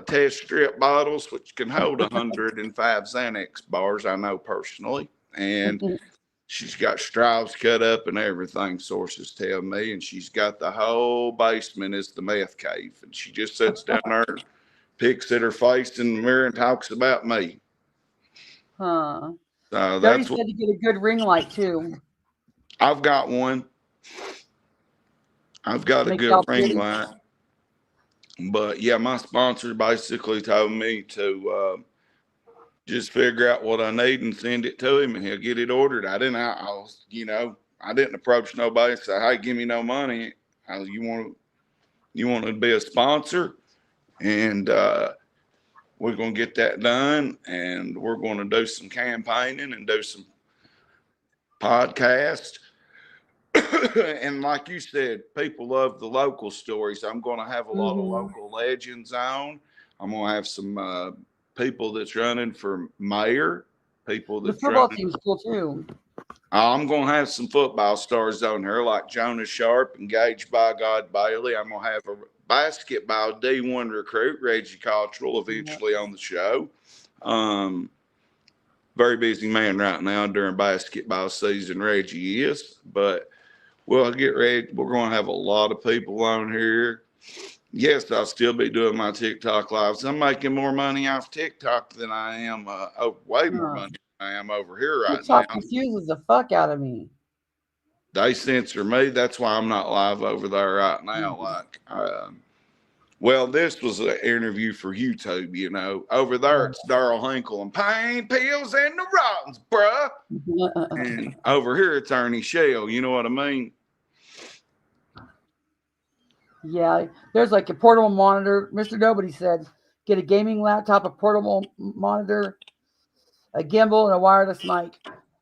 test strip bottles, which can hold 105 Xanax bars. I know personally, and she's got straws cut up and everything. Sources tell me, and she's got the whole basement is the meth cave, and she just sits down there, picks at her face in the mirror, and talks about me. Huh. So Daddy that's said to get a good ring light too. I've got one. I've got a good ring light. But yeah, my sponsor basically told me to just figure out what I need and send it to him, and he'll get it ordered. I didn't approach nobody and say, "Hey, give me no money." You want to be a sponsor, and we're going to get that done, and we're going to do some campaigning and do some podcasts. And like you said, people love the local stories. I'm going to have a lot of local legends on. I'm going to have some people that's running for mayor, people that's the football team's cool too. I'm going to have some football stars on here like Jonas Sharp, engaged by God Bailey. I'm going to have a basketball D1 recruit, Reggie Cottrell, eventually on the show. Very busy man right now during basketball season, Reggie is. But we'll get ready. We're going to have a lot of people on here. Yes, I'll still be doing my TikTok lives. I'm making more money off TikTok than I am, way more money than I am over here right now. TikTok confuses the fuck out of me. They censor me. That's why I'm not live over there right now. Well, this was an interview for YouTube, Over there, it's Darryl Hinkle and pain pills and the rottens, bruh. And over here, it's Ernie Shell. You know what I mean? Yeah, there's like a portable monitor. Mr. Nobody said, get a gaming laptop, a portable monitor, a gimbal, and a wireless mic.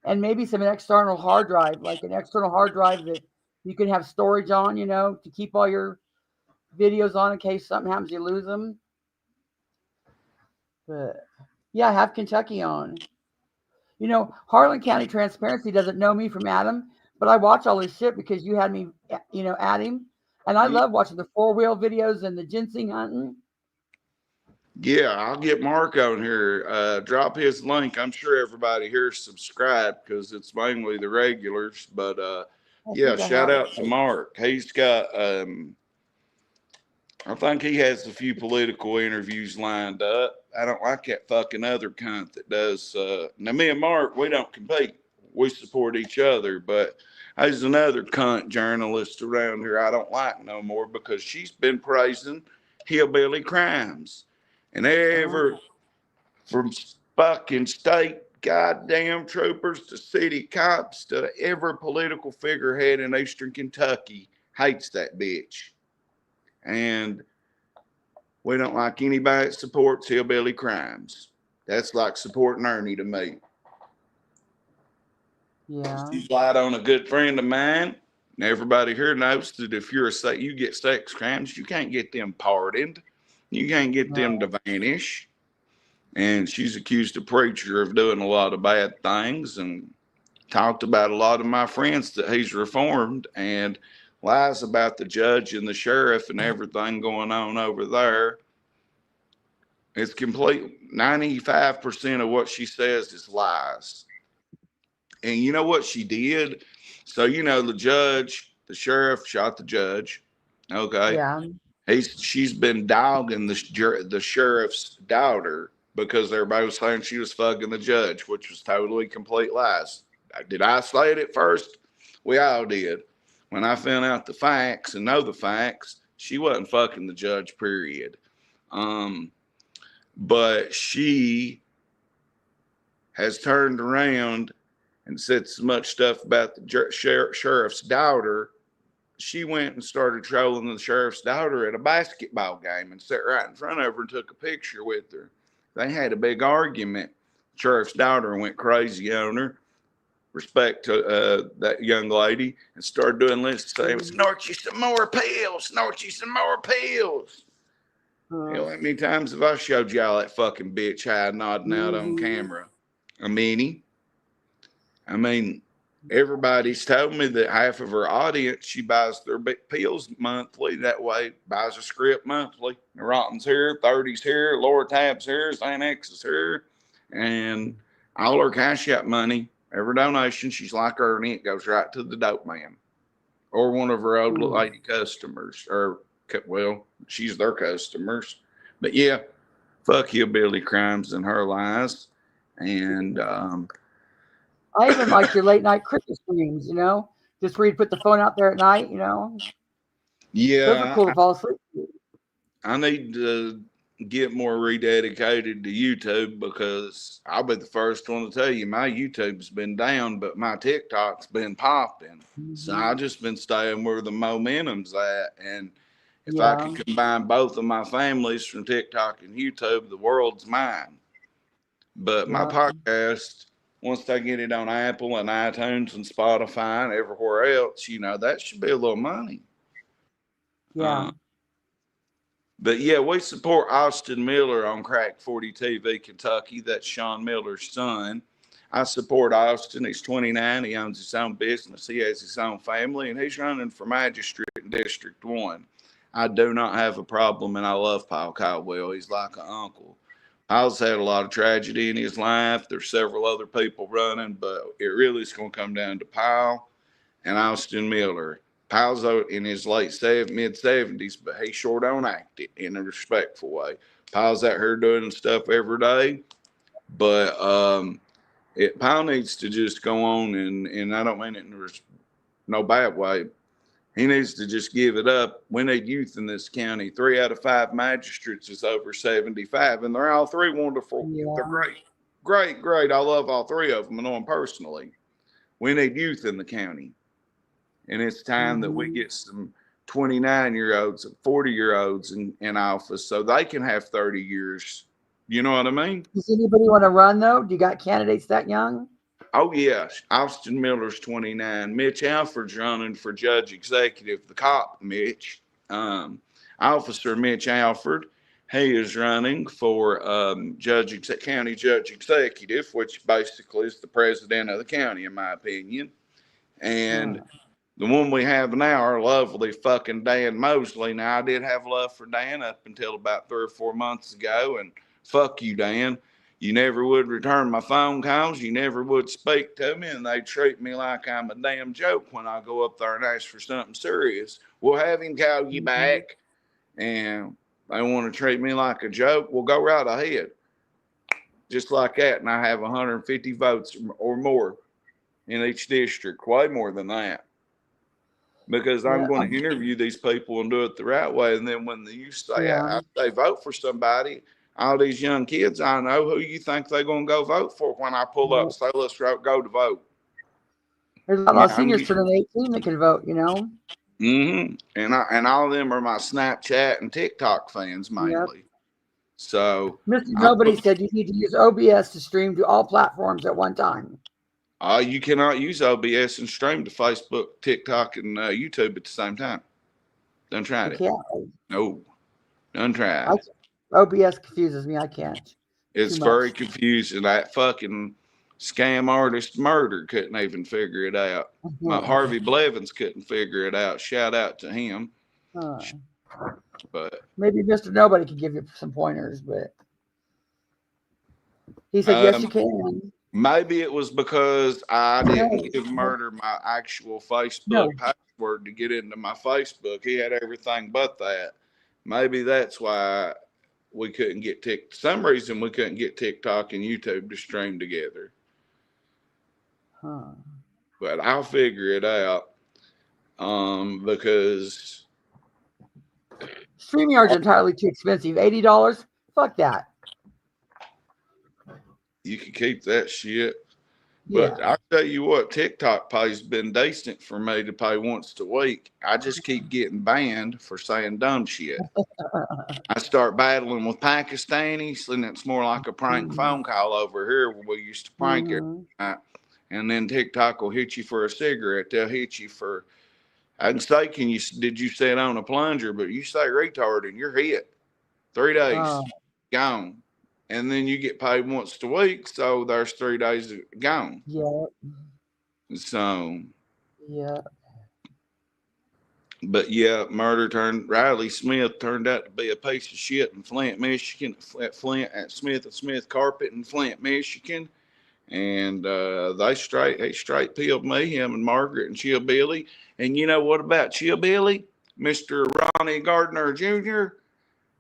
And maybe some external hard drive, like an external hard drive that you can have storage on, to keep all your videos on in case something happens, you lose them. But yeah, I have Kentucky on. Harlan County Transparency doesn't know me from Adam, But I watch all his shit because you had me, at him. And I love watching the 4-wheel videos and the ginseng hunting. Yeah, I'll get Mark on here. Drop his link. I'm sure everybody here is subscribed because it's mainly the regulars. But yeah, shout out to Mark. He's got, I think he has a few political interviews lined up. I don't like that fucking other cunt that does. Now, me and Mark, we don't compete. We support each other. But there's another cunt journalist around here I don't like no more because she's been praising hillbilly crimes. And from fucking state goddamn troopers to city cops to every political figurehead in Eastern Kentucky hates that bitch. And we don't like anybody that supports hillbilly crimes. That's like supporting Ernie to me. Yeah. She's lied on a good friend of mine. And everybody here knows that if you get sex crimes, you can't get them pardoned. You can't get them to vanish. And she's accused a preacher of doing a lot of bad things and talked about a lot of my friends that he's reformed and lies about the judge and the sheriff and everything going on over there. It's complete. 95% of what she says is lies. And you know what she did? So, the judge, the sheriff shot the judge. Okay. Yeah. She's been dogging the sheriff's daughter because everybody was saying she was fucking the judge, which was totally complete lies. Did I say it at first? We all did. When I found out the facts and know the facts, she wasn't fucking the judge, period. But she has turned around and said so much stuff about the sheriff's daughter. She went and started trolling the sheriff's daughter at a basketball game and sat right in front of her and took a picture with her. They had a big argument. Sheriff's daughter went crazy on her, respect to that young lady, and started doing this, saying, snort you some more pills, snort you some more pills. How many times have I showed y'all that fucking bitch high nodding out on camera? A meanie. I mean, everybody's told me that half of her audience, she buys their pills monthly. That way, buys a script monthly. Neurontin's here, 30's here, Lower Tab's here, Xanax is here. And all her cash out money, every donation, she's like Ernie, it goes right to the dope man. Or one of her old lady customers. Or, well, she's their customers. But yeah, fuck hillbilly crimes and her lies. And I even like your late night Christmas streams, just where you put the phone out there at night, Yeah. Those are cool to fall asleep to. I need to get more rededicated to YouTube because I'll be the first one to tell you my YouTube's been down, but my TikTok's been popping. So I've just been staying where the momentum's at. And if I can combine both of my families from TikTok and YouTube, the world's mine. But my podcast, once they get it on Apple and iTunes and Spotify and everywhere else, that should be a little money. Yeah. But yeah, we support Austin Miller on Crack 40 TV, Kentucky. That's Sean Miller's son. I support Austin. He's 29. He owns his own business. He has his own family, and he's running for magistrate in District 1. I do not have a problem, and I love Paul Caldwell. He's like an uncle. Paul's had a lot of tragedy in his life. There's several other people running, but it really is going to come down to Paul and Austin Miller. Paul's in his mid-70s, but he sure don't act it in a respectful way. Paul's out here doing stuff every day, but Paul needs to just go on, and I don't mean it in no bad way. He needs to just give it up. We need youth in this county. 3 out of 5 magistrates is over 75, and they're all 3 wonderful. Yeah. They're great. I love all 3 of them. I know them personally. We need youth in the county, and it's time that we get some 29-year-olds, 40-year-olds in office so they can have 30 years. You know what I mean? Does anybody want to run, though? Do you got candidates that young? Oh, yes. Austin Miller's 29. Mitch Alford's running for judge executive, the cop Mitch. Officer Mitch Alford, he is running for county judge executive, which basically is the president of the county, in my opinion. And the one we have now, our lovely fucking Dan Mosley. Now, I did have love for Dan up until about 3 or 4 months ago, and fuck you, Dan. You never would return my phone calls. You never would speak to me, and they treat me like I'm a damn joke when I go up there and ask for something serious. We'll have him call you back, and they want to treat me like a joke. Well, go right ahead. Just like that, and I have 150 votes or more in each district, way more than that. Because I'm going to interview these people and do it the right way. And then when you say they vote for somebody, all these young kids I know, who you think they're going to go vote for when I pull up and say, let's go to vote? There's a lot of seniors turning 18 that can vote, you know? Mm-hmm. And all of them are my Snapchat and TikTok fans mainly. So Mr. Nobody said you need to use OBS to stream to all platforms at one time. You cannot use OBS and stream to Facebook, TikTok, and YouTube at the same time. Don't try it. No, don't try it. OBS confuses me. I can't. It's very confusing. That fucking scam artist Murder couldn't even figure it out. Harvey Blevins couldn't figure it out. Shout out to him. But maybe Mr. Nobody could give you some pointers, but he said yes, you can. Maybe it was because I didn't give Murder my actual Facebook password to get into my Facebook. He had everything but that. Maybe that's why we couldn't get some reason we couldn't get TikTok and YouTube to stream together. But I'll figure it out. Because StreamYard's entirely too expensive. $80? Fuck that. You can keep that shit. But I'll tell you what, TikTok pay's been decent for me to pay once a week. I just keep getting banned for saying dumb shit. I start battling with Pakistanis, and it's more like a prank phone call over here where we used to prank every night. And then TikTok will hit you for a cigarette. They'll hit you for, I can say, did you sit on a plunger? But you say retard and you're hit. 3 days, gone. And then you get paid once a week, so there's 3 days gone. So. But Riley Smith turned out to be a piece of shit in Flint, Michigan, at Smith & Smith Carpet in Flint, Michigan. And he straight peeled me, him and Margaret and Chill Billy. And you know what about Chill Billy? Mr. Ronnie Gardner Jr.?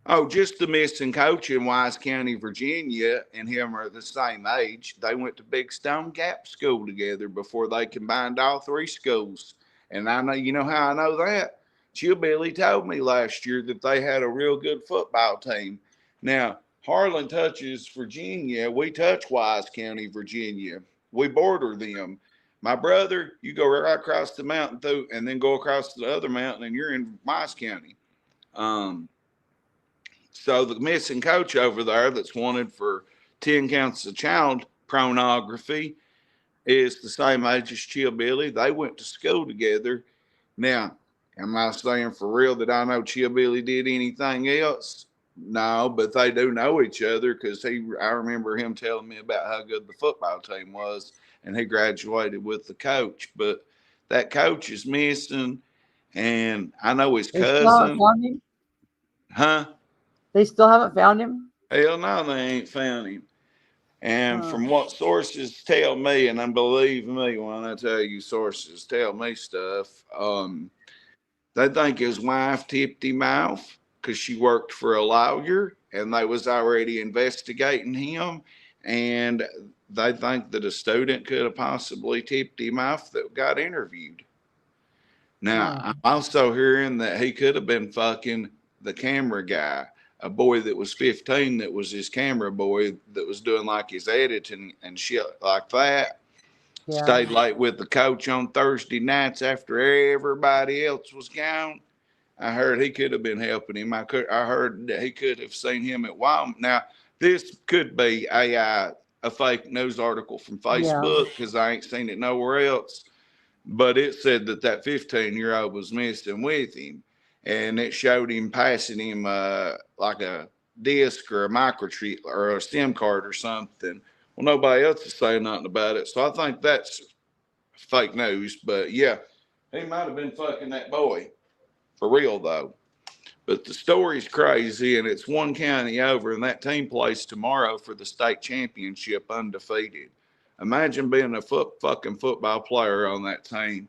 Oh, just the missing coach in Wise County, Virginia, and him are the same age. They went to Big Stone Gap School together before they combined all 3 schools. And I know, you know how I know that? Chill Billy told me last year that they had a real good football team. Now, Harlan touches Virginia. We touch Wise County, Virginia. We border them. My brother, you go right across the mountain through, and then go across the other mountain, and you're in Wise County. So the missing coach over there that's wanted for 10 counts of child pornography is the same age as Chill Billy. They went to school together. Now, am I saying for real that I know Chill Billy did anything else? No, but they do know each other because I remember him telling me about how good the football team was, and he graduated with the coach. But that coach is missing, and I know his cousin. Huh? They still haven't found him? Hell no, they ain't found him. And from what sources tell me, and believe me when I tell you sources tell me stuff, they think his wife tipped him off because she worked for a lawyer and they was already investigating him. And they think that a student could have possibly tipped him off that got interviewed. Now, I'm also hearing that he could have been fucking the camera guy. A boy that was 15 that was his camera boy that was doing like his editing and shit like that. Stayed late with the coach on Thursday nights after everybody else was gone. I heard he could have been helping him. I heard that he could have seen him at Walmart. Now, this could be a fake news article from Facebook because I ain't seen it nowhere else. But it said that 15-year-old was messing with him. And it showed him passing him like a disc or a microchip or a SIM card or something. Well, nobody else is saying nothing about it. So I think that's fake news. But yeah, he might have been fucking that boy for real though. But the story's crazy, and it's one county over, and that team plays tomorrow for the state championship undefeated. Imagine being a fucking football player on that team.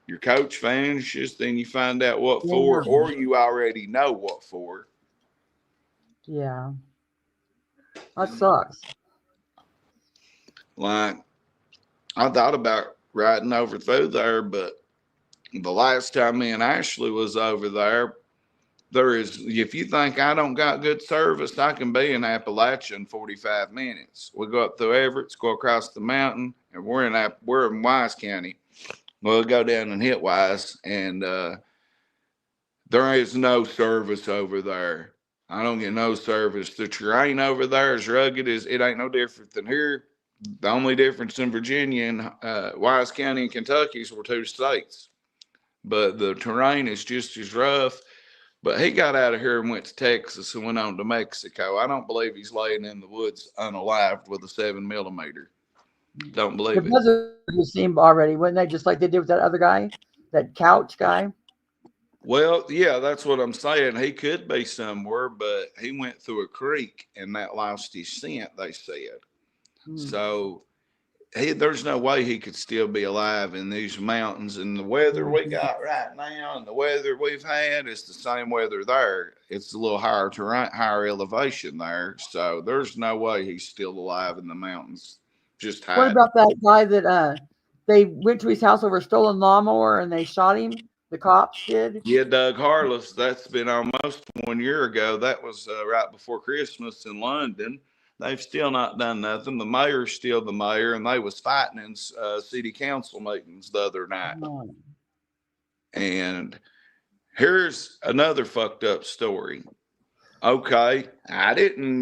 Your coach vanishes, then you find out what for, or you already know what for. Yeah. That sucks. Like, I thought about riding over through there, but the last time me and Ashley was over there, there is, if you think I don't got good service, I can be in Appalachia in 45 minutes. We go up through Everett, go across the mountain, and we're in Wise County. We'll go down and hit Wise, and there is no service over there. I don't get no service. The terrain over there is rugged. It ain't no different than here. The only difference in Virginia and Wise County and Kentucky is we're two states. But the terrain is just as rough. But he got out of here and went to Texas and went on to Mexico. I don't believe he's laying in the woods unalived with a 7mm. Don't believe it. You seen already, wouldn't they? Just like they did with that other guy, that couch guy. Well, yeah, that's what I'm saying. He could be somewhere, but he went through a creek and that lost his scent, they said. So there's no way he could still be alive in these mountains. And the weather we got right now and the weather we've had is the same weather there. It's a little higher terrain, higher elevation there. So there's no way he's still alive in the mountains. Just hiding. What about that guy that they went to his house over a stolen lawnmower and they shot him? The cops did? Yeah, Doug Harless. That's been almost 1 year ago. That was right before Christmas in London. They've still not done nothing. The mayor's still the mayor, and they was fighting in city council meetings the other night. And here's another fucked up story. Okay, I didn't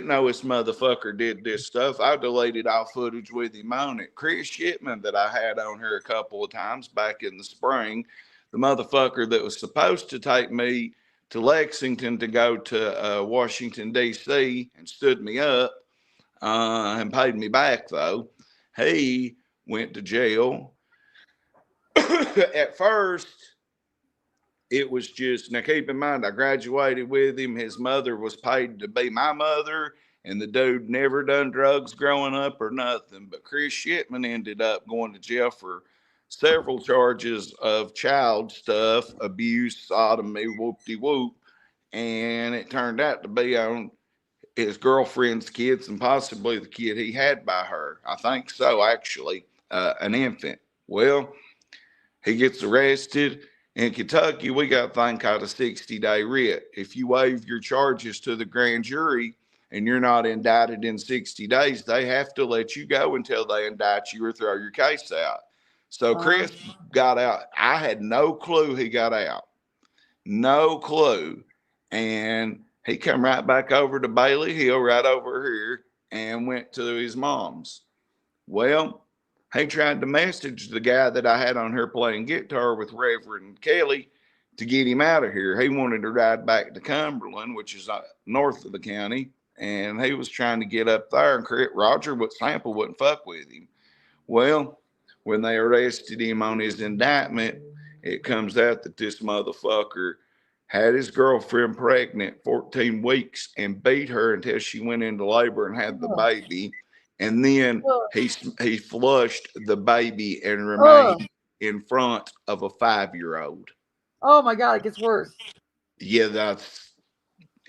know this motherfucker did this stuff. I deleted all footage with him on it. Chris Shipman that I had on here a couple of times back in the spring, the motherfucker that was supposed to take me to Lexington to go to Washington, D.C. and stood me up and paid me back, though. He went to jail. At first, it was just, now keep in mind, I graduated with him. His mother was paid to be my mother, and the dude never done drugs growing up or nothing. But Chris Shipman ended up going to jail for several charges of child stuff, abuse, sodomy, whoop-de-whoop. And it turned out to be on his girlfriend's kids and possibly the kid he had by her. I think so, actually, an infant. Well, he gets arrested. In Kentucky, we got a thing called a 60-day writ. If you waive your charges to the grand jury and you're not indicted in 60 days, they have to let you go until they indict you or throw your case out. So Chris got out. I had no clue he got out. No clue. And he come right back over to Bailey Hill, right over here, and went to his mom's. Well, he tried to message the guy that I had on here playing guitar with Reverend Kelly to get him out of here. He wanted to ride back to Cumberland, which is north of the county, and he was trying to get up there, and Roger Sample wouldn't fuck with him. Well, when they arrested him on his indictment, it comes out that this motherfucker had his girlfriend pregnant 14 weeks and beat her until she went into labor and had the baby. And then he flushed the baby and remained in front of a 5-year-old. Oh my God, it gets worse. Yeah,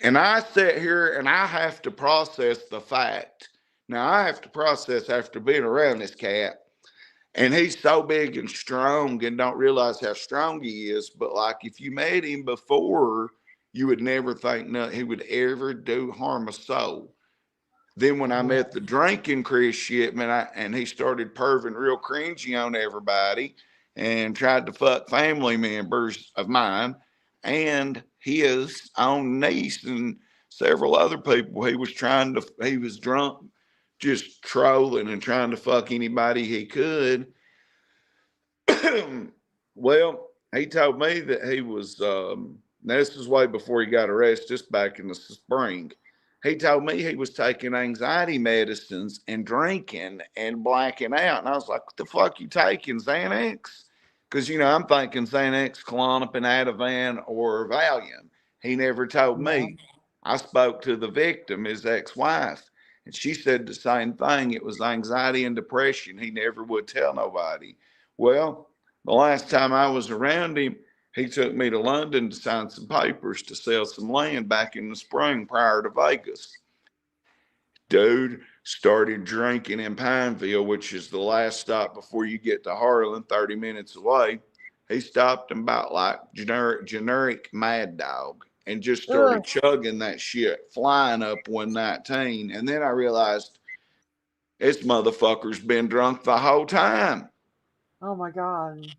and I sit here and I have to process the fact. Now I have to process after being around this cat. And he's so big and strong and don't realize how strong he is. But like if you met him before, you would never think he would ever do harm a soul. Then when I met the drinking Chris Shipman, and he started perving real cringy on everybody and tried to fuck family members of mine and his own niece and several other people. He was drunk, just trolling and trying to fuck anybody he could. Well, he told me that he was, this was way before he got arrested, just back in the spring. he told me he was taking anxiety medicines and drinking and blacking out. And I was like, what the fuck you taking, Xanax? Because, you know, I'm thinking Xanax, Klonopin, Ativan, or Valium. He never told me. I spoke to the victim, his ex-wife, and she said the same thing. It was anxiety and depression. He never would tell nobody. Well, the last time I was around him, he took me to London to sign some papers to sell some land back in the spring prior to Vegas. Dude started drinking in Pineville, which is the last stop before you get to Harlan, 30 minutes away. He stopped and about like generic Mad Dog and just started chugging that shit, flying up 119. And then I realized this motherfucker's been drunk the whole time. Oh my God.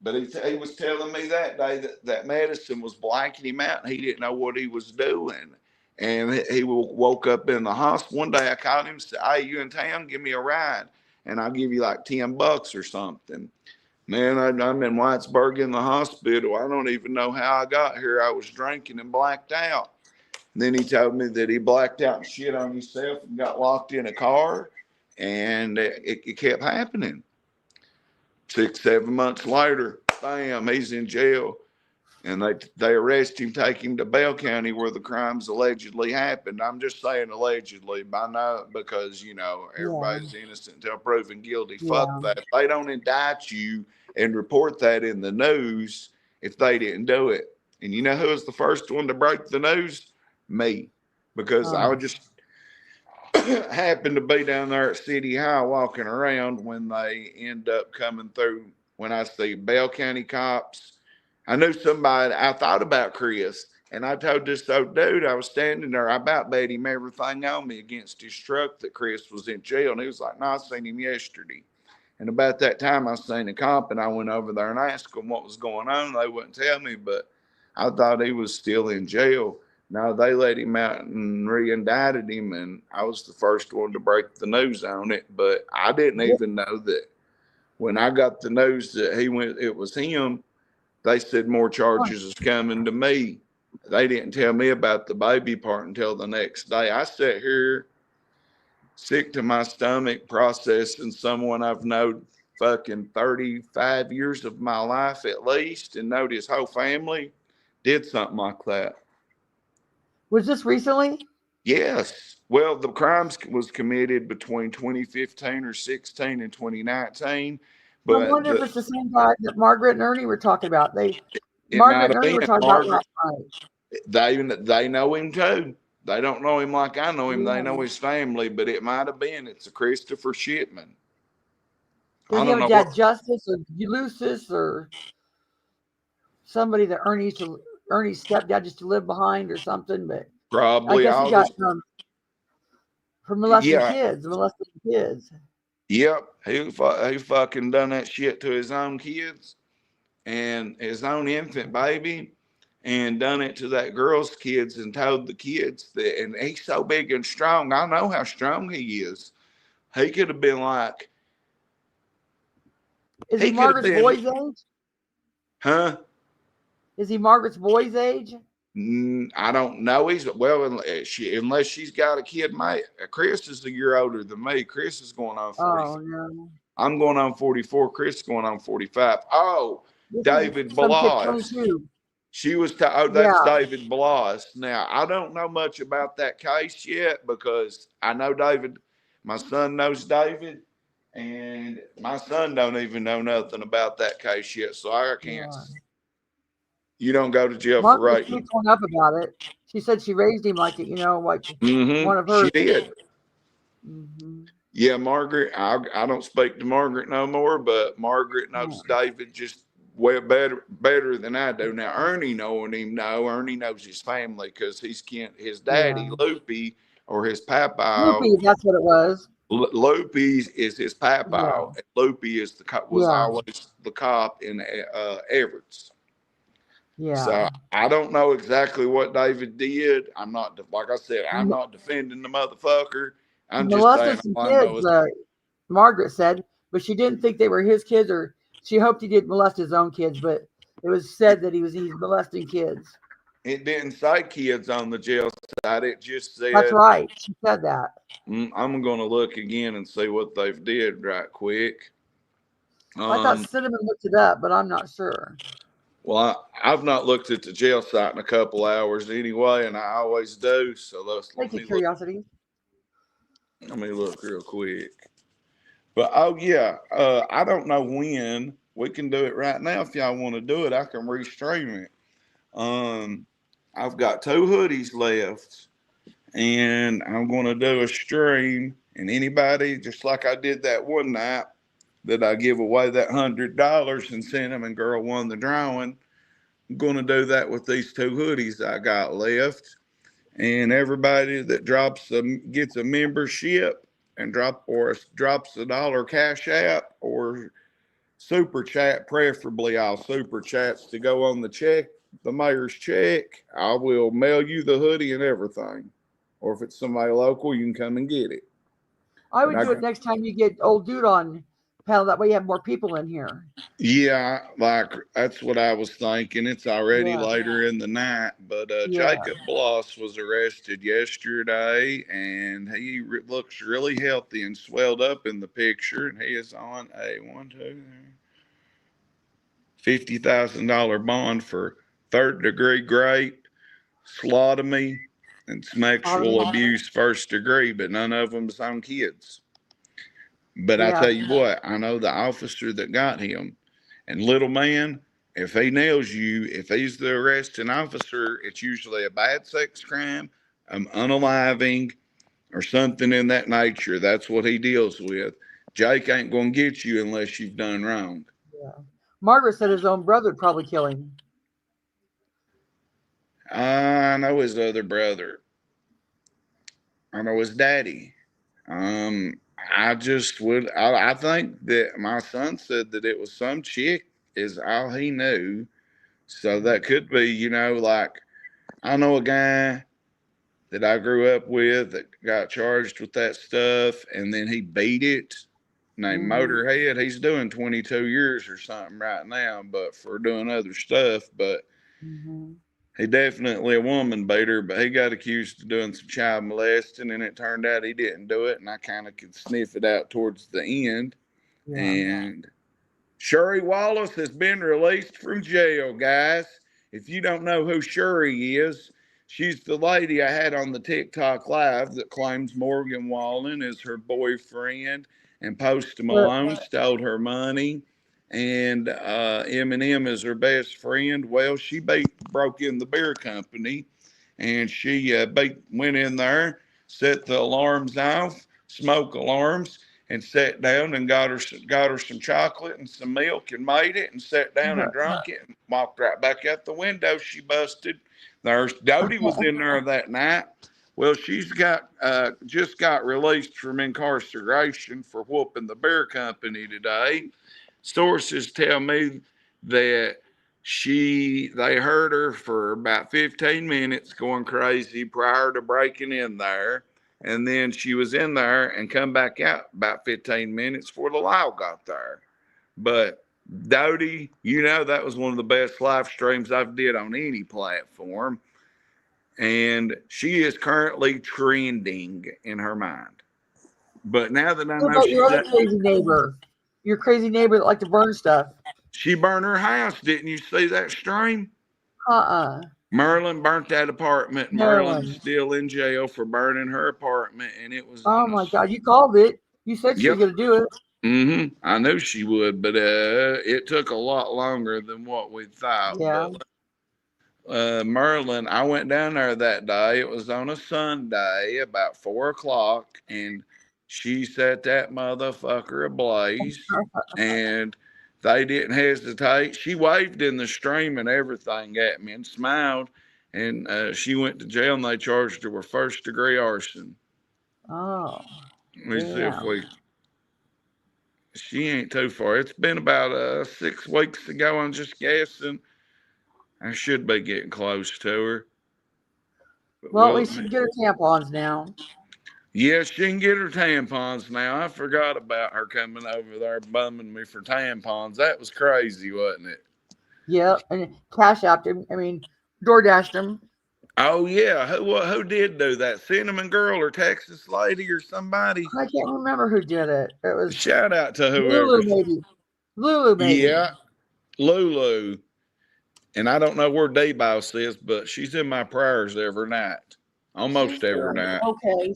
But he was telling me that day that medicine was blacking him out and he didn't know what he was doing. And he woke up in the hospital. One day I called him and said, hey, you in town? Give me a ride. And I'll give you like $10 or something. Man, I'm in Whitesburg in the hospital. I don't even know how I got here. I was drinking and blacked out. And then he told me that he blacked out and shit on himself and got locked in a car. And it kept happening. 6-7 months later, bam, he's in jail. And they arrest him, take him to Bell County where the crimes allegedly happened. I'm just saying allegedly, by now, because, you know, everybody's innocent until proven guilty. Fuck that. They don't indict you and report that in the news if they didn't do it. And you know who was the first one to break the news? Me. Because I would just happened to be down there at City Hall walking around when they end up coming through. When I see Bell County cops, I knew somebody. I thought about Chris, and I told this old dude I was standing there. I about bet him everything on me against his truck that Chris was in jail, and he was like, "No, I seen him yesterday." And about that time, I seen a cop, and I went over there and asked them what was going on. They wouldn't tell me, but I thought he was still in jail. No, they let him out and re-indicted him, and I was the first one to break the news on it. But I didn't even know that when I got the news that it was him, they said more charges is coming to me. They didn't tell me about the baby part until the next day. I sat here sick to my stomach processing someone I've known fucking 35 years of my life at least, and know his whole family did something like that. Was this recently? Yes. Well, the crimes was committed between 2015 or 16 and 2019. But I wonder if it's the same guy that Margaret and Ernie were talking about. might Margaret and have Ernie were been. talking about last night. They know him too. They don't know him like I know him. Yeah. They know his family, but it might have been. It's a Christopher Shipman. Does he have a dad, Justice or Ulysses or somebody that Ernie's stepdad used to live behind or something? But Probably I guess he got for molesting kids. Yep, he fucking done that shit to his own kids and his own infant baby, and done it to that girl's kids and told the kids that. And he's so big and strong. I know how strong he is. He could have been like. Is he Margaret's boy's age? Huh? Is he Margaret's boy's age? I don't know. Unless she's got a kid, mate. Chris is a year older than me. Chris is going on 45. Oh, no. I'm going on 44. Chris is going on 45. Oh, David Blas. She was, that's David Blas. Now, I don't know much about that case yet because I know David. My son knows David, and my son don't even know nothing about that case yet, so I can't. Yeah. You don't go to jail for raping. She torn up about it. She said she raised him like one of hers. She did. Mm-hmm. Yeah, Margaret. I don't speak to Margaret no more, but Margaret knows David just way better than I do. Now Ernie knowing him, Ernie knows his family because his daddy Loopy or his papa. Loopy, that's what it was. Loopy is his papa. And Loopy is was always the cop in Everett's. Yeah. So I don't know exactly what David did. I'm not, like I said, I'm not defending the motherfucker. I'm just saying. Some kids, Margaret said, but she didn't think they were his kids, or she hoped he didn't molest his own kids. But it was said that he's molesting kids. It didn't say kids on the jail site. It just said. That's right. She said that. I'm going to look again and see what they've did right quick. I thought Cinnamon looked it up, but I'm not sure. Well, I've not looked at the jail site in a couple hours anyway, and I always do. So Thank you, curiosity. Let me look real quick. But I don't know when. We can do it right now if y'all want to do it. I can restream it. I've got 2 hoodies left, and I'm going to do a stream. And anybody, just like I did that one night, that I give away that $100 and Cinnamon Girl won the drawing. I'm going to do that with these 2 hoodies I got left. And everybody that gets a membership and drops $1 cash app or super chat, preferably all super chats to go on the mayor's check, I will mail you the hoodie and everything. Or if it's somebody local, you can come and get it. I would do it next time you get old dude on panel. That way you have more people in here. Yeah, like that's what I was thinking. It's already later in the night, but Jacob Bloss was arrested yesterday, and he looks really healthy and swelled up in the picture. And he is on a $50,000 bond for 3rd-degree rape, sodomy, and sexual abuse 1st degree, but none of them is on kids. But I tell you what, I know the officer that got him. And little man, if he nails you, if he's the arresting officer, it's usually a bad sex crime, unaliving, or something in that nature. That's what he deals with. Jake ain't going to get you unless you've done wrong. Yeah. Margaret said his own brother would probably kill him. I know his other brother. I know his daddy. I think that my son said that it was some chick is all he knew. So that could be, like I know a guy that I grew up with that got charged with that stuff and then he beat it, named Motorhead. He's doing 22 years or something right now, but for doing other stuff. But he definitely a woman beater, but he got accused of doing some child molesting, and it turned out he didn't do it. And I kind of could sniff it out towards the end. Yeah. And Shuri Wallace has been released from jail, guys. If you don't know who Shuri is, she's the lady I had on the TikTok Live that claims Morgan Wallen is her boyfriend and Post Malone stole her money. And Eminem is her best friend. Well, she broke in the beer company, and she went in there, set the alarms off, smoke alarms, and sat down and got her some chocolate and some milk and made it and sat down and drank it and walked right back out the window. She busted. There's Dodie was in there that night. Well, she's just got released from incarceration for whooping the beer company today. Sources tell me that they heard her for about 15 minutes going crazy prior to breaking in there. And then she was in there and come back out about 15 minutes before the law got there. But Dodie, that was one of the best live streams I've did on any platform. And she is currently trending in her mind. But now that I know about your other crazy neighbor, your crazy neighbor that liked to burn stuff. She burned her house. Didn't you see that stream? Merlin burnt that apartment. Merlin's still in jail for burning her apartment, and it was. Oh my God! You called it. You said she was going to do it. I knew she would, but it took a lot longer than what we thought. Yeah. But, Merlin, I went down there that day. It was on a Sunday, about 4:00, and she set that motherfucker ablaze, and they didn't hesitate. She waved in the stream and everything at me and smiled, and she went to jail, and they charged her with 1st-degree arson. Oh. Let me see if she ain't too far. It's been about 6 weeks ago, I'm just guessing. I should be getting close to her. But well, at least she can get her tampons now. Yes, she can get her tampons now. I forgot about her coming over there bumming me for tampons. That was crazy, wasn't it? Yeah, and Cash App. I mean, Door dashed him. Oh yeah, who did do that? Cinnamon Girl or Texas Lady or somebody? I can't remember who did it. It was Shout out to Lulu, whoever. maybe. Lulu, maybe. Yeah, Lulu. And I don't know where D-Boss is, but she's in my prayers every night, almost She's every doing night. okay.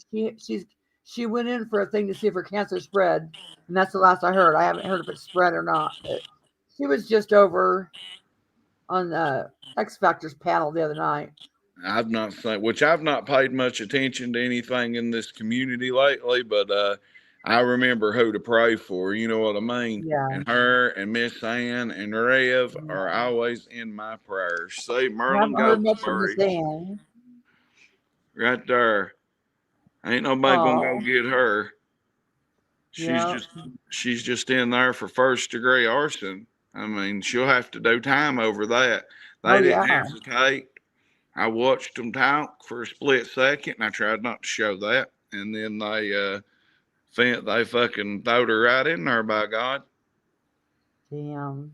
She went in for a thing to see if her cancer spread, and that's the last I heard. I haven't heard if it spread or not. But she was just over on the X Factor's panel the other night. I've not seen, which I've not paid much attention to anything in this community lately, but I remember who to pray for. You know what I mean? Yeah. And her and Miss Ann and Rev are always in my prayers. See, I Merlin haven't heard much from Goldsberry, Miss Ann. right there. Ain't nobody gonna go get her. Yeah. She's just in there for first degree arson. I mean, she'll have to do time over that. They didn't Yeah. hesitate. I watched them talk for a split second, and I tried not to show that. And then they fucking throwed her right in there, by God. Damn.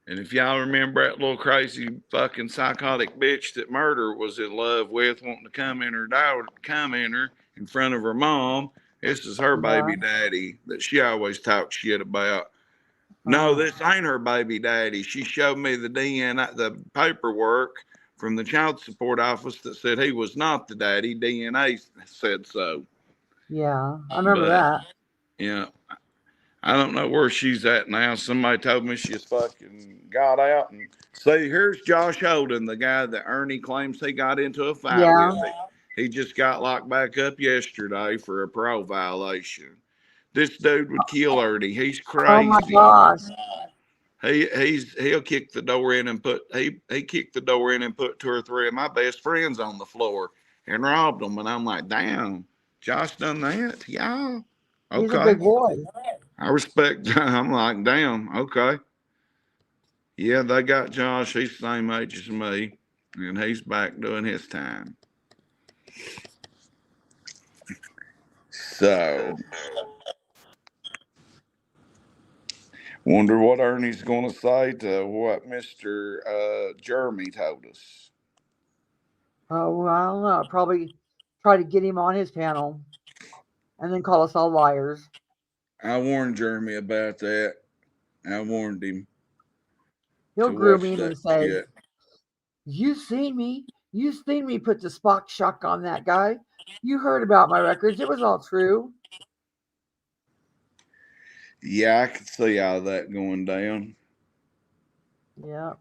And if y'all remember that little crazy fucking psychotic bitch that Murder was in love with, wanting to come in her in front of her mom, this is her baby daddy that she always talked shit about. No, this ain't her baby daddy. She showed me the DNA, the paperwork from the child support office that said he was not the daddy. DNA said so. Yeah, I remember that. Yeah. I don't know where she's at now. Somebody told me she's fucking got out. And see, here's Josh Holden, the guy that Ernie claims he got into a fight with. He just got locked back up yesterday for a parole violation. This dude would kill Ernie. He's crazy. Oh my gosh. He'll kick the door in and he kicked the door in and put 2 or 3 of my best friends on the floor and robbed them. And I'm like, damn, Josh done that? Yeah. Okay. He's a big boy. I respect. I'm like, damn, okay. Yeah, they got Josh. He's the same age as me, and he's back doing his time. So, wonder what Ernie's going to say to what Mr. Jermey told us. Oh, well, I don't know. Probably try to get him on his panel and then call us all liars. I warned Jermey about that. I warned him. He'll groom him and say, "You seen me. You seen me put the Spock shock on that guy. You heard about my records. It was all true." Yeah, I could see all that going down. Yeah.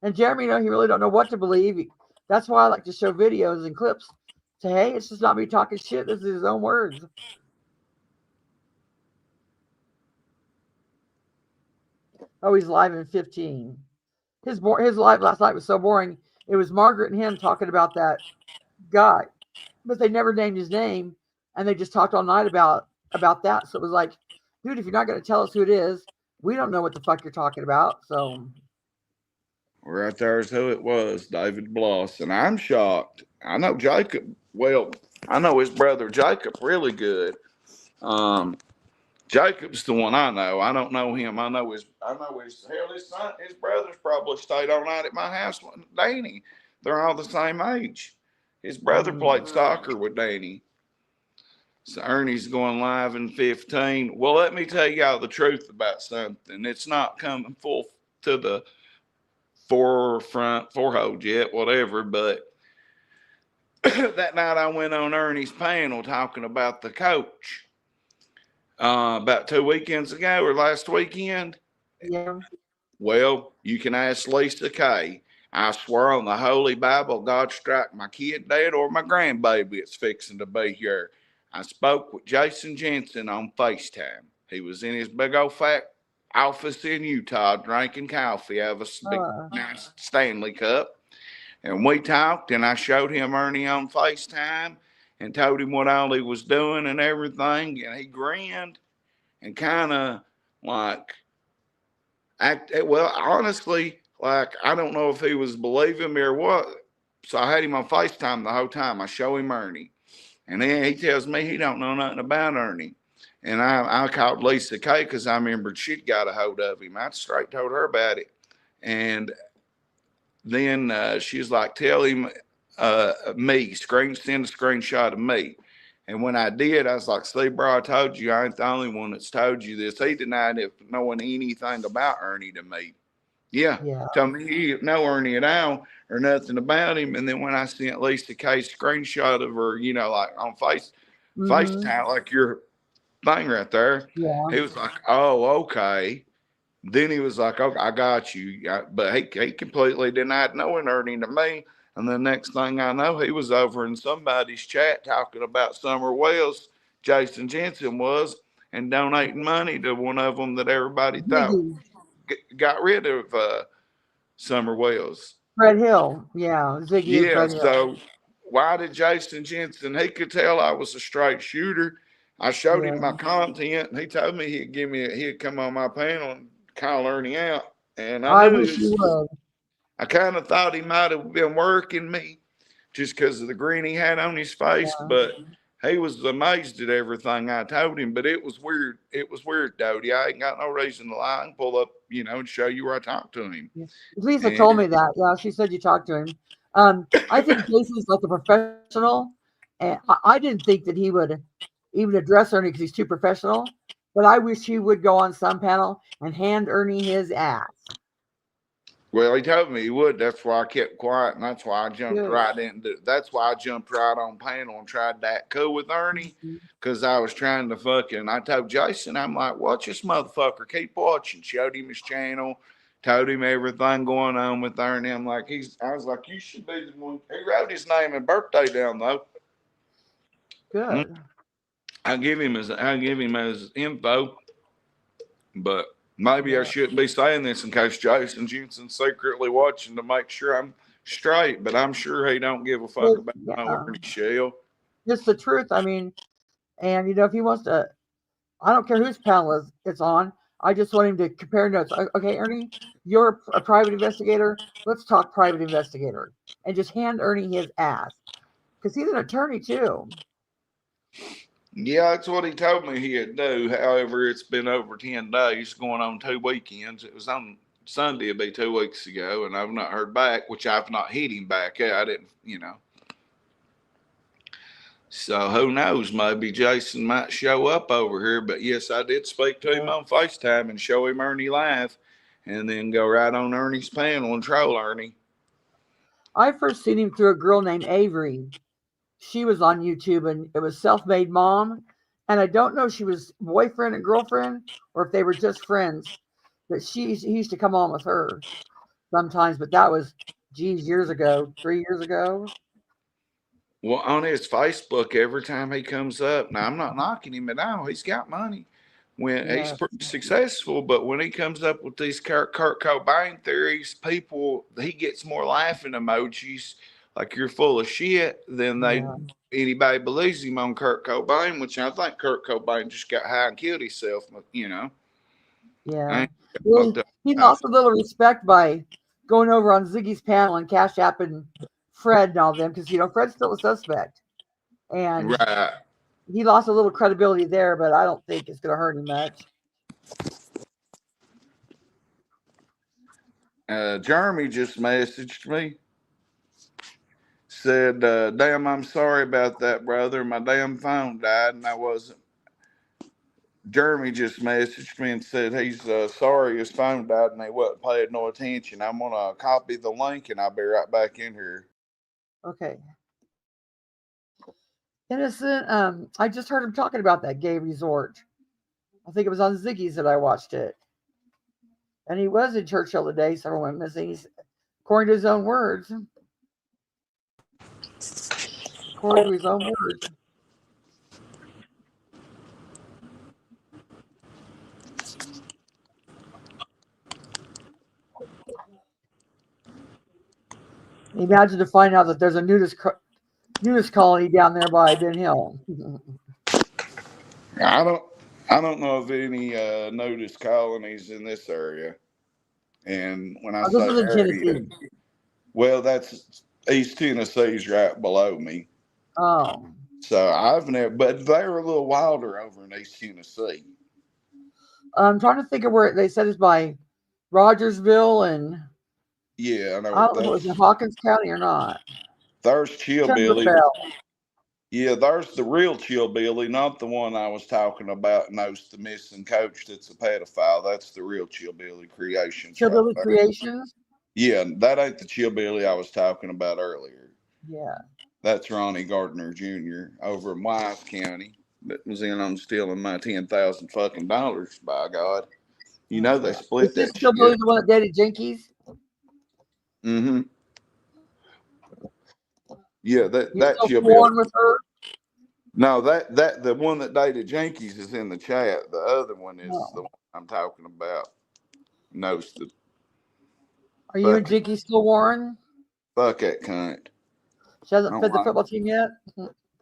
And Jeremy, he really don't know what to believe. That's why I like to show videos and clips. Say, hey, it's just not me talking shit. This is his own words. Oh, he's live in 15. His live last night was so boring. It was Margaret and him talking about that guy, but they never named his name, and they just talked all night about that. So it was like, dude, if you're not going to tell us who it is, we don't know what the fuck you're talking about. So right there's who it was, David Bloss, and I'm shocked. I know Jacob. Well, I know his brother Jacob really good. Jacob's the one I know. I don't know him. I know his son, his brothers probably stayed all night at my house with Danny. They're all the same age. His brother played soccer with Danny. So Ernie's going live in 15. Well, let me tell y'all the truth about something. It's not coming full to the forehold yet, whatever, but that night I went on Ernie's panel talking about the coach. About 2 weekends ago or last weekend. Yeah. Well, you can ask Lisa Kay. I swear on the Holy Bible, God strike my kid dead or my grandbaby it's fixing to be here. I spoke with Jason Jensen on FaceTime. He was in his big old fat office in Utah drinking coffee out of a big nice Stanley cup. And we talked, and I showed him Ernie on FaceTime and told him what all he was doing and everything, and he grinned and kind of like honestly, like I don't know if he was believing me or what. So I had him on FaceTime the whole time. I show him Ernie, and then he tells me he don't know nothing about Ernie. And I called Lisa Kay because I remembered she'd got a hold of him. I straight told her about it, and then she's like, tell him me, send a screenshot of me. And when I did, I was like, see, bro, I told you I ain't the only one that's told you this. He denied it knowing anything about Ernie to me. Yeah. Tell me he didn't know Ernie at all or nothing about him. And then when I sent Lisa K's screenshot of her, you know, like on FaceTime, like your thing right there, he was like, oh, okay. Then he was like, okay, I got you. But he completely denied knowing Ernie to me. And the next thing I know, he was over in somebody's chat talking about Summer Wells, Jason Jensen was, and donating money to one of them that everybody thought got rid of Summer Wells. Fred Hill. Yeah. Ziggy and Fred Hill. So why did Jason Jensen, he could tell I was a straight shooter. I showed him my content, and he told me he'd come on my panel and call Ernie out. And I knew wish he would. I kind of thought he might have been working me just because of the grin he had on his face, but he was amazed at everything I told him. But it was weird. It was weird, Dodie. I ain't got no reason to lie and pull up, you know, and show you where I talked to him. Lisa told me that. Yeah, she said you talked to him. I think Jason's like a professional, and I didn't think that he would even address Ernie because he's too professional. But I wish he would go on some panel and hand Ernie his ass. Well, he told me he would. That's why I kept quiet, and that's why I jumped right into. That's why I jumped right on panel and tried that cool with Ernie, because I was trying to fucking. I told Jason, I'm like, watch this motherfucker, keep watching. Showed him his channel, told him everything going on with Ernie. I'm like, I was like, you should be the one. He wrote his name and birthday down though. Good. I give him his info, but. Maybe I shouldn't be saying this in case Jason Jensen's secretly watching to make sure I'm straight, but I'm sure he don't give a fuck about no Ernie Shell. Just the truth. I mean, and you know, if he wants to, I don't care whose panel it's on. I just want him to compare notes. Okay, Ernie, you're a private investigator. Let's talk private investigator, and just hand Ernie his ass because he's an attorney too. Yeah, that's what he told me he'd do. However, it's been over 10 days, going on 2 weekends. It was on Sunday, it'd be 2 weeks ago, and I've not heard back, which I've not hit him back. I didn't, you know. So who knows? Maybe Jason might show up over here. But yes, I did speak to him on FaceTime and show him Ernie live, and then go right on Ernie's panel and troll Ernie. I first seen him through a girl named Avery. She was on YouTube, and it was Self-Made Mom. And I don't know if she was boyfriend and girlfriend or if they were just friends. But he used to come on with her sometimes. But that was, years ago, 3 years ago. Well, on his Facebook, every time he comes up, now I'm not knocking him at all. He's got money. He's pretty successful, but when he comes up with these Kurt Cobain theories, he gets more laughing emojis. Like you're full of shit, then anybody believes him on Kurt Cobain, which I think Kurt Cobain just got high and killed himself, you know. Yeah. Well, he lost a little respect by going over on Ziggy's panel and Cash App and Fred and all them, because, you know, Fred's still a suspect. And he lost a little credibility there, but I don't think it's going to hurt him much. Jermey just messaged me. Said, damn, I'm sorry about that, brother. My damn phone died and I wasn't. Jermey just messaged me and said he's sorry his phone died and he wasn't paying no attention. I'm going to copy the link and I'll be right back in here. Okay. Innocent, I just heard him talking about that gay resort. I think it was on Ziggy's that I watched it. And he was in Churchill today, so everyone went missing. According to his own words. According to his own words. Imagine to find out that there's a nudist colony down there by Ben Hill. I don't know of any nudist colonies in this area. And when I say area, well, that's East Tennessee's right below me. Oh. So I've never, but they're a little wilder over in East Tennessee. I'm trying to think of where they said it's by Rogersville and Yeah, I know I what don't know if it was that. in Hawkins County or not. There's Timber Chillbilly. fell. Yeah, there's the real Chillbilly, not the one I was talking about. Knows the missing coach that's a pedophile. That's the real Chillbilly Creations right Chillbilly there. Creations. Yeah, that ain't the Chillbilly I was talking about earlier. Yeah. That's Ronnie Gardner Jr. over in Wise County that was in on stealing my 10,000 fucking dollars. By God, you know they Is split this that Chillbilly shit. the one that dated Jinkies? Mm-hmm. Yeah, that You that still Chillbilly. sworn with her? No, that the one that dated Jinkies is in the chat. The other one is the No. one I'm talking about. Knows the Are you and fuck Jinkies still warring? fuck that cunt. She I hasn't don't fed the like. football team yet?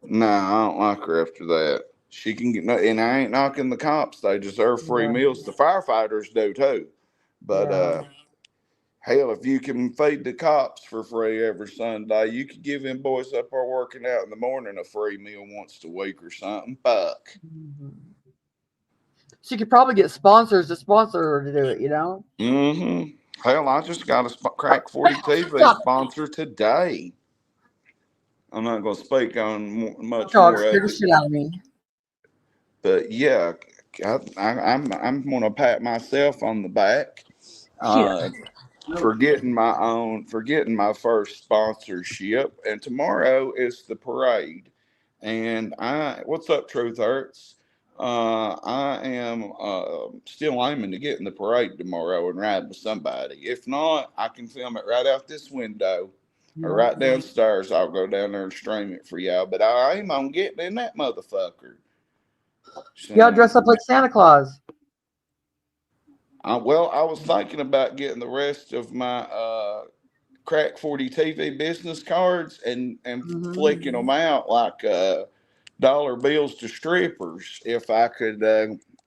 No, I don't like her after that. She can get no, and I ain't knocking the cops. They deserve free Yeah. meals. The firefighters do too. But Yeah. hell, if you can feed the cops for free every Sunday, you could give them boys up there working out in the morning a free meal once a week or something. Fuck. Mm-hmm. She could probably get sponsors to sponsor her to do it, you know? Mm-hmm. Hell, I just got a Crack 40 TV Stop. sponsor today. I'm not going to speak on much Dog more scared of the it, shit out of me. but yeah, I'm going to pat myself on the back. Shit. For getting my first sponsorship, and tomorrow is the parade. And what's up, Truth Hurts? I am still aiming to get in the parade tomorrow and ride with somebody. If not, I can film it right out this window or Yeah. right downstairs. I'll go down there and stream it for y'all. But I aim on getting in that motherfucker. You gotta So, dress up like Santa Claus. well, I was thinking about getting the rest of my Crack 40 TV business cards and Mm-hmm. flicking them out like dollar bills to strippers if I could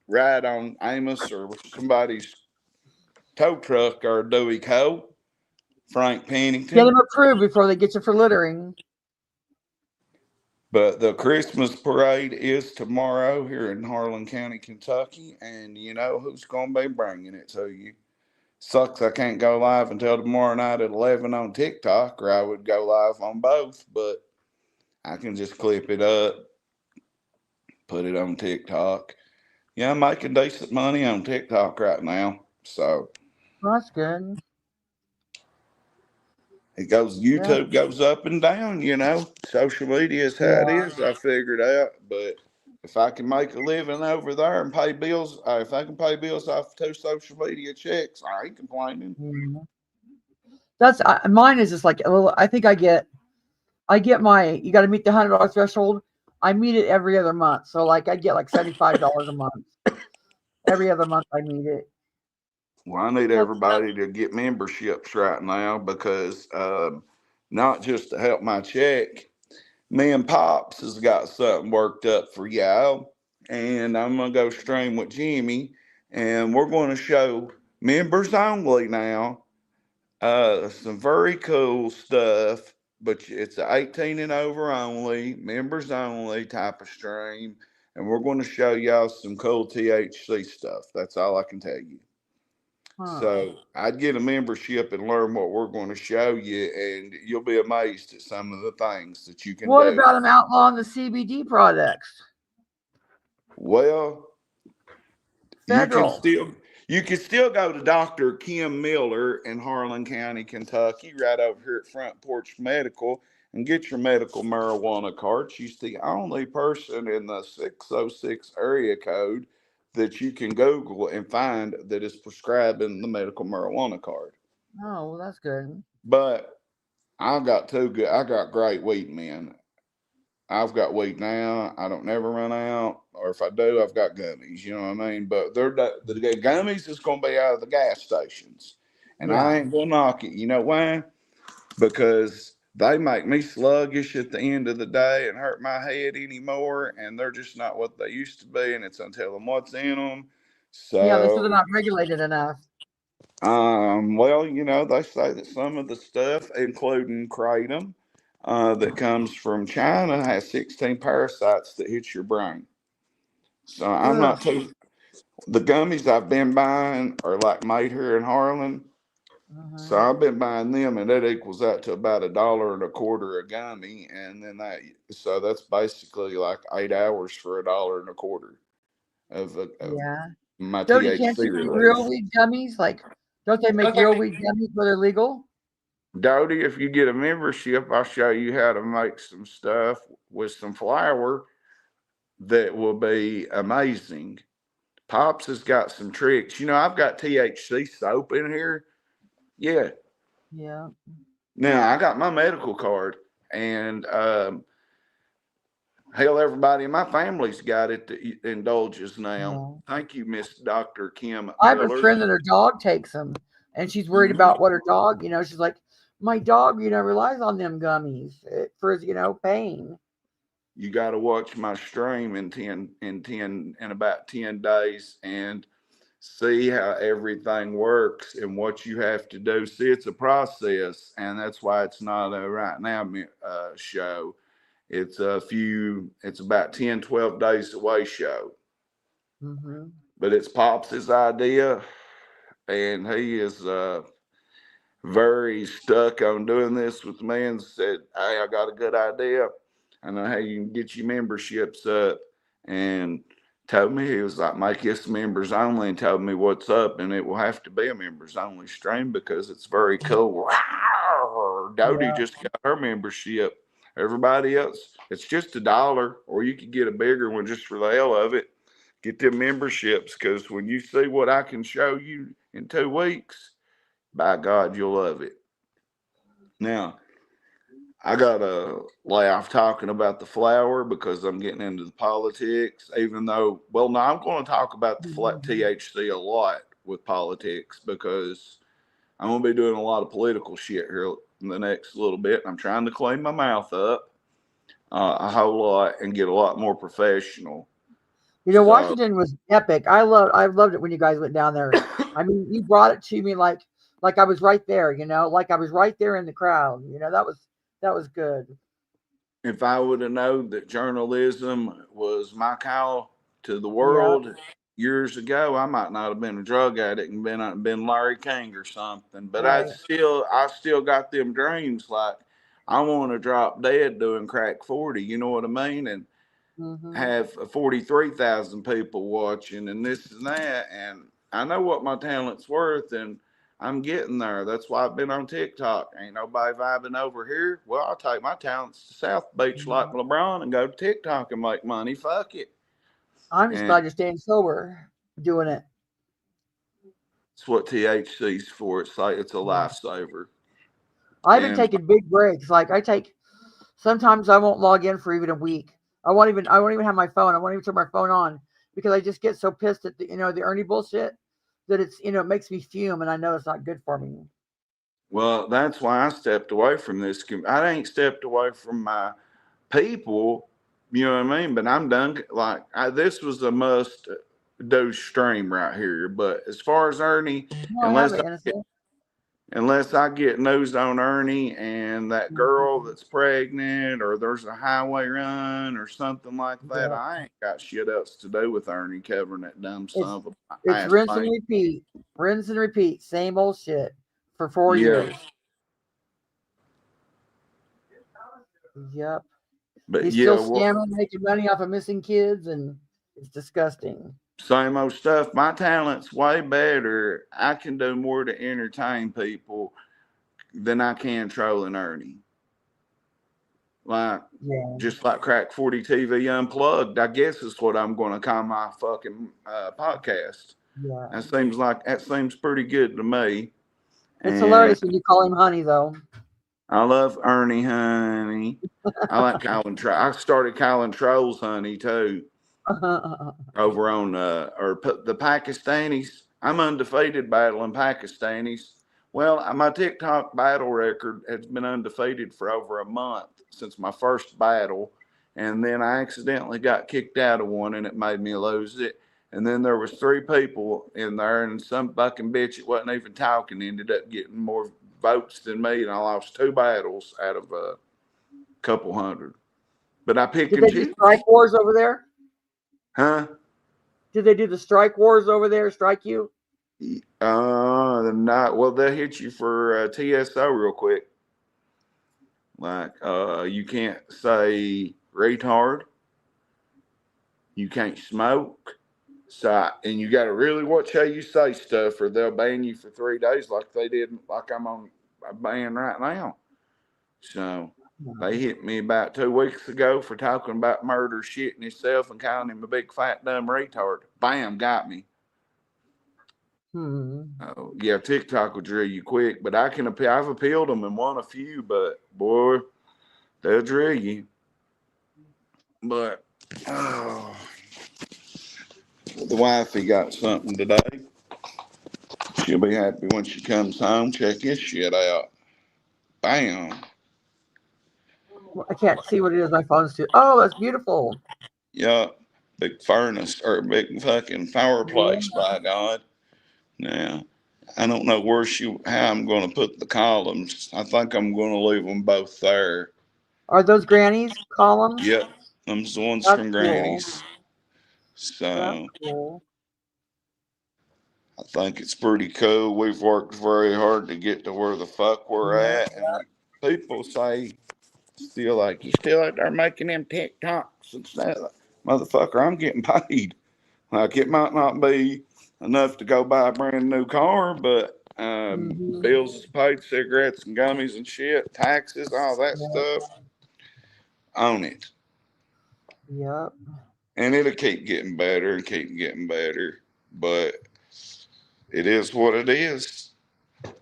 ride on Amos or somebody's tow truck or Dewey Co. Frank Get Pennington. them approved before they get you for littering. But the Christmas parade is tomorrow here in Harlan County, Kentucky, and you know who's going to be bringing it to you. Sucks I can't go live until tomorrow night at 11 on TikTok, or I would go live on both, but I can just clip it up, put it on TikTok. Yeah, I'm making decent money on TikTok right now. So Well, that's good. it goes, Yeah. YouTube goes up and down, you know. Social media is how it Yeah. is, I figured out. But if I can make a living over there and pay bills, if I can pay bills off 2 social media checks, I ain't complaining. Mm-hmm. That's mine is just like a little. I think I get my. You got to meet the $100 threshold. I meet it every other month, so like I get like $75 a month. Every other month I meet it. Well, I need That's everybody to get memberships right now because not just to help my check. Me and Pops has got something worked up for y'all, and I'm gonna go stream with Jimmy, and we're going to show members only now some very cool stuff. But it's 18 and over only, members only type of stream, and we're going to show y'all some cool THC stuff. That's all I can tell you. So I'd get a membership and learn what we're going to show you, and you'll be amazed at some of the things that you can What do. about them outlawing the CBD products? Well, Federal. you can still go to Dr. Kim Miller in Harlan County, Kentucky, right over here at Front Porch Medical, and get your medical marijuana card. She's the only person in the 606 area code that you can Google and find that is prescribing the medical marijuana card. Oh, well, that's good. But I got great weed men. I've got weed now. I don't never run out, or if I do, I've got gummies. You know what I mean? But the gummies is going to be out of the gas stations, and Yeah. I ain't going to knock it. You know why? Because they make me sluggish at the end of the day and hurt my head anymore, and they're just not what they used to be. And it's until them what's in them. Yeah, they said they're So, not regulated enough. well, you know, they say that some of the stuff, including kratom, that comes from China has 16 parasites that hit your brain. So I'm Ugh. not too. The gummies I've been buying are like made here in Harlan, So I've been buying them, and that equals out to about $1.25 a gummy, and then so that's basically like 8 hours for $1.25 of Yeah. my Jody, can't THC you eat relief. real weed gummies? Like, don't they make real weed gummies where they're legal? Dodie, if you get a membership, I'll show you how to make some stuff with some flour that will be amazing. Pops has got some tricks. I've got THC soap in here. Yeah. Yeah. Now I got my medical card, and hell, everybody in my family's got it that indulges now. Yeah. Thank you, Miss Dr. Kim I have a Miller. friend that her dog takes them, and she's worried about what her dog, she's like, my dog, relies on them gummies for his, pain. You got to watch my stream in about 10 days and see how everything works and what you have to do. See, it's a process, and that's why it's not a right now show. It's about 10, 12 days away show. Mm-hmm. But it's Pops' idea, and he is very stuck on doing this with me, and said, hey, I got a good idea. I know how you can get your memberships up, and told me, he was like, make this members only, and told me what's up, and it will have to be a members only stream because it's very cool. Dodie just got her membership. Everybody else, it's just $1, or you could get a bigger one just for the hell of it. Get them memberships, because when you see what I can show you in 2 weeks, by God, you'll love it. Now, I got to lay off talking about the flower because I'm getting into the politics, even though, no, I'm going to talk about the THC a lot with politics because I'm going to be doing a lot of political shit here in the next little bit. I'm trying to clean my mouth up a whole lot and get a lot more professional. Washington was epic. I loved it when you guys went down there. I mean, you brought it to me like I was right there, like I was right there in the crowd. That was good. If I would have known that journalism was my call to the world years ago, I might not have been a drug addict and been Larry King or something. But I still got them dreams. Like I want to drop dead doing crack 40. You know what I mean? And have 43,000 people watching and this and that. And I know what my talent's worth, and I'm getting there. That's why I've been on TikTok. Ain't nobody vibing over here. Well, I'll take my talents to South Beach like LeBron and go to TikTok and make money. Fuck it. I'm just glad you're staying sober doing it. It's what THC's for. It's like it's a lifesaver. I've been taking big breaks. Like sometimes I won't log in for even a week. I won't even have my phone. I won't even turn my phone on because I just get so pissed at the Ernie bullshit that it's it makes me fume, and I know it's not good for me. Well, that's why I stepped away from this. I ain't stepped away from my people, you know what I mean? But I'm done. Like this was a must do stream right here. But as far as Ernie, unless I get news on Ernie and that girl that's pregnant, or there's a highway run or something like that, I ain't got shit else to do with Ernie covering that dumb son of a. It's rinse and repeat, same old shit for 4 years. Yep. But he's still scamming, making money off of missing kids, and it's disgusting. Same old stuff. My talent's way better. I can do more to entertain people than I can trolling Ernie. Like, just like Crack 40 TV Unplugged, I guess is what I'm going to call my fucking podcast. Yeah. That seems pretty good to me. It's hilarious when you call him honey, though. I love Ernie honey. I like calling I started calling trolls honey too. Over on the Pakistanis. I'm undefeated battling Pakistanis. Well, my TikTok battle record has been undefeated for over a month since my first battle, and then I accidentally got kicked out of one, and it made me lose it. And then there was 3 people in there, and some fucking bitch that wasn't even talking ended up getting more votes than me, and I lost 2 battles out of a couple hundred. But I picked and choose. Did they do strike wars over there? Huh? Did they do the strike wars over there? Strike you? Not well. They'll hit you for TSO real quick. Like, you can't say retard. You can't smoke. So, and you got to really watch how you say stuff, or they'll ban you for 3 days, like they did, like I'm on a ban right now. So they hit me about 2 weeks ago for talking about murder, shitting himself, and calling him a big fat dumb retard. Bam, got me. Oh, yeah, TikTok will drill you quick, but I can appeal. I've appealed them and won a few, but boy, they'll drill you. But the wifey got something today. She'll be happy when she comes home. Check this shit out. Bam. I can't see what it is. My phone's too. Oh, that's beautiful. Yeah, big furnace or big fucking fireplace. By God. Now, I don't know how I'm going to put the columns. I think I'm going to leave them both there. Are those Granny's columns? Yep, them's the ones That's from cool. Granny's. So That's cool. I think it's pretty cool. We've worked very hard to get to where the fuck we're at, and people say still like you still out there making them TikToks and stuff. Motherfucker, I'm getting paid. Like, it might not be enough to go buy a brand new car, but bills is paid, cigarettes and gummies and shit, taxes, all that stuff. Own it. Yep. And it'll keep getting better and keep getting better. But it is what it is.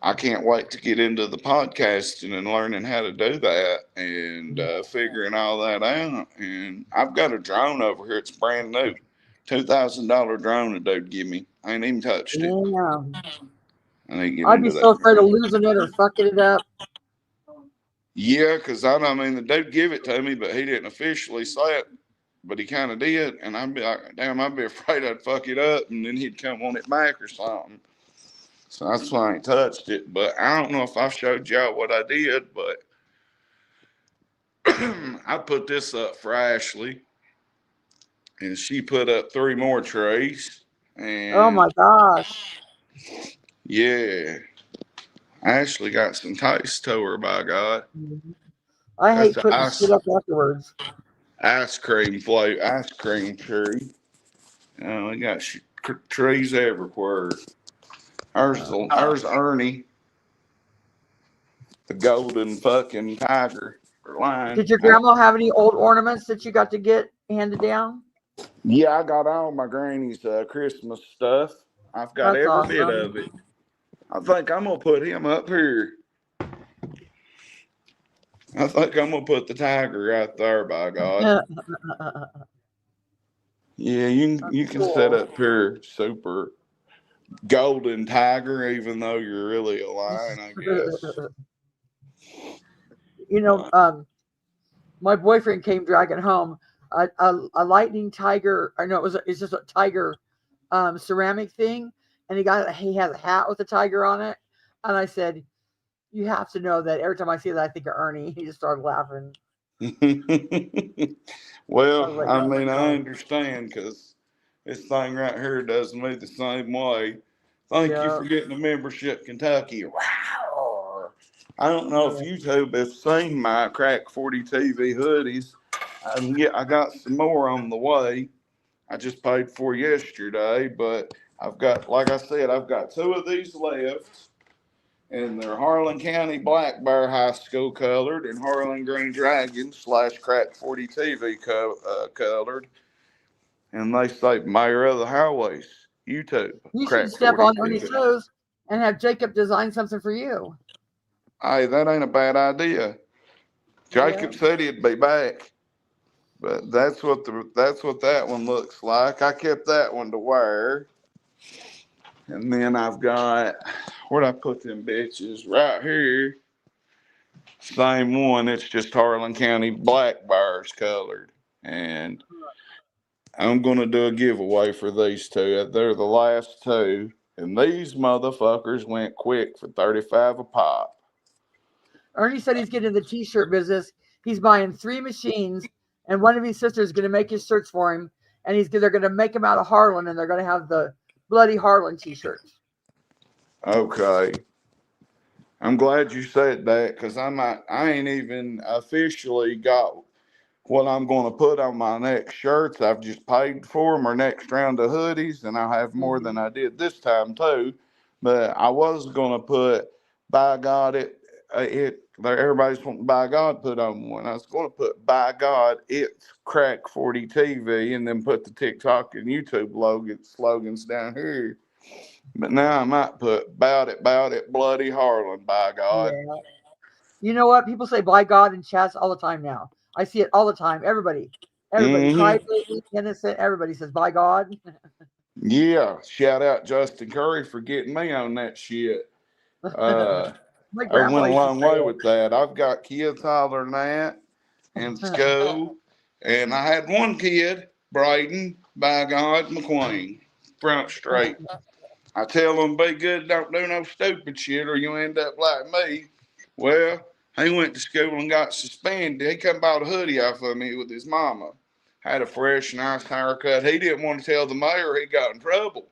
I can't wait to get into the podcasting and learning how to do that and figuring all that out. And I've got a drone over here. It's brand new. $2,000 drone a dude give me. I ain't even touched it. Yeah. I need to get I'd into be so that. afraid of losing it or fucking it up. Yeah, because I mean, the dude give it to me, but he didn't officially say it, but he kind of did. And I'd be like, damn, I'd be afraid I'd fuck it up, and then he'd come on it back or something. So that's why I ain't touched it. But I don't know if I showed y'all what I did, but I put this up for Ashley, and she put up 3 more trays. And oh my gosh. Yeah. Ashley got some taste to her, by God. I hate That's putting shit up afterwards. Ice cream tree. We got trees everywhere. There's Ernie, the golden fucking tiger lion. Did your grandma have any old ornaments that you got to get handed down? Yeah, I got all my granny's Christmas stuff. I've got That's every bit awesome. of it. I think I'm gonna put him up here. I think I'm gonna put the tiger right there, by God. Yeah, you can set up here super golden tiger, even though you're really a lion, I guess. You know, my boyfriend came dragging home a lightning tiger. I know it's just a tiger ceramic thing, and he has a hat with a tiger on it. And I said, "You have to know that every time I see that, I think of Ernie." He just started laughing. Well, like, I mean, I understand because this thing right here does me the same way. Thank you for getting a membership, Kentucky. Wow. I don't know if YouTube has seen my Crack 40 TV hoodies. I got some more on the way. I just paid for yesterday, but I've got, like I said, I've got 2 of these left. And they're Harlan County Black Bear High School colored and Harlan Green Dragon / Crack 40 TV colored. And they say Mayor of the Highways, YouTube. You Crack should step 40 on Ernie's TV. toes and have Jacob design something for you. Hey, that ain't a bad idea. Jacob said he'd be back. But that's what that one looks like. I kept that one to wear. And then I've got, where'd I put them bitches? Right here. Same one. It's just Harlan County Black Bears colored. And I'm going to do a giveaway for these 2. They're the last 2. And these motherfuckers went quick for $35 a pop. Ernie said he's getting the t-shirt business. He's buying 3 machines, and one of his sisters is going to make his shirts for him. And they're going to make them out of Harlan, and they're going to have the bloody Harlan t-shirts. Okay. I'm glad you said that because I ain't even officially got what I'm going to put on my next shirts. I've just paid for them, or next round of hoodies, and I'll have more than I did this time too. But I was going to put by God everybody's wanting by God put on one. I was going to put by God it's Crack 40 TV, and then put the TikTok and YouTube slogans down here. But now I might put bout it, bloody Harlan, by God. Yeah. You know what? People say by God in chats all the time now. I see it all the time. Everybody, Mm-hmm. crybaby, innocent, everybody says by God. Yeah, shout out Justin Curry for getting me on that shit. My I grandpa went a used to long say way it. with that. I've got kids hollering that in school, and I had one kid, Braden, by God, McQueen, front straight. I tell him, be good, don't do no stupid shit, or you end up like me. Well, he went to school and got suspended. He come bought a hoodie off of me with his mama. Had a fresh, nice haircut. He didn't want to tell the mayor he got in trouble.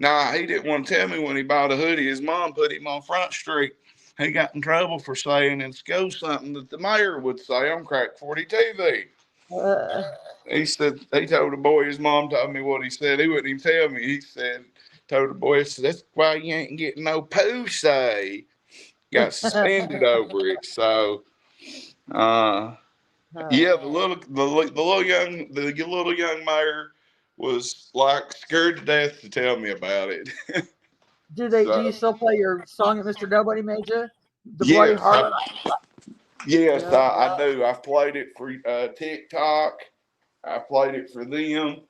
Nah, he didn't want to tell me when he bought a hoodie. His mom put him on Front Street. He got in trouble for saying in school something that the mayor would say on Crack 40 TV. He said, he told the boy, his mom told me what he said. He wouldn't even tell me. He said, told the boy, he said, that's why you ain't getting no pussy. Got suspended over it. So, yeah, the little young mayor was like scared to death to tell me about it. Do you So, still play your song that Mr. Nobody made you? The Bloody yes, Harlot? yes, Yeah. I do. I've played it for TikTok. I played it for them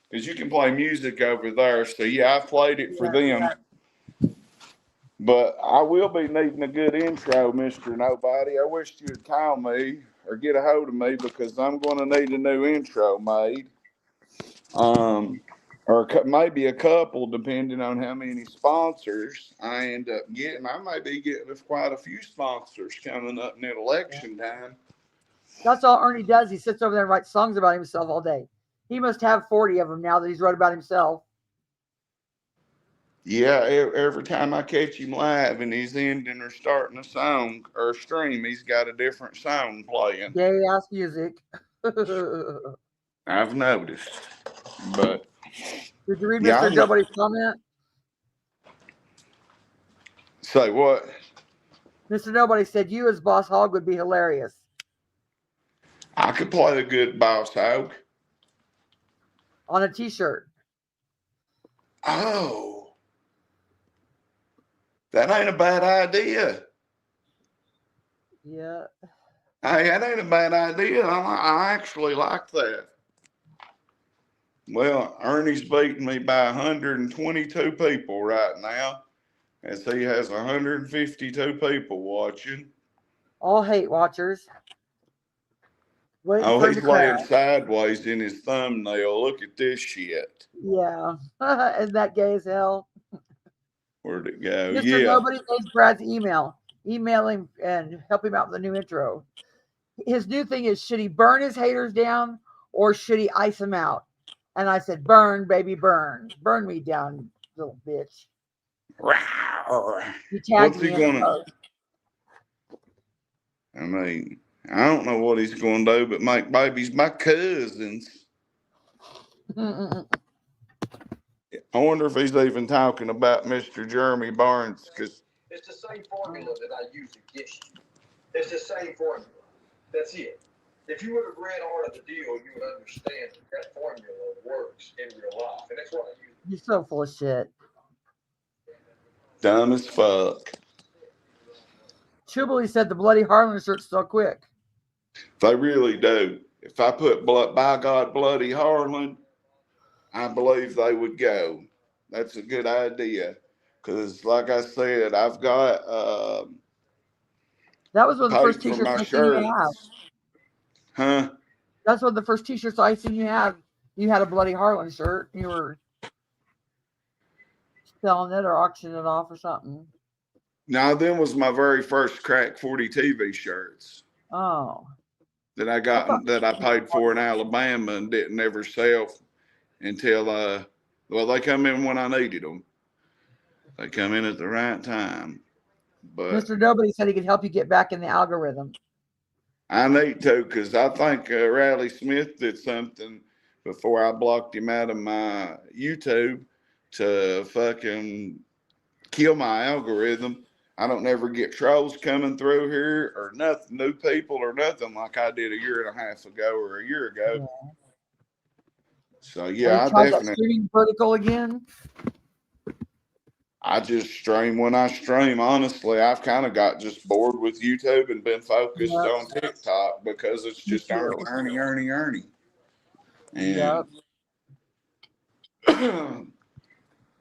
because you can play music over there. So yeah, I played it for them. But I will be needing a good intro, Mr. Nobody. I wish you'd call me or get a hold of me because I'm going to need a new intro made. Or maybe a couple, depending on how many sponsors I end up getting. I may be getting quite a few sponsors coming up in election time. That's all Ernie does. He sits over there and writes songs about himself all day. He must have 40 of them now that he's wrote about himself. Yeah, every time I catch him live and he's ending or starting a song or a stream, he's got a different song playing. Gay ass music. I've noticed. But Did you read yeah, Mr. Nobody's comment? Say what? Mr. Nobody said you as Boss Hog would be hilarious. I could play a good boss hog. On a t-shirt. Oh. That ain't a bad idea. Yeah. Hey, that ain't a bad idea. I actually like that. Well, Ernie's beating me by 122 people right now, as he has 152 people watching. All hate watchers. Waiting Oh, for him he's to crash. laying sideways in his thumbnail. Look at this shit. Yeah. Isn't that gay as hell? Where'd it go? Mr. Yeah. Nobody needs Brad's email. Email him and help him out with the new intro. His new thing is, should he burn his haters down or should he ice them out? And I said, burn, baby, burn. Burn me down, little bitch. He tagged What's me he in the gonna? post. I mean, I don't know what he's gonna do, but make babies my cousins. I wonder if he's even talking about Mr. Jermey Barns, because it's the same formula that I use to get you. It's the same formula. That's it. If you would have read Art of the Deal, you would understand that formula works in real life, and that's what I use. You're so full of shit. dumb as fuck. Chubbley said the bloody Harlan shirts so quick. They really do. If I put by God, bloody Harlan, I believe they would go. That's a good idea. Because, like I said, I've got That was one of the first paid for t-shirts my I seen you have. shirts. Huh? That's one of the first t-shirts I seen you have. You had a bloody Harlan shirt. You were selling it or auctioning it off or something. Now, them was my very first Crack 40 TV shirts. Oh. That I got, that I paid for in Alabama and didn't ever sell until, well, they come in when I needed them. They come in at the right time. But Mr. Nobody said he could help you get back in the algorithm. I need to, because I think Riley Smith did something before I blocked him out of my YouTube to fucking kill my algorithm. I don't never get trolls coming through here or nothing, new people or nothing like I did a year and a half ago or a year ago. Yeah. So Have yeah, you I tried that definitely. streaming vertical again? I just stream when I stream. Honestly, I've kind of got just bored with YouTube and been focused Yep. on TikTok because it's Me just too. Ernie. Yep. And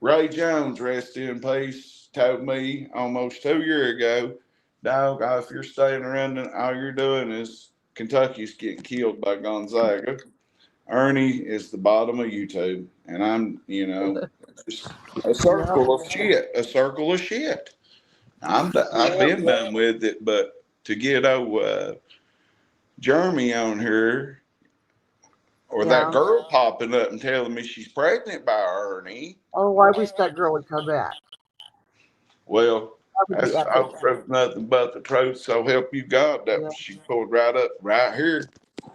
Ray Jones, rest in peace, told me almost 2 years ago, dog, if you're staying around and all you're doing is Kentucky's getting killed by Gonzaga, Ernie is the bottom of YouTube. And I'm, just a circle of shit, I've been done with it, but to get old Jermey on here, or that girl popping up and telling me she's pregnant by Ernie. Oh, I wish that girl would come back. Well, That would be that's epic. nothing but the truth. So help you God. That was, she pulled right up, right here,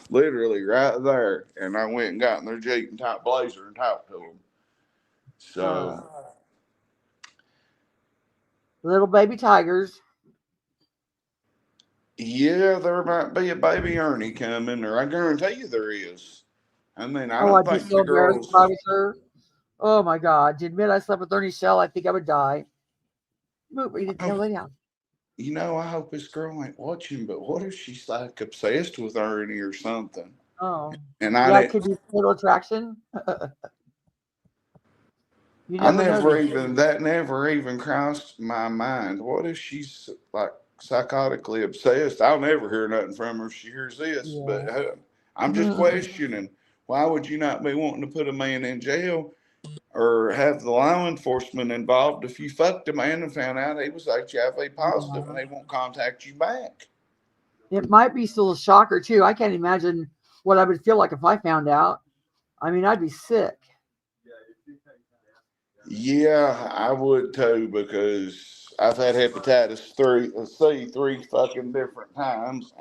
literally right there. And I went and got in their Jeep and top blazer and talked to them. So, Little baby tigers. yeah, there might be a baby Ernie coming, or I guarantee you there is. I mean, I Oh, don't I'd be think so the embarrassed girls. if I was her. Oh my God. To admit I slept with Ernie Shell, I think I would die. Move, lay down. I hope this girl ain't watching, but what if she's like obsessed with Ernie or something? Oh. And It could be total attraction. You never know. That never even crossed my mind. What if she's like psychotically obsessed? I'll never hear nothing from her if she hears this, but I'm just questioning. Why would you not be wanting to put a man in jail or have the law enforcement involved if you fucked a man and found out he was HIV positive and they won't contact you back? It might be still a shocker too. I can't imagine what I would feel like if I found out. I mean, I'd be sick. Yeah, I would too, because I've had hepatitis C 3 fucking different times,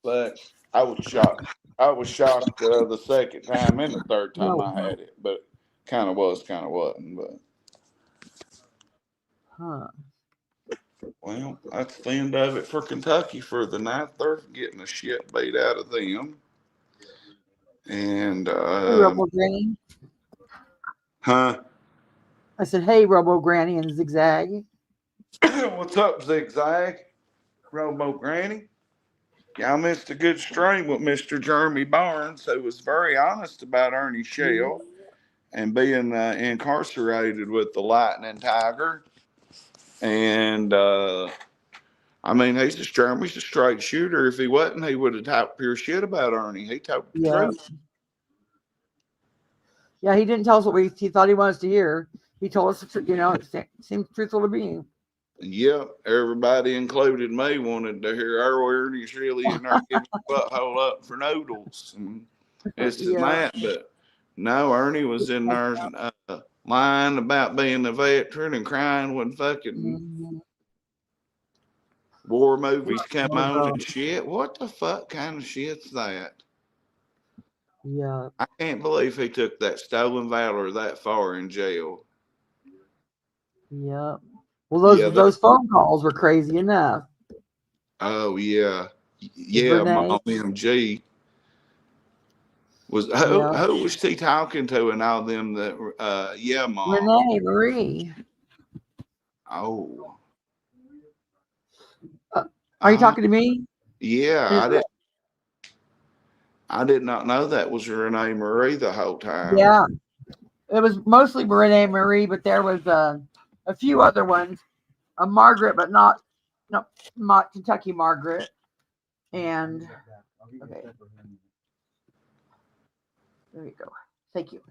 but I was shocked. I was shocked the second time and the third time I had it, but kind of wasn't. But well, that's the end of it for Kentucky for the night. They're getting the shit beat out of them, and Hey, Robo Granny. huh? I said, "Hey, Robo Granny and Zigzag." What's up, Zigzag? Robo Granny? Y'all missed a good stream with Mr. Jermey Barns, who was very honest about Ernie Shell and being incarcerated with the Lightning Tiger. And I mean, Jermey's a straight shooter. If he wasn't, he would have talked pure shit about Ernie. He told the truth. Yeah, he didn't tell us what he thought he wanted us to hear. He told us, it seems truthful to me. Yep, everybody, included me, wanted to hear Ernie's really in there giving his butthole up for noodles and this and that. But no, Ernie was in there lying about being a veteran and crying when fucking war movies come on and shit. What the fuck kind of shit's that? Yeah. I can't believe he took that stolen valor that far in jail. Yeah. Well, those phone calls were crazy enough. Oh yeah, Mom MG was who was he talking to and all them that Mom Renee Marie. Oh, are you talking to me? Yeah, I did not know that was Renee Marie the whole time. Yeah, it was mostly Renee Marie, but there was a few other ones. Margaret, but not Kentucky Margaret. And okay, there you go. Thank you.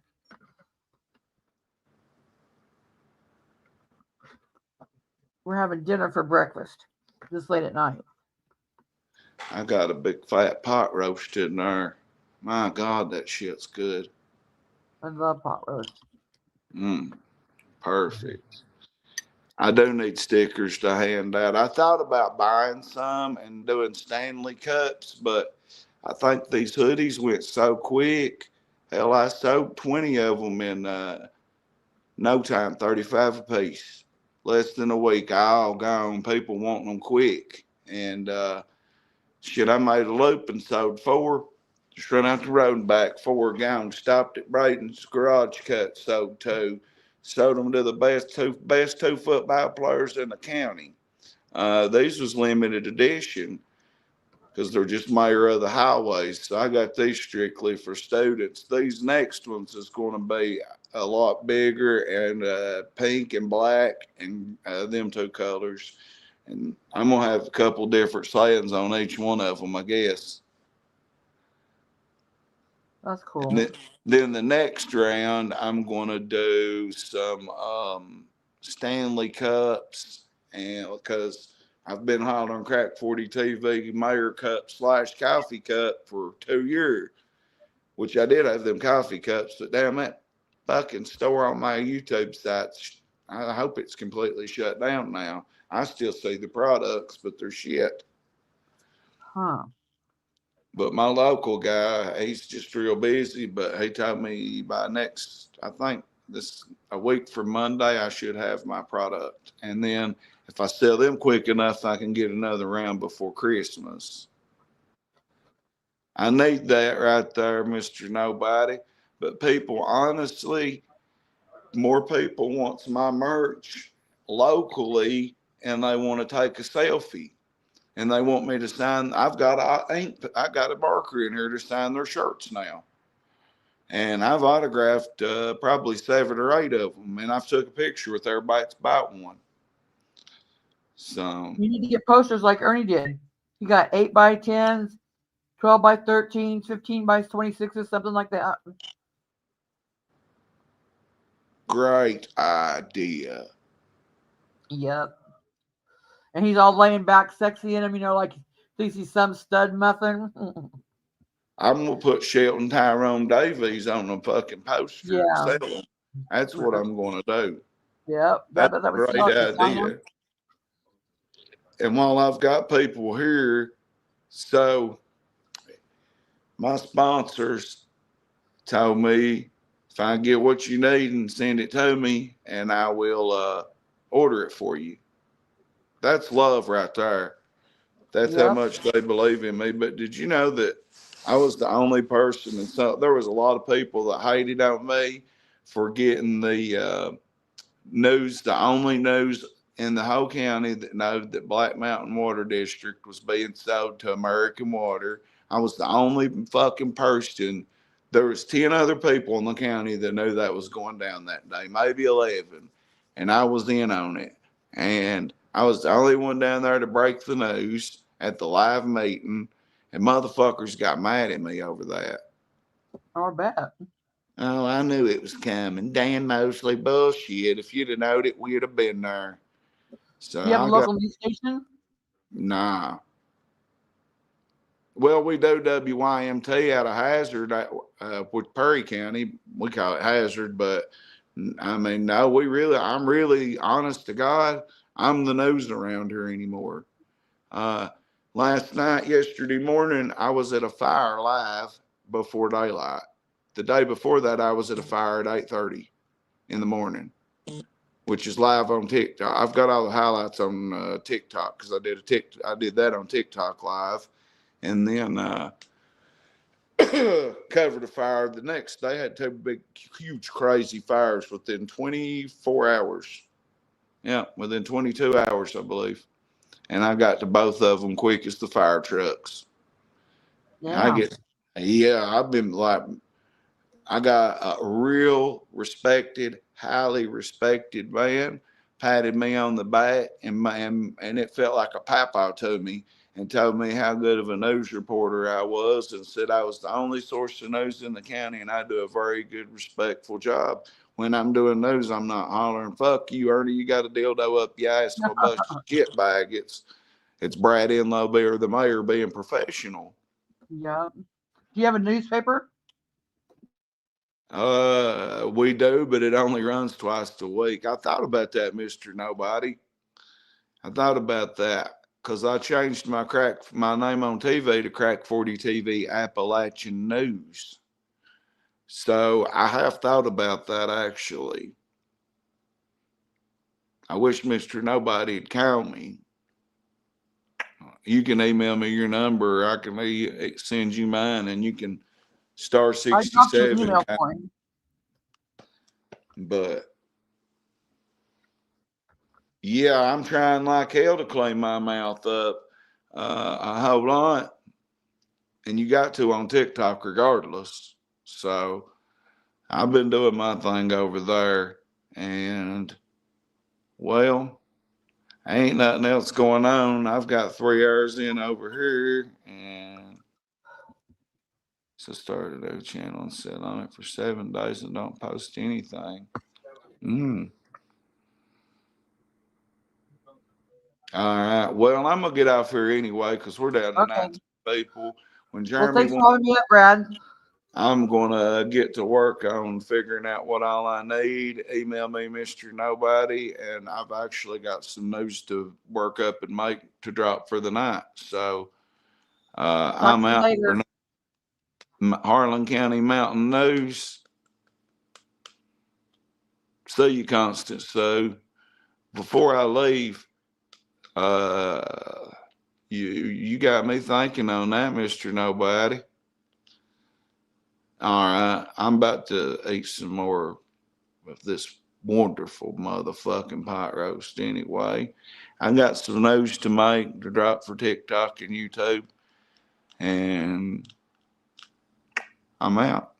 We're having dinner for breakfast this late at night. I got a big fat pot roast in there. My God, that shit's good. I love pot roast. Perfect. I do need stickers to hand out. I thought about buying some and doing Stanley cups, but I think these hoodies went so quick. Hell, I sold 20 of them in no time, 35 a piece. Less than a week, all gone. People wanting them quick. And shit, I made a loop and sold 4. Just run out the road and back, 4 gone. Stopped at Braden's Garage Cut, sold 2. Sold them to the best 2 football players in the county. These was limited edition because they're just mayor of the highways. So I got these strictly for students. These next ones is going to be a lot bigger and pink and black and them 2 colors. And I'm going to have a couple different sayings on each one of them, I guess. That's cool. And then the next round, I'm going to do some Stanley Cups, and because I've been hollering Crack 40 TV Mayor Cup / Coffee Cup for 2 years, which I did have them coffee cups, but damn that fucking store on my YouTube sites, I hope it's completely shut down now. I still see the products, but they're shit. Huh. But my local guy, he's just real busy, but he told me by next, I think a week from Monday, I should have my product. And then if I sell them quick enough, I can get another round before Christmas. I need that right there, Mr. Nobody. But people, honestly, more people wants my merch locally, and they want to take a selfie. And they want me to sign. I got a marker in here to sign their shirts now. And I've autographed probably 7 or 8 of them. And I've took a picture with everybody that's bought one. So you need to get posters like Ernie did. He got 8 by 10s, 12 by 13s, 15 by 26s, something like that. Great idea. Yep. And he's all laying back, sexy in him, like thinks he's some stud muffin. I'm going to put Shelton Tyrone Davies on a fucking poster and sell them. That's what I'm going to do. Yep. That's a great idea. And while I've got people here, so my sponsors told me if I get what you need and send it to me, and I will order it for you. That's love right there. That's how much they believe in me. But did you know that I was the only person, and so there was a lot of people that hated on me for getting the news, the only news in the whole county that knowed that Black Mountain Water District was being sold to American Water. I was the only fucking person. There was 10 other people in the county that knew that was going down that day, maybe 11. And I was in on it. And I was the only one down there to break the news at the live meeting. And motherfuckers got mad at me over that. I bet. Oh, I knew it was coming. Dan Mosley, bullshit. If you'd have known it, we'd have been there. So you have a local news station? Nah. Well, we do WYMT out of Hazard with Perry County. We call it Hazard, but I mean, no, I'm really honest to God, I'm the news around here anymore. Yesterday morning, I was at a fire live before daylight. The day before that, I was at a fire at 8:30 in the morning, which is live on TikTok. I've got all the highlights on TikTok because I did that on TikTok live, and then covered a fire the next day. I had 2 big, huge, crazy fires within 24 hours. Yeah, within 22 hours, I believe. And I got to both of them quick as the fire trucks. Yeah. I've been like, I got a real respected, highly respected man patted me on the back and it felt like a papa to me and told me how good of a news reporter I was and said I was the only source of news in the county and I do a very good, respectful job. When I'm doing news, I'm not hollering, fuck you, Ernie, you got a dildo up your ass for a bust your shit bag. It's Brad Enlow or the mayor being professional. Yeah. Do you have a newspaper? We do, but it only runs twice a week. I thought about that, Mr. Nobody. I thought about that because I changed my name on TV to Crack 40 TV Appalachian News. So I have thought about that actually. I wish Mr. Nobody had called me. You can email me your number. I can send you mine, and you can star I dropped your 67. email for him. But yeah, I'm trying like hell to clean my mouth up. I hold on, and you got to on TikTok regardless. So I've been doing my thing over there, and well, ain't nothing else going on. I've got 3 hours in over here, and so started a channel and sat on it for 7 days and don't post anything. All right. Well, I'm gonna get off here anyway because we're down to Okay. 19 people. When Well, Jeremy thanks for wants, having me up, Brad. I'm gonna get to work on figuring out what all I need. Email me, Mr. Nobody, and I've actually got some news to work up and make to drop for the night. So I'm to you out later. for Harlan County Mountain News. See you, Constance. So before I leave, you got me thinking on that, Mr. Nobody. All right, I'm about to eat some more of this wonderful motherfucking pot roast anyway. I got some news to make to drop for TikTok and YouTube, and I'm out.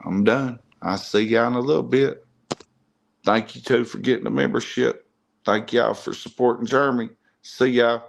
I'm done. I'll see y'all in a little bit. Thank you, too, for getting the membership. Thank y'all for supporting Jeremy. See y'all.